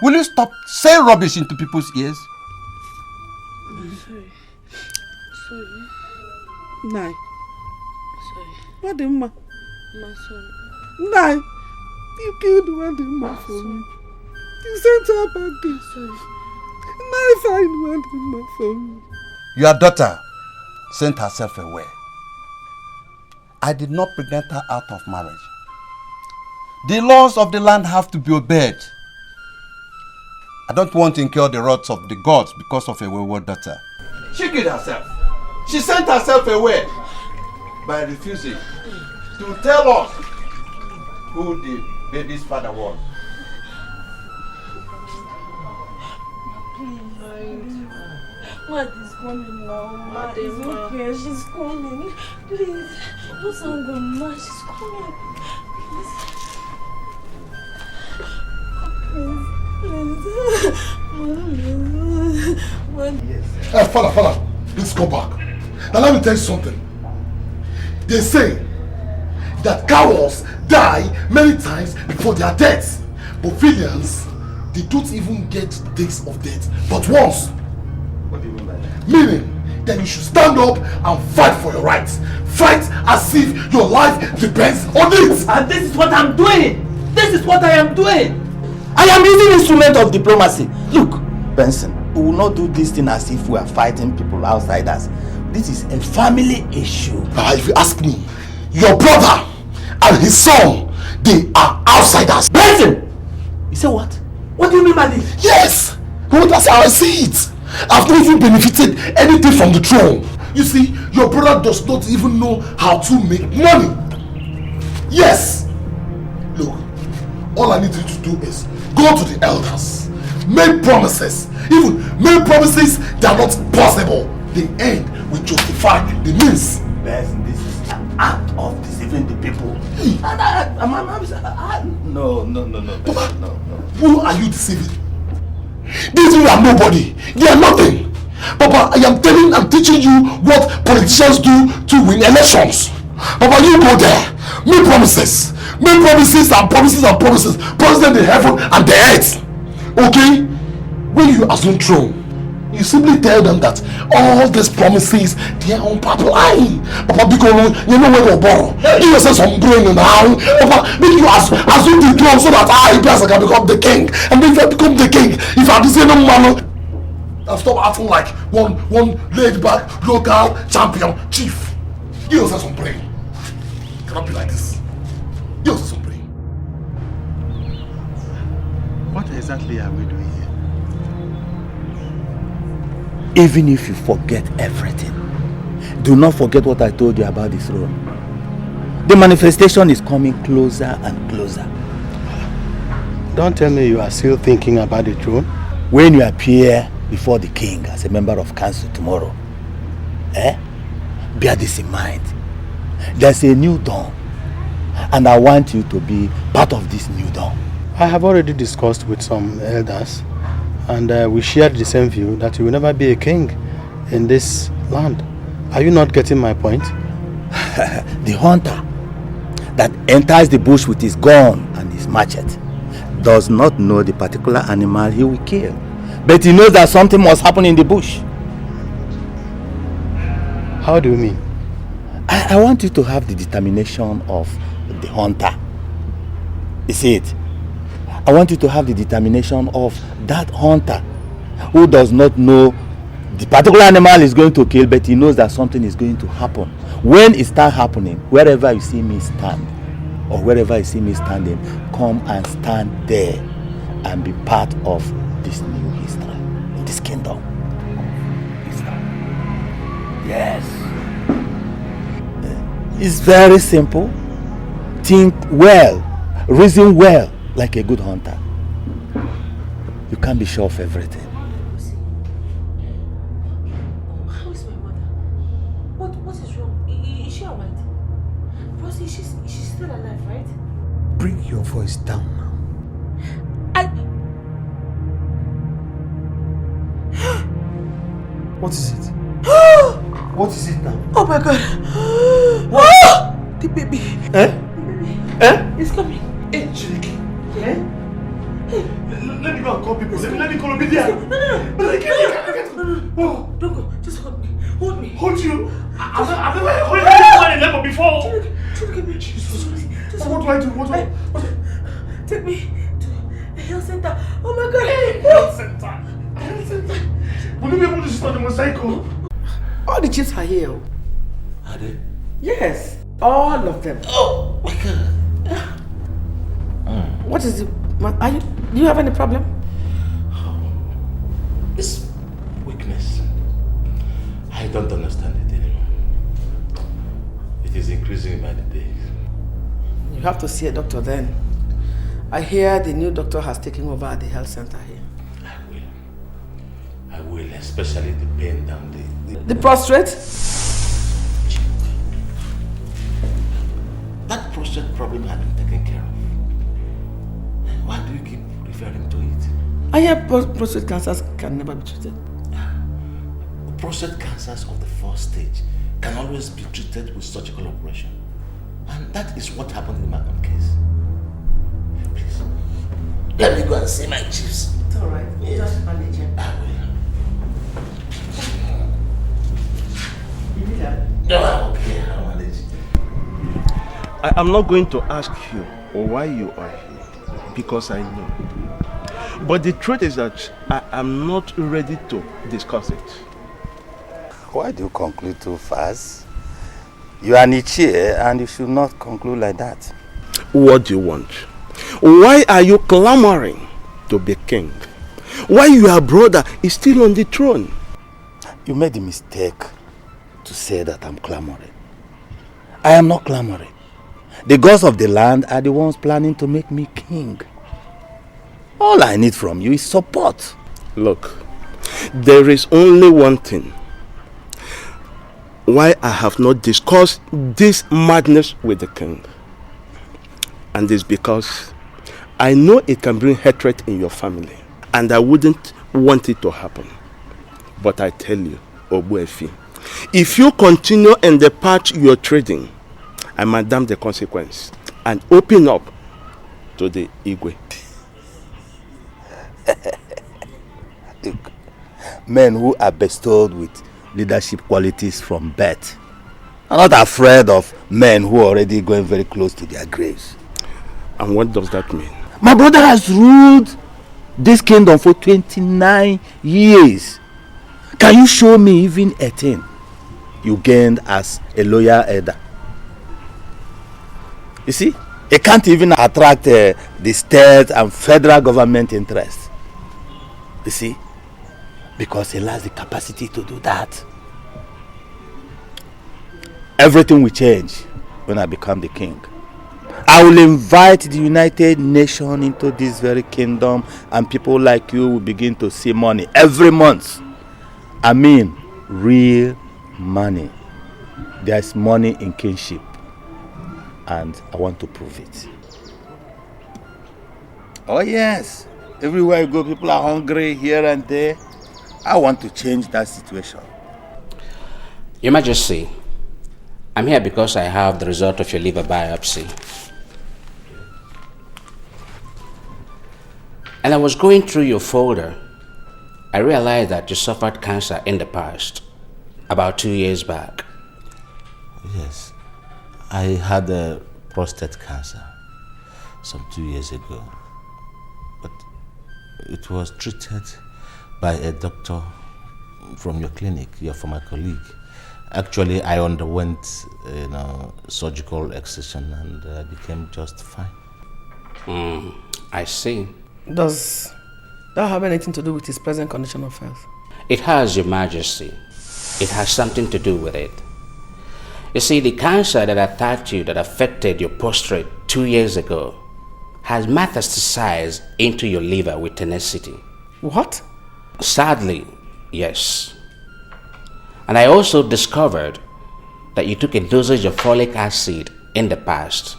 will you stop saying rubbish into people's ears? Sorry. Nai. Sorry. Wadima. Ma, sorry. Nai. You killed Wadima for me. You sent her back there. Sorry. Nai find Wadima for me. Your daughter sent herself away. I did not pregnant her out of marriage. The laws of the land have to be obeyed. I don't want to incur the wrath of the gods because of a wayward daughter. She killed herself. She sent herself away by refusing to tell us who the baby's father was. What is coming now? Ma, it's okay. She's coming. Please, don't sound good, Ma. She's coming. Please. Hey, father, please go back. Now let me tell you something. They say that cowards die many times before their deaths, but villains, they don't even get days of death, but once. What do you mean by that? Meaning that you should stand up and fight for your rights. Fight as if your life depends on it. And this is what I'm doing. This is what I am doing. I am using instrument of diplomacy. Look, Benson, we will not do this thing as if we are fighting people outside us. This is a family issue. If you ask me, Your brother and his son, they are outsiders. Benson! You say what? What do you mean by this? Yes! Well, that's how I see it. I've not even benefited anything from the throne. You see, your brother does not even know how to make money. Yes! Look, all I need you to do is go to the elders, make promises. Even make promises that are not possible. The end will justify the means. Benson, this is an act of deceiving the people. No. Who are you deceiving? These people are nobody. They are nothing. Papa, I'm teaching you what politicians do to win elections. Papa, you go there. Make promises. Make promises and promises and promises. Promise them the heaven and the earth. Okay? When you assume throne, you simply tell them that all these promises, they are on paper. Papa, because you know where to borrow. Give yourself some brain now. Papa, make you assume the throne so that I can become the king. And then if I become the king, if I say no man, I'll stop acting like one laid back local champion chief. Give yourself some brain. It cannot be like this. Give yourself some brain. What exactly are we doing here? Even if you forget everything, do not forget what I told you about this throne. The manifestation is coming closer and closer. Don't tell me you are still thinking about the throne. When you appear before the king as a member of council tomorrow, bear this in mind. There's a new dawn, and I want you to be part of this new dawn. I have already discussed with some elders, and we shared the same view that you will never be a king in this land. Are you not getting my point? The hunter that enters the bush with his gun and his machete does not know the particular animal he will kill, but he knows that something must happen in the bush. How do you mean? I want you to have the determination of the hunter. You see it? I want you to have the determination of that hunter who does not know the particular animal is going to kill, but he knows that something is going to happen. When it starts happening, wherever you see me stand, or wherever you see me standing, come and stand there and be part of this new history, this kingdom. Yes. It's very simple. Think well, reason well, like a good hunter. You can't be sure of everything. How is my mother? What is wrong? Is she alright? Rosie, she's still alive, right? Bring your voice down now. What is it? What is it now? Oh my God! What? The baby. Eh? It's coming. Hey, Chiriki. Let me go and call people. Let me call Obidia. No. Don't go. Just hold me. Hold me. Hold you? I've never held anyone in level before. Chiriki, Jesus. What do I do? What? Take me to the health center. Oh my God. Health center. Will you be able to sit on the motorcycle? All the chiefs are here. Are they? Yes, all of them. Oh my God. What is it? Do you have any problem? It's weakness. I don't understand it anymore. It is increasing by the day. You have to see a doctor then. I hear the new doctor has taken over at the health center here. I will, especially the pain down the prostrate? That prostrate problem had been taken care of. Why do you keep referring to it? I hear prostate cancers can never be treated. Prostate cancers of the first stage can always be treated with surgical operation. And that is what happened in my own case. Please, let me go and see my chiefs. It's alright. Yes. Just manage it. I will. You need help? No, I'm okay. I'll manage. I am not going to ask you why you are here, because I know. But the truth is that I am not ready to discuss it. Why do you conclude too fast? You are Nietzsche and you should not conclude like that. What do you want? Why are you clamoring to be king? Why your brother is still on the throne? You made the mistake to say that I'm clamoring. I am not clamoring. The gods of the land are the ones planning to make me king. All I need from you is support. Look, there is only one thing why I have not discussed this madness with the king. And it's because I know it can bring hatred in your family. And I wouldn't want it to happen. But I tell you, Obuefi, if you continue in the path you're trading, I might damn the consequence and open up to the Igwe. Look, men who are bestowed with leadership qualities from birth are not afraid of men who are already going very close to their graves. And what does that mean? My brother has ruled this kingdom for 29 years. Can you show me even 18 you gained as a loyal elder? You see, it can't even attract the state and federal government interest. You see, because he has the capacity to do that. Everything will change when I become the king. I will invite the United Nations into this very kingdom, and people like you will begin to see money every month. I mean, real money. There's money in kingship, and I want to prove it. Oh yes, everywhere you go, people are hungry here and there. I want to change that situation. Your Majesty, I'm here because I have the result of your liver biopsy. And I was going through your folder. I realized that you suffered cancer in the past, about 2 years back. Yes, I had a prostate cancer some 2 years ago, but it was treated by a doctor from your clinic, your former colleague. Actually, I underwent, surgical excision and became just fine. I see. Does that have anything to do with his present condition of health? It has, Your Majesty. It has something to do with it. You see, the cancer that attacked you, that affected your prostate 2 years ago, has metastasized into your liver with tenacity. What? Sadly, yes. And I also discovered that you took a dosage of folic acid in the past.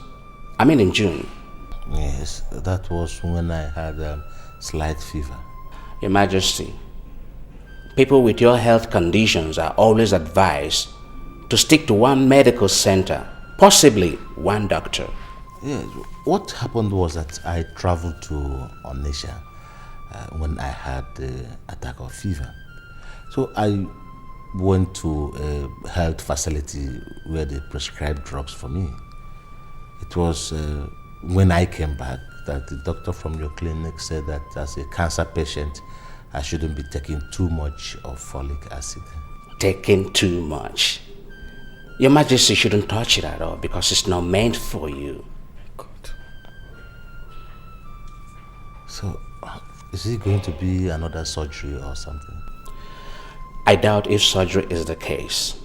I mean in June. Yes, that was when I had a slight fever. Your Majesty, people with your health conditions are always advised to stick to one medical center, possibly one doctor. Yes, what happened was that I traveled to Onitsha when I had the attack of fever. So I went to a health facility where they prescribed drugs for me. It was when I came back that the doctor from your clinic said that as a cancer patient, I shouldn't be taking too much of folic acid. Taking too much? Your Majesty shouldn't touch it at all because it's not meant for you. God. So, is it going to be another surgery or something? I doubt if surgery is the case.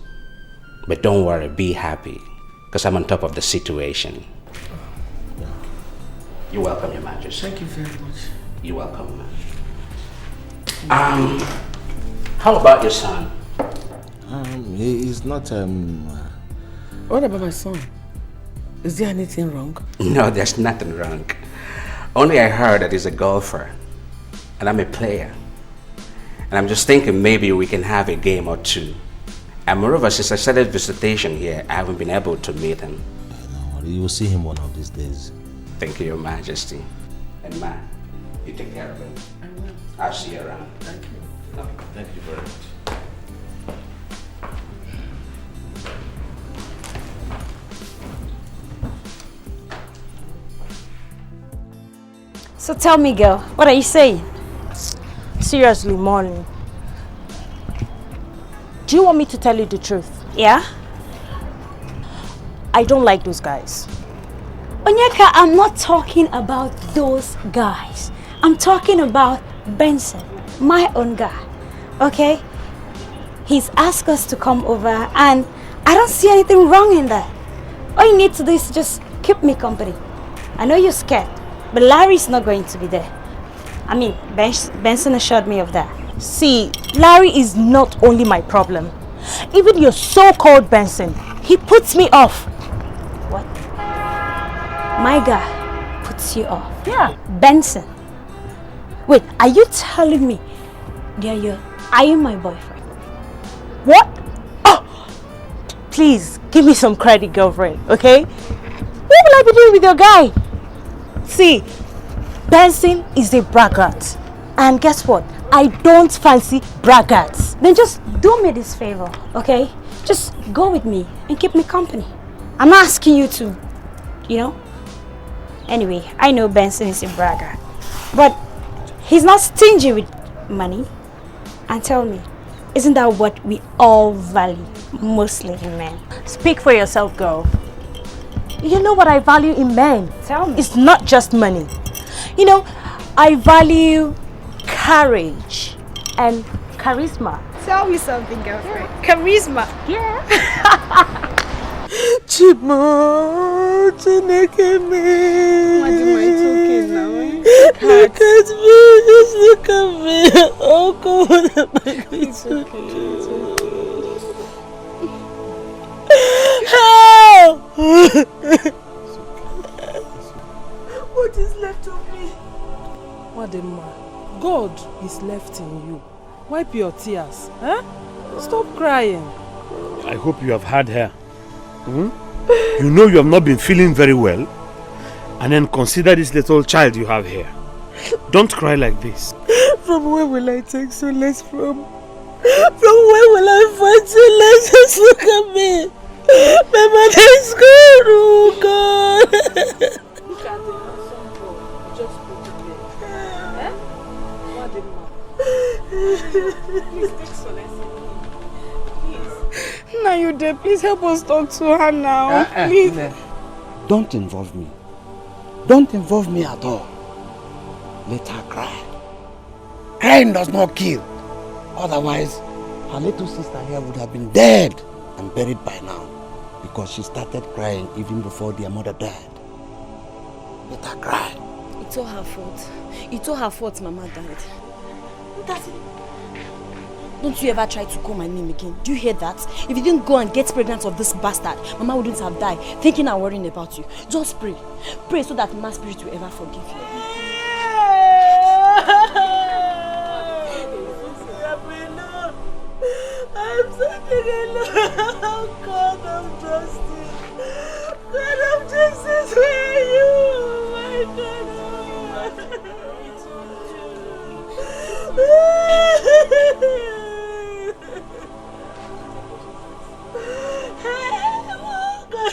But don't worry, be happy, because I'm on top of the situation. You're welcome, Your Majesty. Thank you very much. You're welcome, man. How about your son? He is not, What about my son? Is there anything wrong? No, there's nothing wrong. Only I heard that he's a golfer, and I'm a player. And I'm just thinking maybe we can have a game or two. And moreover, since I started visitation here, I haven't been able to meet him. No, you will see him one of these days. Thank you, Your Majesty. And ma, you take care of him. I will. I'll see you around. Thank you. No, thank you very much. So tell me, girl, what are you saying? Seriously, Molly. Do you want me to tell you the truth? Yeah? I don't like those guys. Onyeka, I'm not talking about those guys. I'm talking about Benson, my own guy. Okay? He's asked us to come over and I don't see anything wrong in that. All you need to do is just keep me company. I know you're scared, but Larry's not going to be there. I mean, Benson assured me of that. See, Larry is not only my problem. Even your so-called Benson, he puts me off. What? My guy puts you off? Yeah. Benson. Wait, are you telling me that are you my boyfriend? What? Oh! Please, give me some credit, girlfriend, okay? What will I be doing with your guy? See, Benson is a braggart. And guess what? I don't fancy braggarts. Then just do me this favor, okay? Just go with me and keep me company. I'm not asking you to, you know? Anyway, I know Benson is a braggart. But he's not stingy with money. And tell me, isn't that what we all value, mostly in men? Speak for yourself, girl. You know what I value in men? Tell me. It's not just money. You know, I value courage and charisma. Tell me something, girlfriend. Charisma. Yeah. Chimo, Chineke me. What am I talking now? Look at me, just look at me. Oh, God. It's okay. Help! What is left of me? Wadema, God is left in you. Wipe your tears. Huh? Stop crying. I hope you have had her. You know you have not been feeling very well. And then consider this little child you have here. Don't cry like this. From where will I take solace from? From where will I find solace? Just look at me. My mother is gone, oh God. Look at the handsome boy. Just put it there. Please take solace in me. Please. Now you there, please help us talk to her now. Please. Don't involve me. Don't involve me at all. Let her cry. Crying does not kill. Otherwise, her little sister here would have been dead and buried by now. Because she started crying even before their mother died. Let her cry. It's all her fault. It's all her fault Mama died. That's it. Don't you ever try to call my name again. Do you hear that? If you didn't go and get pregnant of this bastard, Mama wouldn't have died, thinking and worrying about you. Just pray. Pray so that Mama Spirit will ever forgive you. I'm sitting alone. Oh God of justice. God of justice, where are you? My God.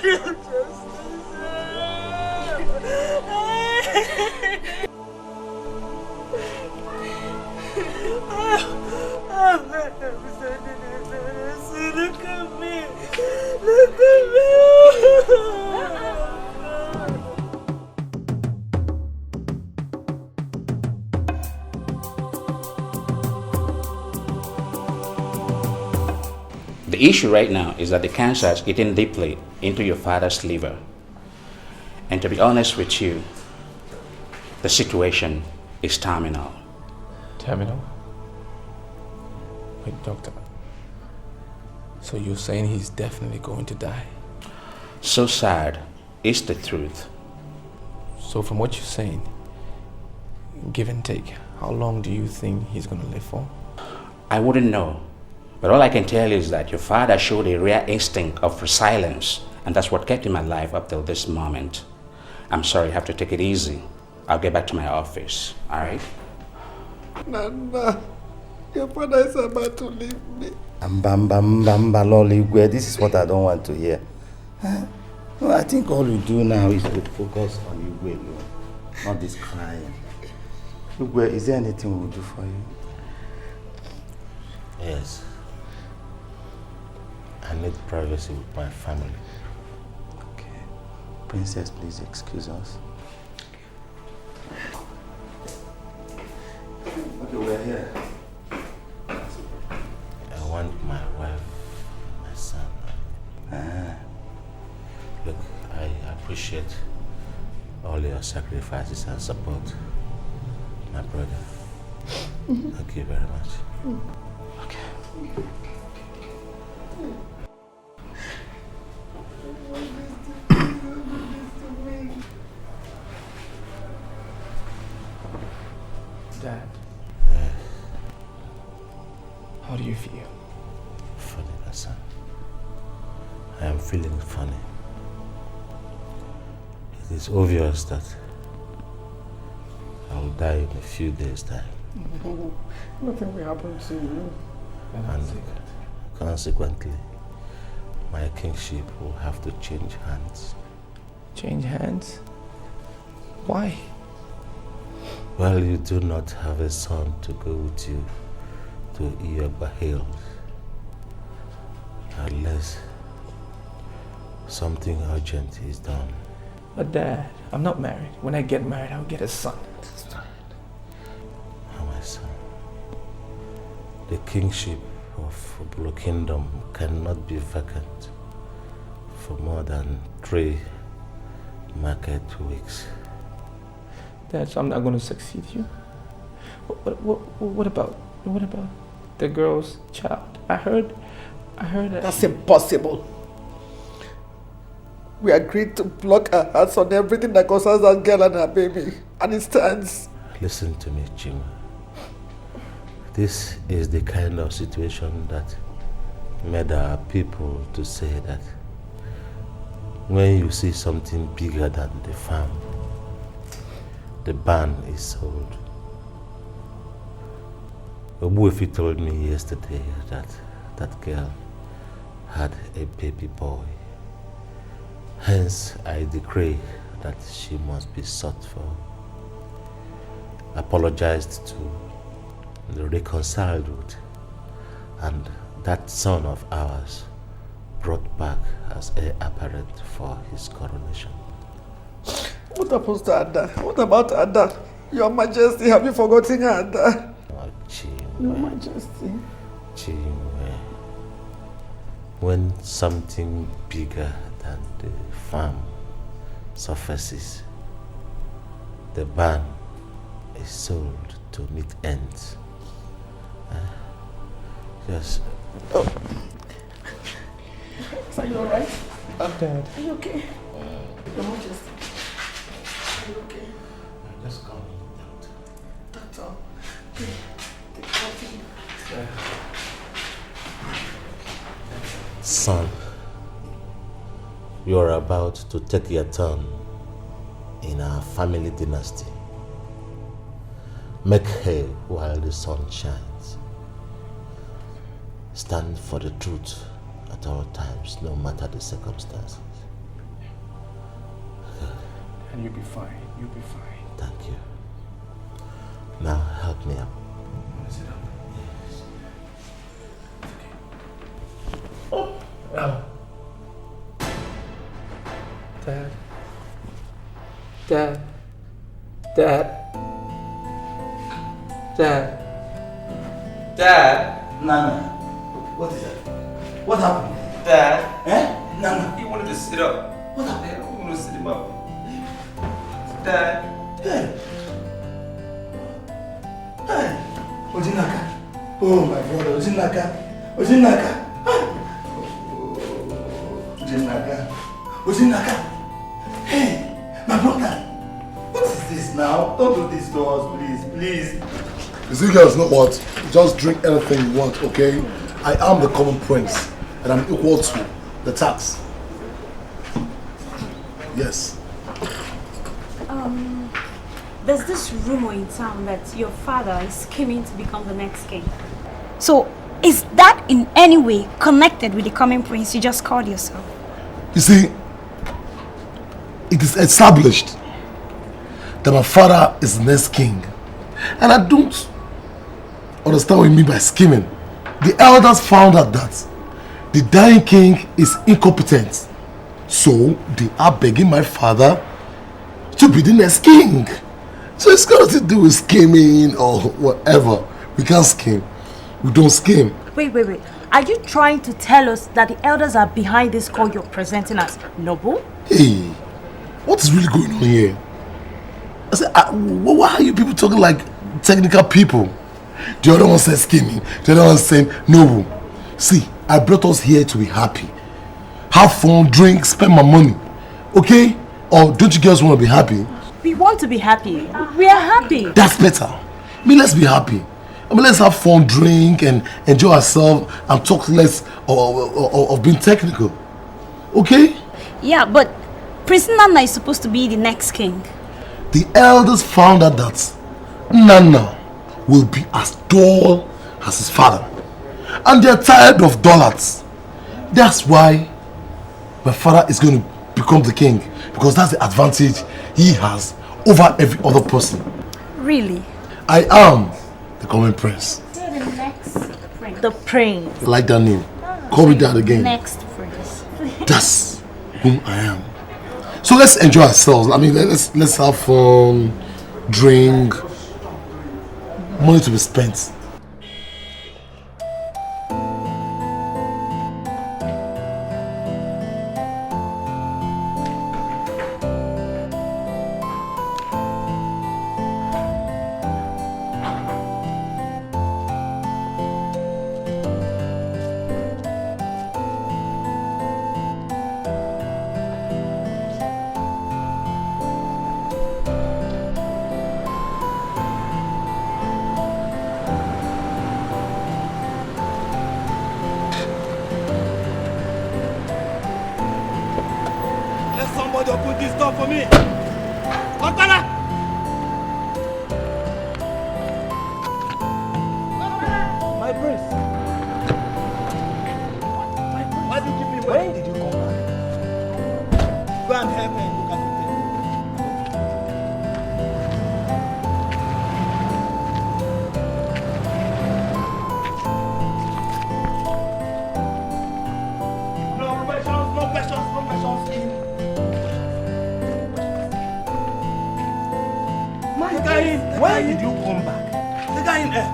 God of Look at me. Look at me. The issue right now is that the cancer has eaten deeply into your father's liver. And to be honest with you, the situation is terminal. Terminal? Wait, doctor. So you're saying he's definitely going to die? So sad is the truth. So from what you're saying, give and take, how long do you think he's going to live for? I wouldn't know. But all I can tell you is that your father showed a rare instinct of resilience, and that's what kept him alive up till this moment. I'm sorry, you have to take it easy. I'll get back to my office, all right? Nana, your father is about to leave me. This is what I don't want to hear. No, I think all we do now is to focus on Igwe alone, not this crying. Igwe, is there anything we will do for you? Yes. I need privacy with my family. Princess, please excuse us. Okay, we're here. I want my wife, my son. Look, I appreciate all your sacrifices and support, my brother. Thank you very much. Okay. Dad. How do you feel? Funny, my son. I am feeling funny. It is obvious that I will die in a few days' time. Nothing will happen to you. And consequently, my kingship will have to change hands. Change hands? Why? Well, you do not have a son to go with you to Iyagba Hills. Unless something urgent is done. But Dad, I'm not married. When I get married, I'll get a son. Oh, my son. The kingship of Blue Kingdom cannot be vacant for more than 3 market weeks. Dad, so I'm not going to succeed you. What about the girl's child? I heard that. That's impossible. We agreed to block our hearts on everything that concerns that girl and her baby, and it stands. Listen to me, Chima. This is the kind of situation that made our people to say that when you see something bigger than the farm, the barn is sold. Obuefi told me yesterday that that girl had a baby boy. Hence, I decree that she must be sought for, apologized to, reconciled with, and that son of ours brought back as heir apparent for his coronation. What happens to Ada? What about Ada? Your Majesty, have you forgotten Ada? Oh, Chimwe. Your Majesty. Chimwe. When something bigger than the farm surfaces, the barn is sold to meet ends. Yes. Oh. Are you alright? Dad. Are you okay? Your Majesty. Are you okay? Just call me Doctor. Take coffee. Son, you are about to take your turn in our family dynasty. Make hay while the sun shines. Stand for the truth at all times, no matter the circumstances. And you'll be fine. You'll be fine. Thank you. Now help me up. Sit up. Yes. Oh. Oh. Dad. Dad. Dad. Dad. Dad. Nana, what is that? What happened? Dad. Eh? Nana. He wanted to sit up. What happened? I don't want to sit him up. Dad. Hey. Hey. Ojinaka. Oh, my brother. Ojinaka. Ojinaka. Ojinaka. Ojinaka. Hey, my brother. What is this now? Don't do this to us, please. Please. You see, guys, know what? Just drink anything you want, okay? I am the common prince, and I'm equal to the tax. Yes. There's this rumor in town that your father is scheming to become the next king. So, is that in any way connected with the coming prince you just called yourself? You see, it is established that my father is the next king. And I don't understand what you mean by scheming. The elders found out that the dying king is incompetent. So they are begging my father to be the next king. So it's got nothing to do with scheming or whatever. We can't scheme. We don't scheme. Wait. Are you trying to tell us that the elders are behind this call you're presenting as noble? Hey, what is really going on here? I said, why are you people talking like technical people? The other one says scheming. The other one saying noble. See, I brought us here to be happy. Have fun, drink, spend my money. Okay? Or don't you girls want to be happy? We want to be happy. We are happy. That's better. I mean, let's be happy. I mean, let's have fun, drink, and enjoy ourselves and talk less of being technical. Okay? Yeah, but Prince Nana is supposed to be the next king. The elders found out that Nana will be as dull as his father. And they're tired of dullards. That's why my father is going to become the king. Because that's the advantage he has over every other person. Really? I am the coming prince. You're the next prince. The prince. I like that name. Call me that again. Next prince. That's whom I am. So let's enjoy ourselves. I mean, let's have fun, drink, money to be spent. Why did you come back? The guy in there.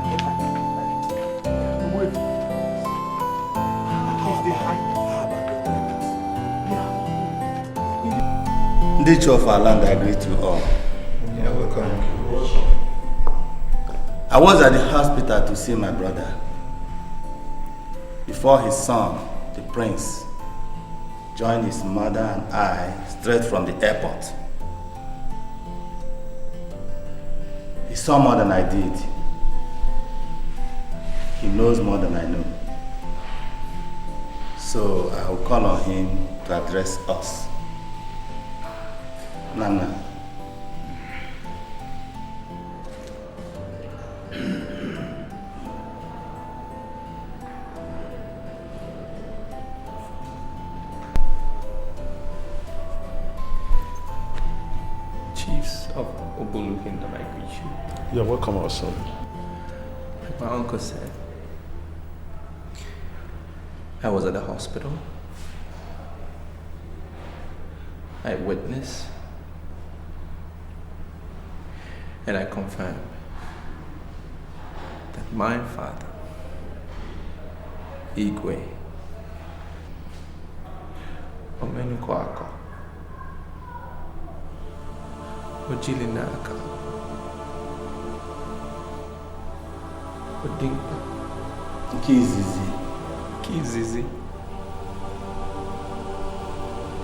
Wait. Nature of our land, I greet you all. Yeah, welcome. I was at the hospital to see my brother before his son, the prince, joined his mother and I straight from the airport. He saw more than I did. He knows more than I know. So I will call on him to address us. Nana. Chiefs of Obulu Kingdom, I greet you. You're welcome, our son. Like my uncle said, I was at the hospital. I witnessed and I confirm that my father, Igwe Omenukwako, Ojilinaka, Odinka, Kizizi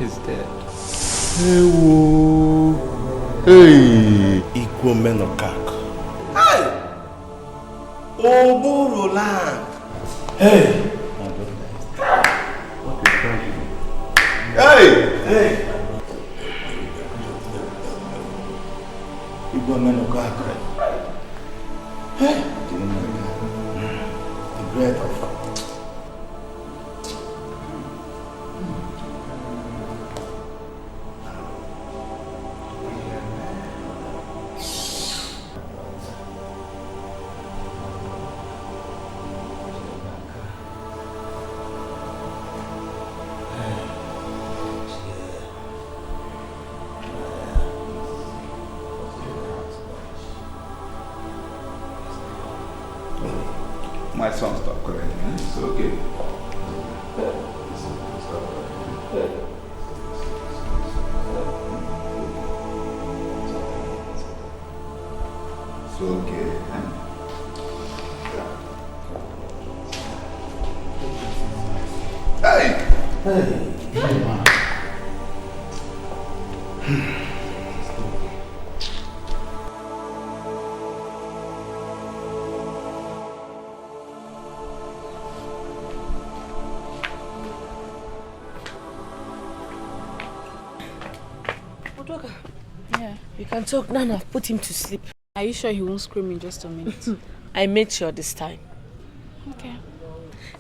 is dead. Hey, equal men of cock. Hey! Oburu land. Hey! Hey! Equal men of cock. Hey! The bread of My son stopped crying. It's okay. It's okay. Hey! Hey! Yeah. You can talk now. I've put him to sleep. Are you sure he won't scream in just a minute? I made sure this time. Okay.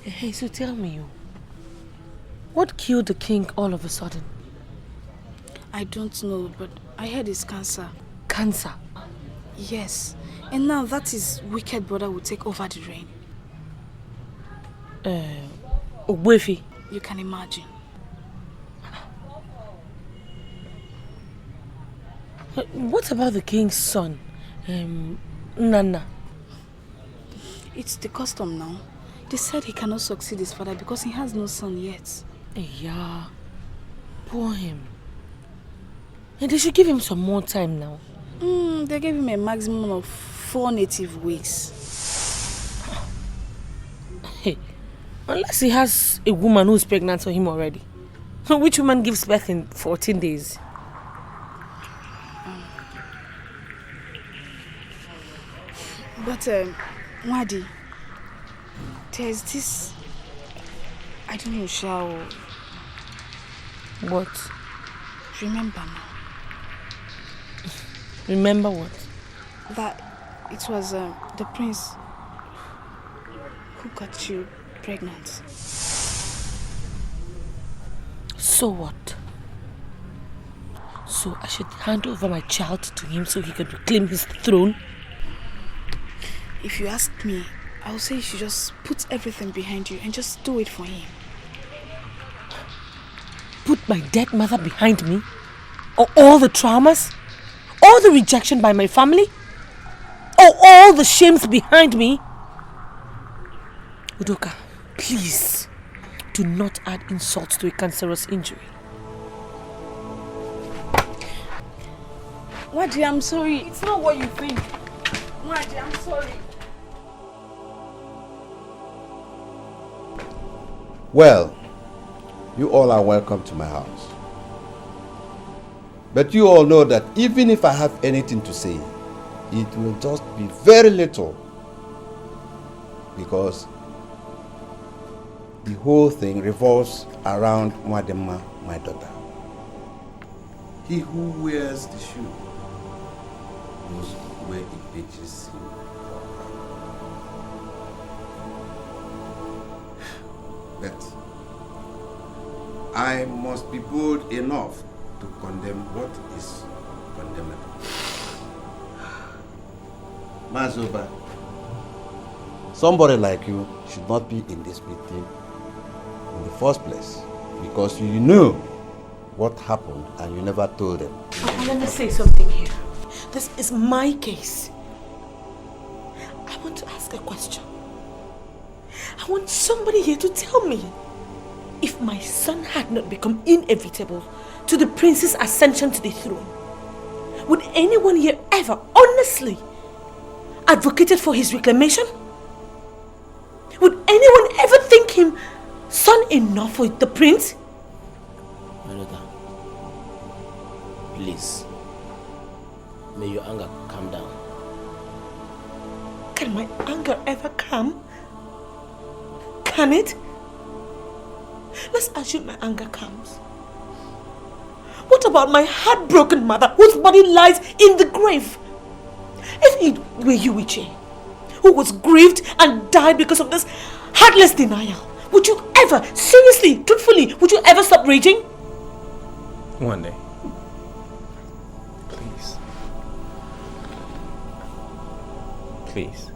Hey, so tell me, what killed the king all of a sudden? I don't know, but I heard it's cancer. Cancer? Yes. And now that his wicked brother will take over the reign. Ogbuefi? You can imagine. What about the king's son, Nana? It's the custom now. They said he cannot succeed his father because he has no son yet. Yeah, poor him. And they should give him some more time now. They gave him a maximum of 4 native weeks. Hey, unless he has a woman who's pregnant for him already. Which woman gives birth in 14 days? But, Wadi, there's this... I don't know, Shao. What? Remember now. Remember what? That it was the prince who got you pregnant. So what? So I should hand over my child to him so he can reclaim his throne? If you ask me, I would say you should just put everything behind you and just do it for him. Put my dead mother behind me? Or all the traumas? All the rejection by my family? Or all the shames behind me? Udoka, please, do not add insult to a cancerous injury. Wadi, I'm sorry. It's not what you think. Wadi, I'm sorry. Well, you all are welcome to my house. But you all know that even if I have anything to say, it will just be very little. Because the whole thing revolves around Mwadema, my daughter. He who wears the shoe knows where it reaches him. But I must be bold enough to condemn what is condemnable. Mazoba, somebody like you should not be in this meeting in the first place because you knew what happened and you never told them. Let me say something here. This is my case. I want to ask a question. I want somebody here to tell me if my son had not become inevitable to the prince's ascension to the throne, would anyone here ever honestly advocated for his reclamation? Would anyone ever think him son enough for the prince? My daughter, please, may your anger calm down. Can my anger ever calm? Can it? Let's assume my anger calms. What about my heartbroken mother whose body lies in the grave? If it were you, Iche, who was grieved and died because of this heartless denial, would you ever, seriously, truthfully, would you ever stop raging? One day. Please. Please.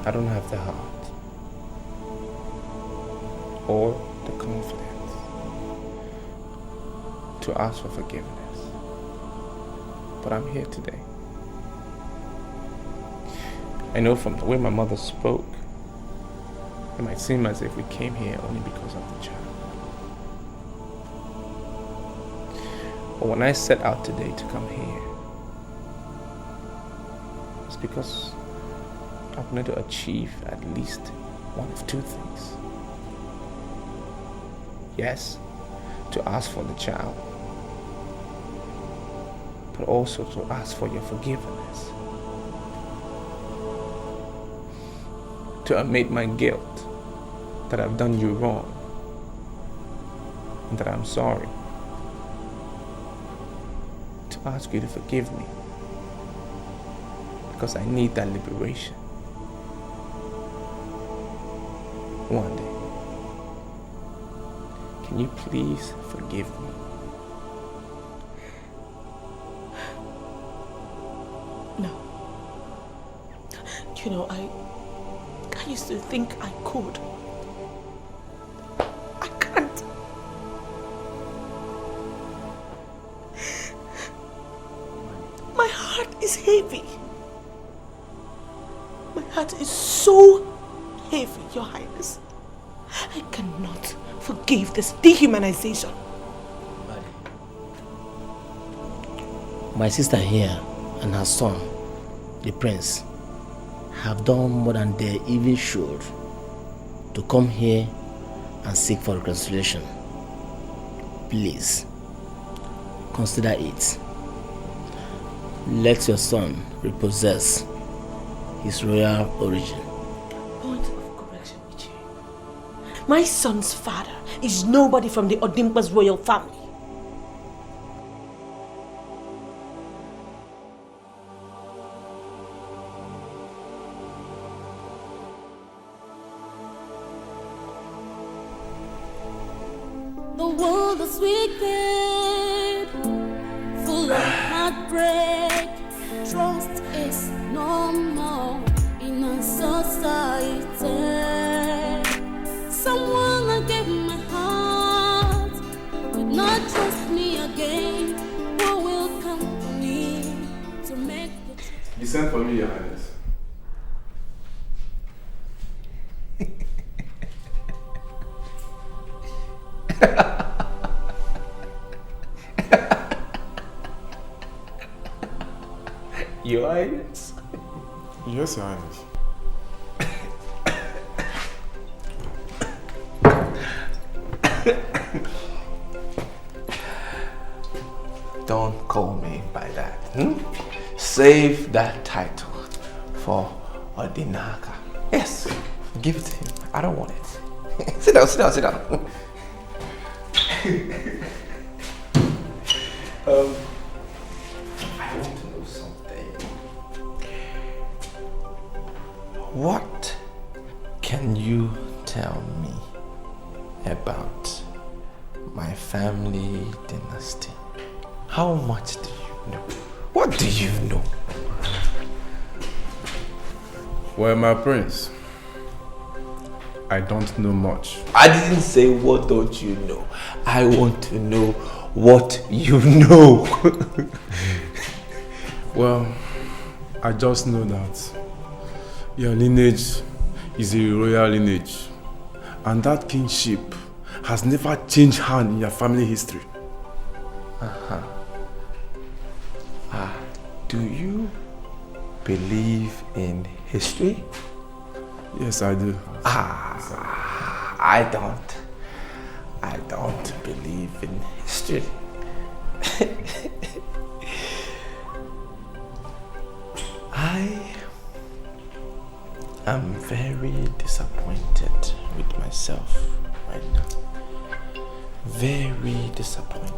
I don't have the heart or the confidence to ask for forgiveness. But I'm here today. I know from the way my mother spoke, it might seem as if we came here only because of the child. But when I set out today to come here, it's because I wanted to achieve at least one of two things. Yes, to ask for the child, but also to ask for your forgiveness. To admit my guilt, that I've done you wrong, and that I'm sorry. To ask you to forgive me, because I need that liberation. One day, can you please forgive me? No. You know, I used to think I could. I can't. My heart is heavy. My heart is so heavy, Your Highness. I cannot forgive this dehumanization. My sister here and her son, the prince, have done more than they even should to come here and seek for reconciliation. Please, consider it. Let your son repossess his royal origin. Point of correction, Ichi. My son's father is nobody from the Odympus royal family. The world is wicked, full of heartbreak. Trust is no more in our society. Someone I gave my heart did not trust me again. Who will come for me to make the... You sent for me, Your Highness. Your Highness? Yes, Your Highness. Don't call me by that. Save that title for Odinaka. Yes, give it to him. I don't want it. Sit down, sit down, sit down. I want to know something. What can you tell me about my family dynasty? How much do you know? What do you know? Well, my prince, I don't know much. I didn't say what don't you know. I want to know what you know. Well, I just know that your lineage is a royal lineage, and that kingship has never changed hand in your family history. Do you believe in history? Yes, I do. I don't believe in history. I am very disappointed with myself right now. Very disappointed.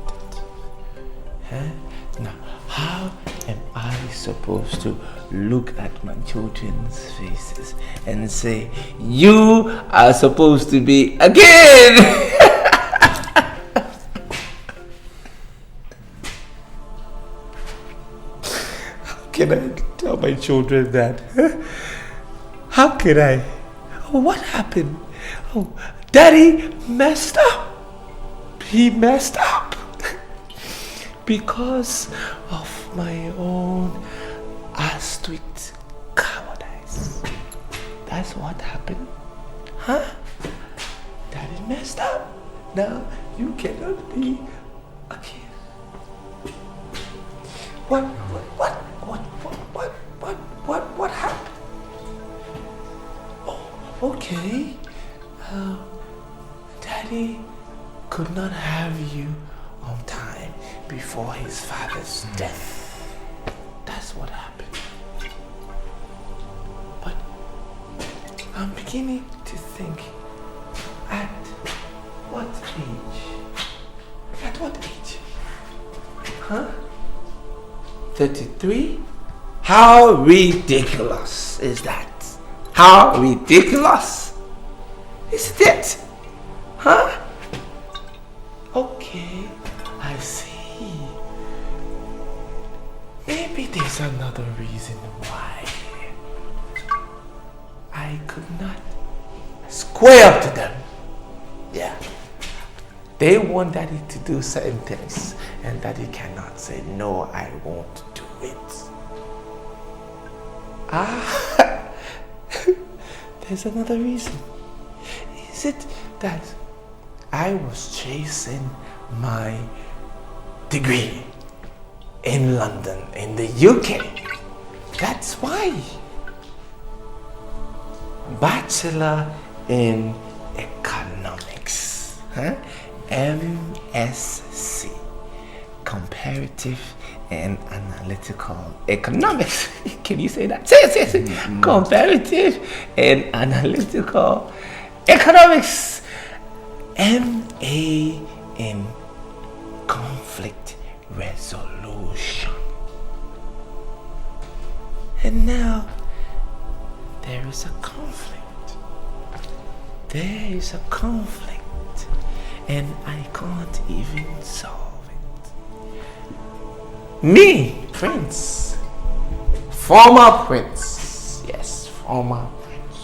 Now, how am I supposed to look at my children's faces and say, you are supposed to be a kid? How can I tell my children that? How can I? Oh, what happened? Oh, Daddy messed up. He messed up. Because of my own astute cowardice. That's what happened. Huh? Daddy messed up. Now you cannot be a kid. What happened? Oh, okay. Daddy could not have you on time before his father's death. That's what happened. But I'm beginning to think, at what age? At what age? Huh? 33? How ridiculous is that? How ridiculous is it? Huh? Okay, I see. Maybe there's another reason why I could not square up to them. Yeah. They want Daddy to do certain things, and Daddy cannot say, no, I won't do it. There's another reason. Is it that I was chasing my degree in London, in the UK? That's why. Bachelor in Economics. Huh? MSc. Comparative and Analytical Economics. Can you say that? Say it. Comparative and Analytical Economics. MA in Conflict Resolution. And now there is a conflict. There is a conflict, and I can't even solve it. Me, Prince. Former Prince. Yes, former Prince.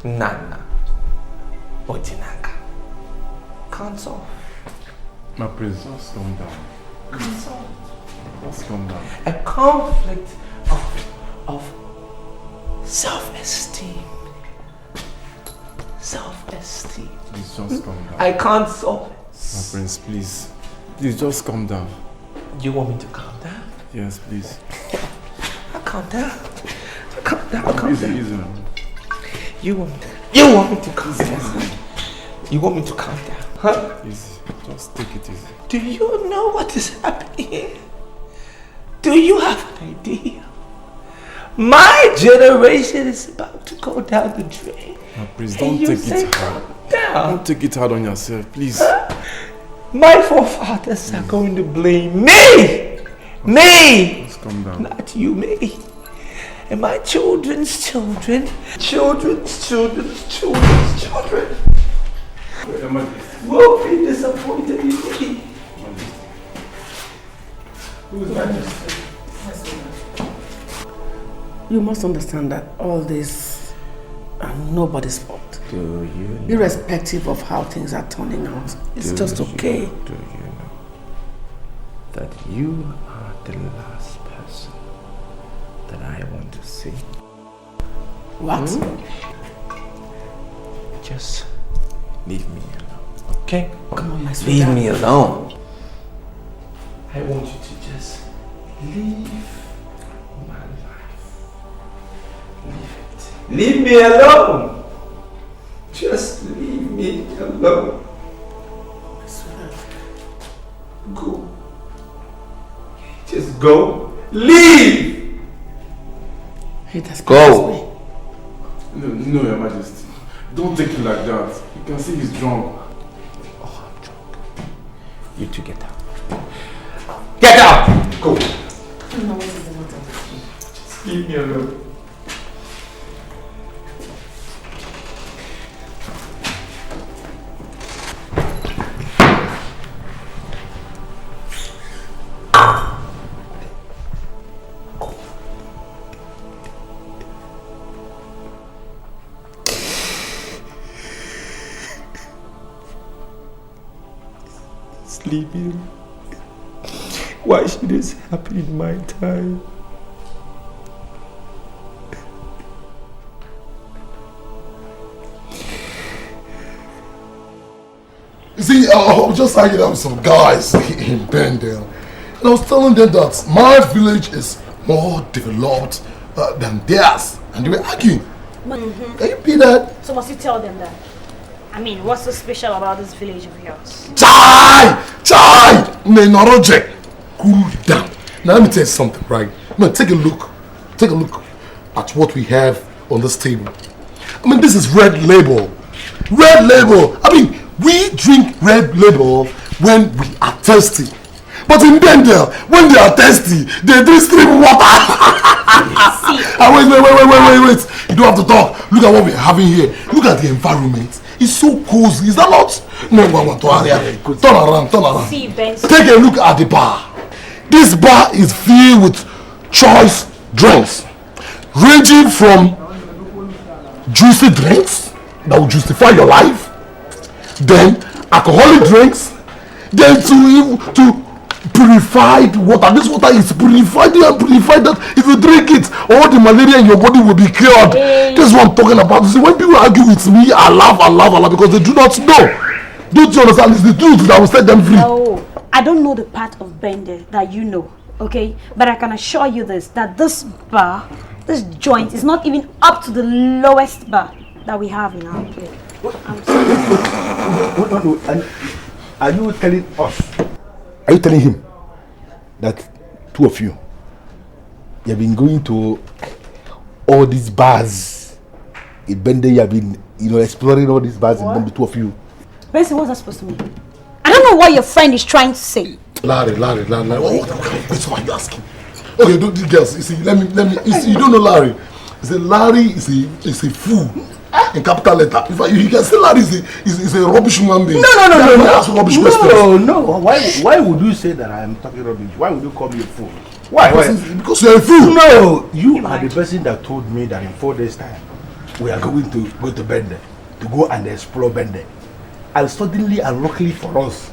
Nana Ojinaka. Can't solve. My Prince, just calm down. Can't solve. Just calm down. A conflict of self-esteem. Self-esteem. Please just calm down. I can't solve it. My Prince, please. Please just calm down. You want me to calm down? Yes, please. I'll calm down. Calm down. Easy. You want me to calm down? You want me to calm down? Huh? Easy. Just take it easy. Do you know what is happening here? Do you have an idea? My generation is about to go down the drain. No, please don't take it hard. Don't take it hard on yourself, please. My forefathers are going to blame me! Me! Just calm down. Not you, me. And my children's children, children's children's children's children will be disappointed in me. Who's Majesty? You must understand that all this are nobody's fault. Do you know? Irrespective of how things are turning out, it's just okay. Do you know that you are the last person that I want to see? What? Just leave me alone, okay? Come on, my sweetheart. Leave me alone. I want you to just leave my life. Leave it. Leave me alone. Just leave me alone. My sweetheart. Go. Just go. Leave. Hey, that's go. No, Your Majesty. Don't take it like that. You can see he's drunk. Oh, I'm drunk. You two get out. Get out! Go. I don't know what is the matter. Just leave me alone. Leave me. Why should this happen in my time? You see, I was just hanging out with some guys in Bendel. And I was telling them that my village is more developed than theirs. And they were arguing. Can you be that? So must you tell them that? I mean, what's so special about this village of yours? Chai! Nenoroje! Cool down. Now let me tell you something, right? Man, take a look. Take a look at what we have on this table. I mean, this is Red Label. Red Label! I mean, we drink Red Label when we are thirsty. But in Bendel, when they are thirsty, they drink stream water. Wait. You don't have to talk. Look at what we're having here. Look at the environment. It's so cozy. Is that not? No, turn around. See, Ben. Take a look at the bar. This bar is filled with choice drinks, ranging from juicy drinks that will justify your life, then alcoholic drinks, then to purified water. This water is purified and purified that if you drink it, all the malaria in your body will be cured. This is what I'm talking about. See, when people argue with me, I laugh because they do not know. Don't you understand? It's the truth that will set them free. No, I don't know the part of Bender that you know, okay? But I can assure you this, that this bar, this joint is not even up to the lowest bar that we have in our place. I'm sorry. Are you telling us? Are you telling him that two of you have been going to all these bars in Bende? You have been, exploring all these bars in the two of you. Bessie, what's that supposed to mean? I don't know what your friend is trying to say. Larry. That's why you're asking. Okay, girls, you see, let me. You see, you don't know Larry. You see, Larry is a fool. In capital letter. In fact, you can say Larry is a rubbish human being. No. Why would you say that I am talking rubbish? Why would you call me a fool? Why? Because you're a fool. No, you are the person that told me that in 4 days' time we are going to go to Bende to go and explore Bende. And suddenly and luckily for us,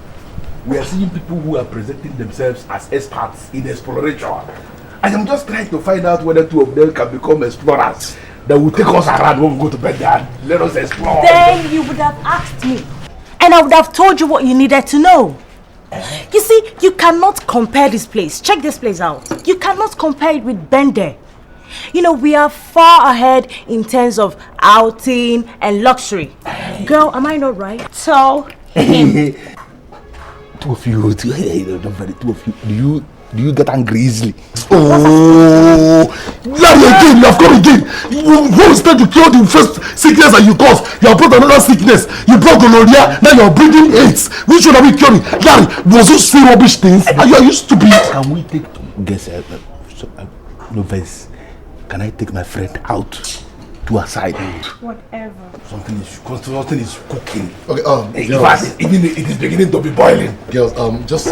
we are seeing people who are presenting themselves as experts in exploration. I am just trying to find out whether two of them can become explorers that will take us around when we go to bed and let us explore. Then you would have asked me, and I would have told you what you needed to know. You see, you cannot compare this place. Check this place out. You cannot compare it with Bende. We are far ahead in terms of outing and luxury. Girl, am I not right? Tell him. Two of you, do you get angry easily? Oh, Larry, again, you have come again. You instead to cure the first sickness that you caused, you have brought another sickness. You brought gonorrhea, now you are bringing AIDS. Which one are we curing? Larry, was those three rubbish things? Are you stupid? Can we take Novens? Can I take my friend out to a side? Whatever. Something is cooking. Okay, girls, even it is beginning to be boiling. Girls, just.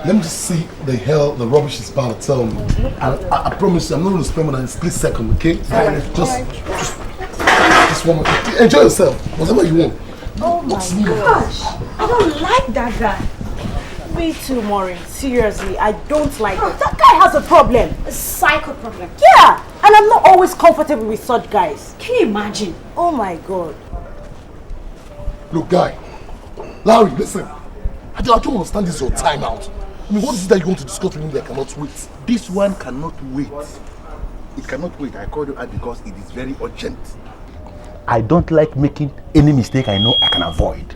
Let me just see the rubbish is about to tell me. I promise you, I'm not going to spend more than 3 seconds, okay? Just one more. Enjoy yourself, whatever you want. Oh my gosh, I don't like that guy. Me too, Maureen. Seriously, I don't like it. That guy has a problem. A psycho problem. Yeah, and I'm not always comfortable with such guys. Can you imagine? Oh my God. Look, guy. Larry, listen. I don't understand this your time out. I mean, what is it that you want to discuss with me that cannot wait? This one cannot wait. It cannot wait. I called you out because it is very urgent. I don't like making any mistake I know I can avoid.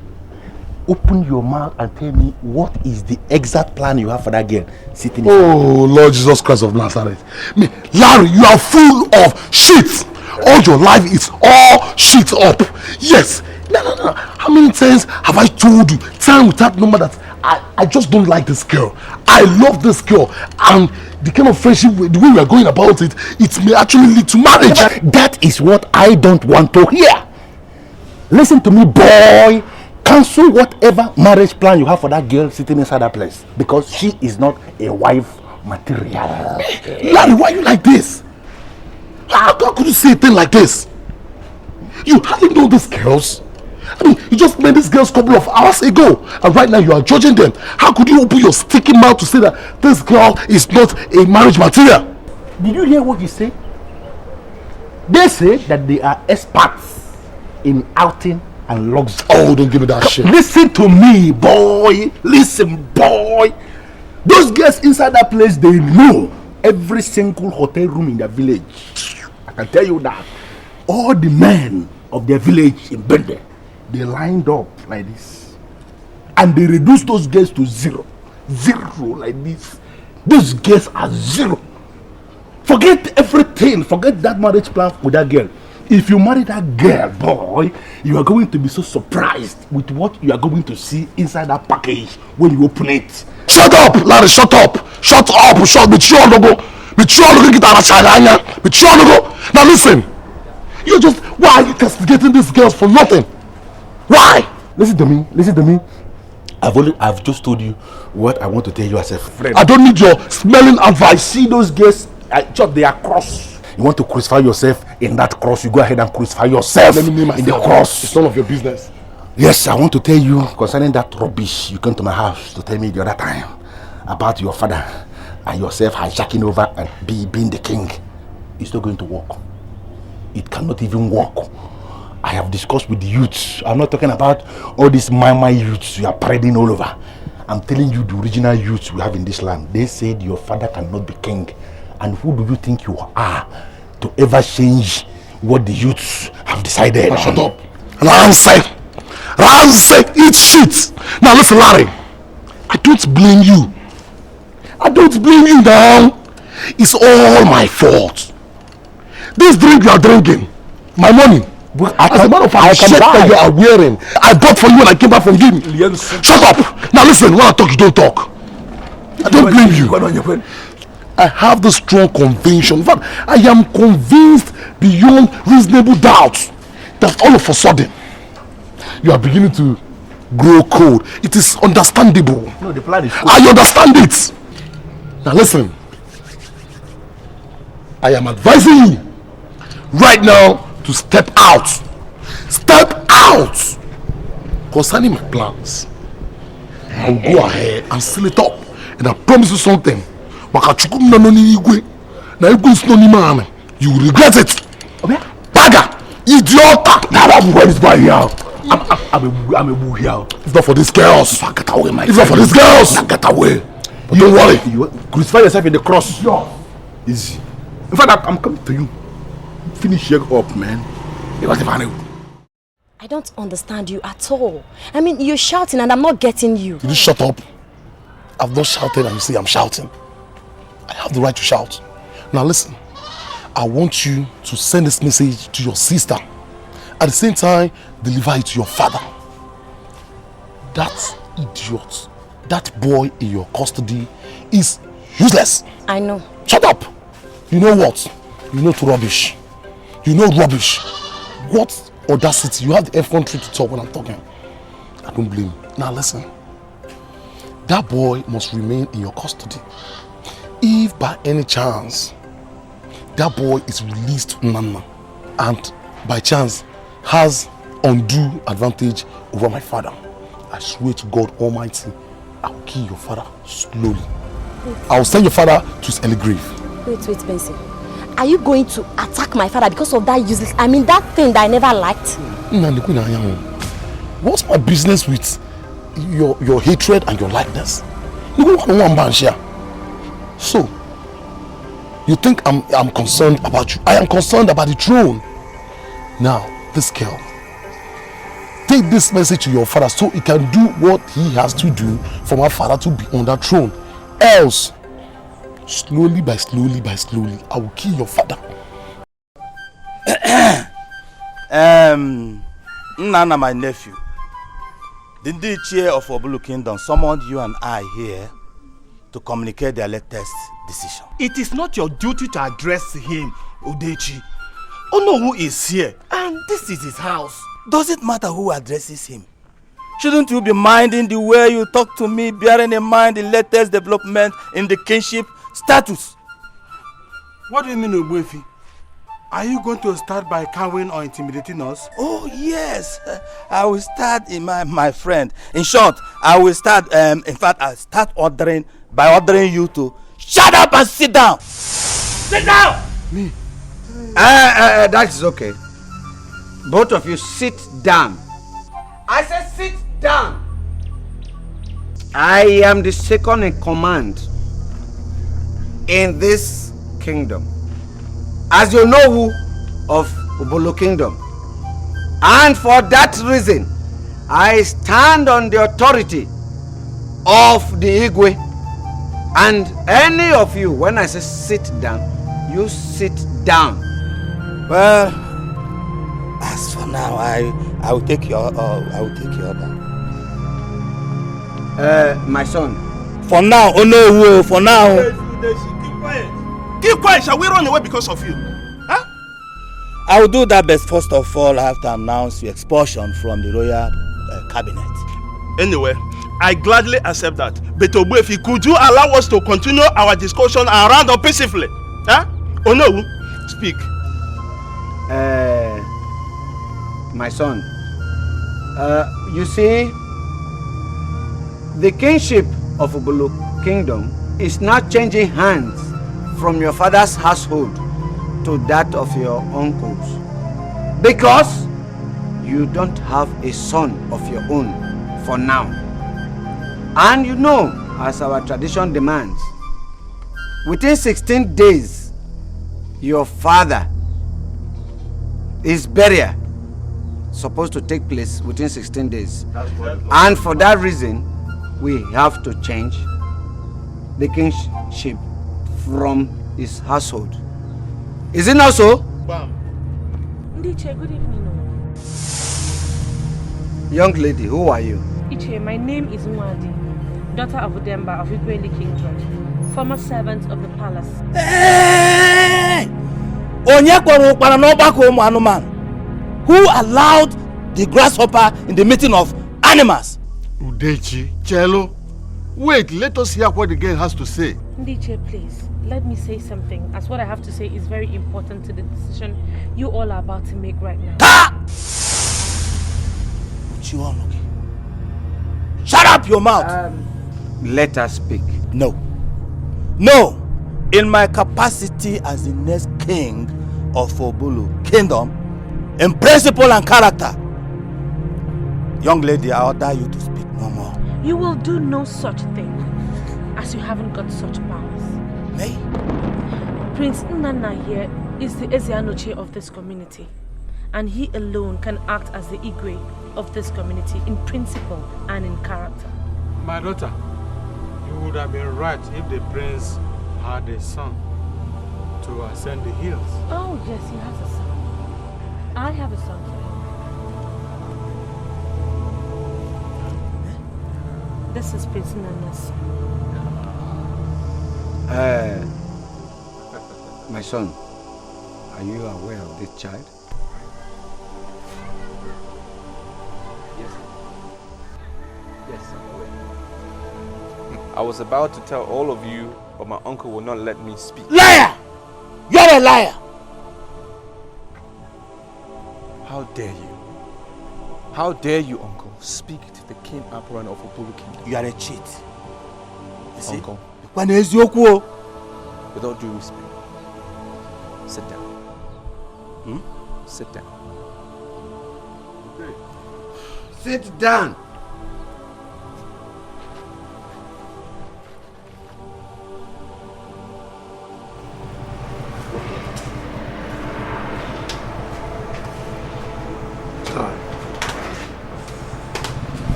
Open your mouth and tell me what is the exact plan you have for that girl sitting in. Oh, Lord Jesus Christ of Nazareth. I mean, Larry, you are full of shit. All your life is all shit up. Yes. No. How many times have I told you, time without number, that I just don't like this girl. I love this girl. And the kind of friendship, the way we are going about it, it may actually lead to marriage. That is what I don't want to hear. Listen to me, boy. Cancel whatever marriage plan you have for that girl sitting inside that place, because she is not a wife material. Larry, why are you like this? How could you say a thing like this? You hardly know these girls. I mean, you just met these girls a couple of hours ago, and right now you are judging them. How could you open your sticky mouth to say that this girl is not a marriage material? Did you hear what you say? They say that they are experts in outing and luxury. Oh, don't give me that shit. Listen to me, boy. Listen, boy. Those girls inside that place, they know every single hotel room in their village. I can tell you that. All the men of their village in Bende, they lined up like this. And they reduced those girls to zero. Zero like this. Those girls are zero. Forget everything. Forget that marriage plan with that girl. If you marry that girl, boy, you are going to be so surprised with what you are going to see inside that package when you open it. Shut up, Larry, shut up. Shut up, shut up. Now listen, you just, why are you castigating these girls for nothing? Why? Listen to me. I've just told you what I want to tell you as a friend. I don't need your smelling advice. See those girls, they are cross. You want to crucify yourself in that cross, you go ahead and crucify yourself in the cross. It's none of your business. Yes, I want to tell you concerning that rubbish you came to my house to tell me the other time about your father and yourself hijacking over and being the king. It's not going to work. It cannot even work. I have discussed with the youths. I'm not talking about all these my youths you are parading all over. I'm telling you the original youths we have in this land. They said your father cannot be king. And who do you think you are to ever change what the youths have decided? Shut up. Ramsey, eat shit. Now listen, Larry. I don't blame you. Now. It's all my fault. This drink you are drinking, my money. As a matter of fact, shit that you are wearing, I bought for you when I came back from gym. Shut up. Now listen, when I talk, you don't talk. I don't blame you. I have the strong conviction. In fact, I am convinced beyond reasonable doubt that all of a sudden you are beginning to grow cold. It is understandable. No, the plan is cool. I understand it. Now listen, I am advising you right now to step out. Step out concerning my plans. I will go ahead and seal it up, and I promise you something. You will regret it. Bagger, idiota. I'm a boo here. It's not for these girls. Get away, my It's not for these girls. Get away. But don't worry. You crucify yourself in the cross. Easy. In fact, I'm coming to you. Finish your up, man. I don't understand you at all. I mean, you're shouting and I'm not getting you. You shut up. I've not shouted and you say I'm shouting. I have the right to shout. Now listen, I want you to send this message to your sister. At the same time, deliver it to your father. That idiot, that boy in your custody is useless. I know. Shut up. You know what? You know rubbish. You know rubbish. What audacity. You have the effrontery to talk when I'm talking. I don't blame you. Now listen. That boy must remain in your custody. If by any chance that boy is released to Nana and by chance has undue advantage over my father, I swear to God Almighty, I will kill your father slowly. I will send your father to his early grave. Wait, Benson. Are you going to attack my father because of that useless, that thing that I never liked? What's my business with your hatred and your likeness? So, you think I'm concerned about you? I am concerned about the throne. Now, this girl, take this message to your father so he can do what he has to do for my father to be on that throne. Else, slowly by slowly, I will kill your father. Nana, my nephew, the indeed chair of Obulu Kingdom summoned you and I here to communicate their latest decision. It is not your duty to address him, Odechi. Ono who is here, and this is his house. Does it matter who addresses him? Shouldn't you be minding the way you talk to me, bearing in mind the latest development in the kinship status? What do you mean, Ogbuefi? Are you going to start by cowing or intimidating us? Oh yes, I will start in my friend. In short, I will start. In fact, I'll start by ordering you to shut up and sit down. Sit down. Me. That is okay. Both of you sit down. I said sit down. I am the second in command in this kingdom. As you know who of Ubolo Kingdom. And for that reason, I stand on the authority of the Igwe. And any of you, when I say sit down, you sit down. Well, as for now, I will take your order. My son. For now, oh no, for now. Keep quiet. Keep quiet. Shall we run away because of you? Huh? I will do that, but first of all, I have to announce your expulsion from the royal cabinet. Anyway, I gladly accept that. But Ogbuefi, could you allow us to continue our discussion and round up peacefully? Huh? Oh no, speak. My son, you see, the kingship of Ubolo Kingdom is not changing hands from your father's household to that of your uncles, because you don't have a son of your own for now. And you know, as our tradition demands, within 16 days, your father, his burial supposed to take place within 16 days. And for that reason, we have to change the kingship from his household. Is it not so? Ndiche, good evening. Young lady, who are you? Iche, my name is Nwadi, daughter of Udemba of Igweli Kingdom, former servant of the palace. Hey! Who allowed the grasshopper in the meeting of animals? Udechi, Chelo, wait, let us hear what the girl has to say. Ndiche, please, let me say something, as what I have to say is very important to the decision you all are about to make right now. Shut up your mouth! Let us speak. No. No! In my capacity as the next king of Ubolo Kingdom, in principle and character, young lady, I order you to speak no more. You will do no such thing, as you haven't got such powers. Me? Prince Nnanna here is the Ezeanoche of this community, and he alone can act as the Igwe of this community in principle and in character. My daughter, you would have been right if the prince had a son to ascend the hills. Oh yes, he has a son. I have a son for him. This is Prince Nnanna's son. My son, are you aware of this child? Yes, I'm aware. I was about to tell all of you, but my uncle will not let me speak. Liar! You're a liar! How dare you? How dare you, uncle, speak to the king Aparan of Ubolo Kingdom? You are a cheat. You see? Uncle, with all due respect, sit down. Sit down. Sit down.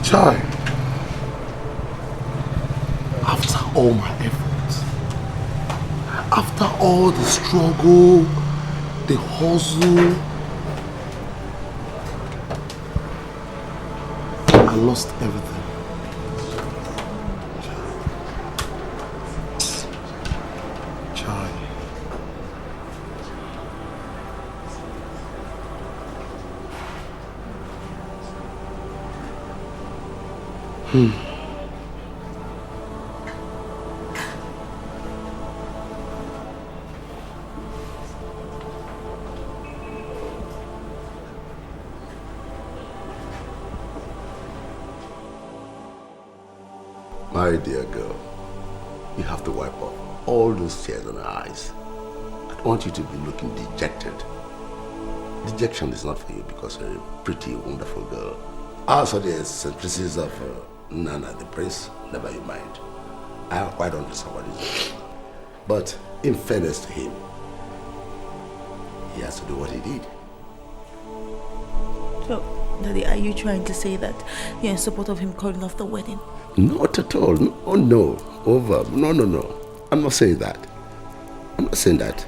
Chai, after all my efforts, after all the struggle, the hustle, I lost everything. Chai. My dear girl, you have to wipe off all those tears on your eyes. I don't want you to be looking dejected. dejection is not for you because you're a pretty, wonderful girl. Also, the eccentricities of Nana, the prince, never you mind. I quite understand what he's doing. But in fairness to him, he has to do what he did. So, Daddy, are you trying to say that you're in support of him calling off the wedding? Not at all. No, no. Over. No. I'm not saying that. I'm not saying that.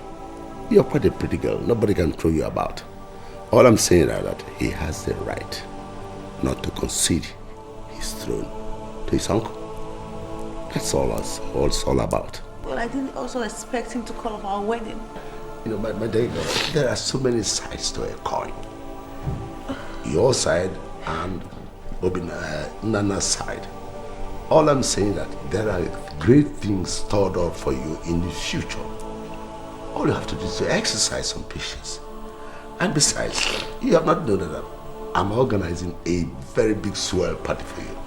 You're quite a pretty girl. Nobody can throw you about. All I'm saying is that he has the right not to concede his throne to his uncle. That's all it's all about. Well, I didn't also expect him to call off our wedding. You know, my dear girl, there are so many sides to a coin. Your side and Nana's side. All I'm saying is that there are great things stored up for you in the future. All you have to do is to exercise some patience. And besides, you have not known that I'm organizing a very big swell party for you.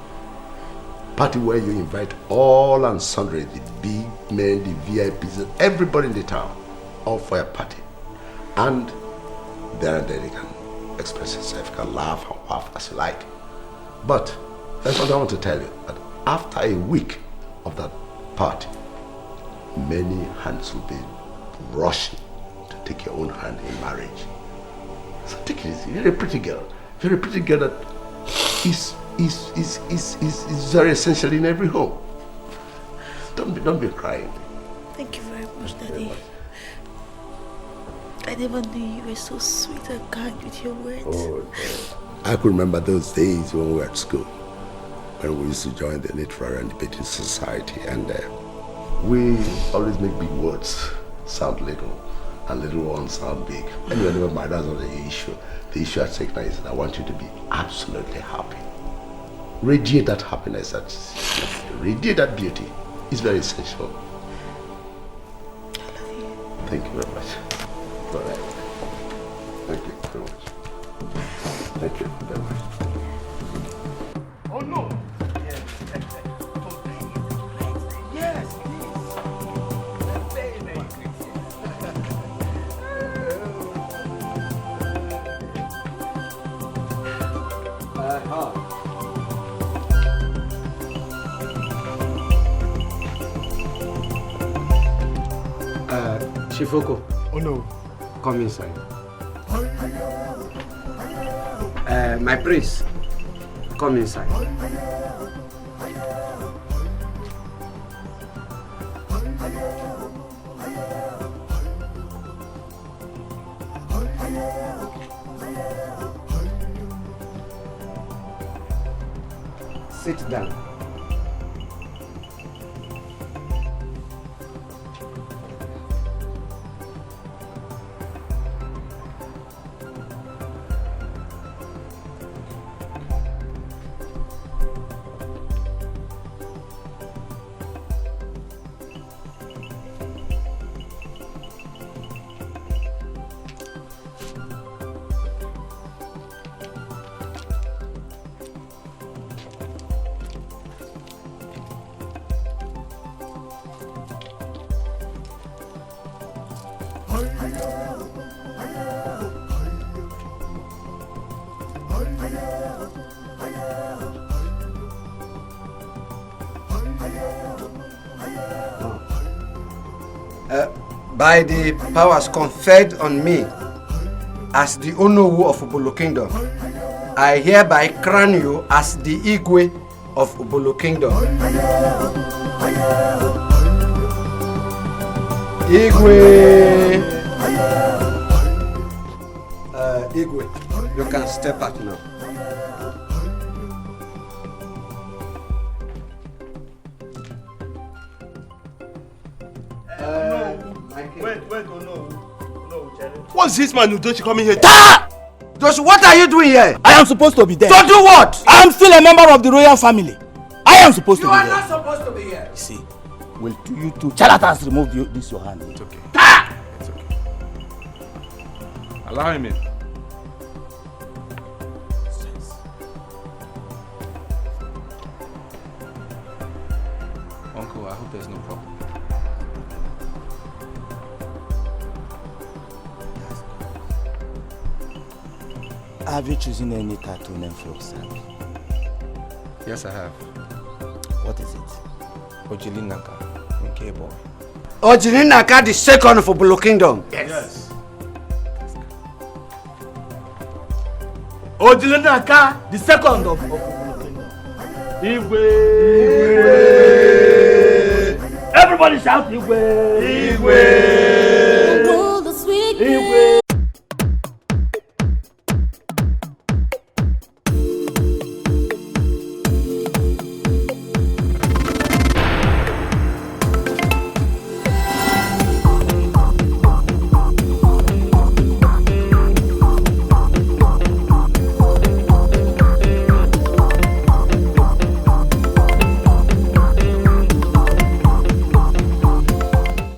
Party where you invite all and sundry, the big men, the VIPs, everybody in the town, all for a party. And then you can express yourself, you can laugh and laugh as you like. But that's what I want to tell you, that after a week of that party, many hands will be rushing to take your own hand in marriage. So take it easy. You're a pretty girl. You're a pretty girl that is very essential in every home. Don't be crying. Thank you very much, Daddy. I never knew you were so sweet and kind with your words. Oh, I could remember those days when we were at school, when we used to join the literary and debating society, and we always make big words sound little, and little ones sound big. Anyway, never mind, that's not the issue. The issue at stake now is that I want you to be absolutely happy. Radiate that happiness, radiate that beauty. It's very essential. I love you. Thank you very much. All right. Thank you very much. Thank you very much. Oh no! Yes, Shifoko. Oh no. Come inside. My prince, come inside. Sit down. By the powers conferred on me as the Onowu of Ubolo Kingdom, I hereby crown you as the Igwe of Ubolo Kingdom. Igwe! Igwe, you can step out now. What's this man Udochi coming here? Josh, what are you doing here? I am supposed to be there. To do what? I am still a member of the royal family. I am supposed to be there. You are not supposed to be here. You see, will you two charlatans remove this your hand? It's okay. It's okay. Allow him in. Uncle, I hope there's no problem. Have you chosen any tattoo name for yourself? Yes, I have. What is it? Ojilinaka, okay boy. Ojilinaka the second of Obolo Kingdom. Yes. Ojilinaka the second of Obolo Kingdom. Igwe. Everybody shout Igwe. Igwe. Igwe.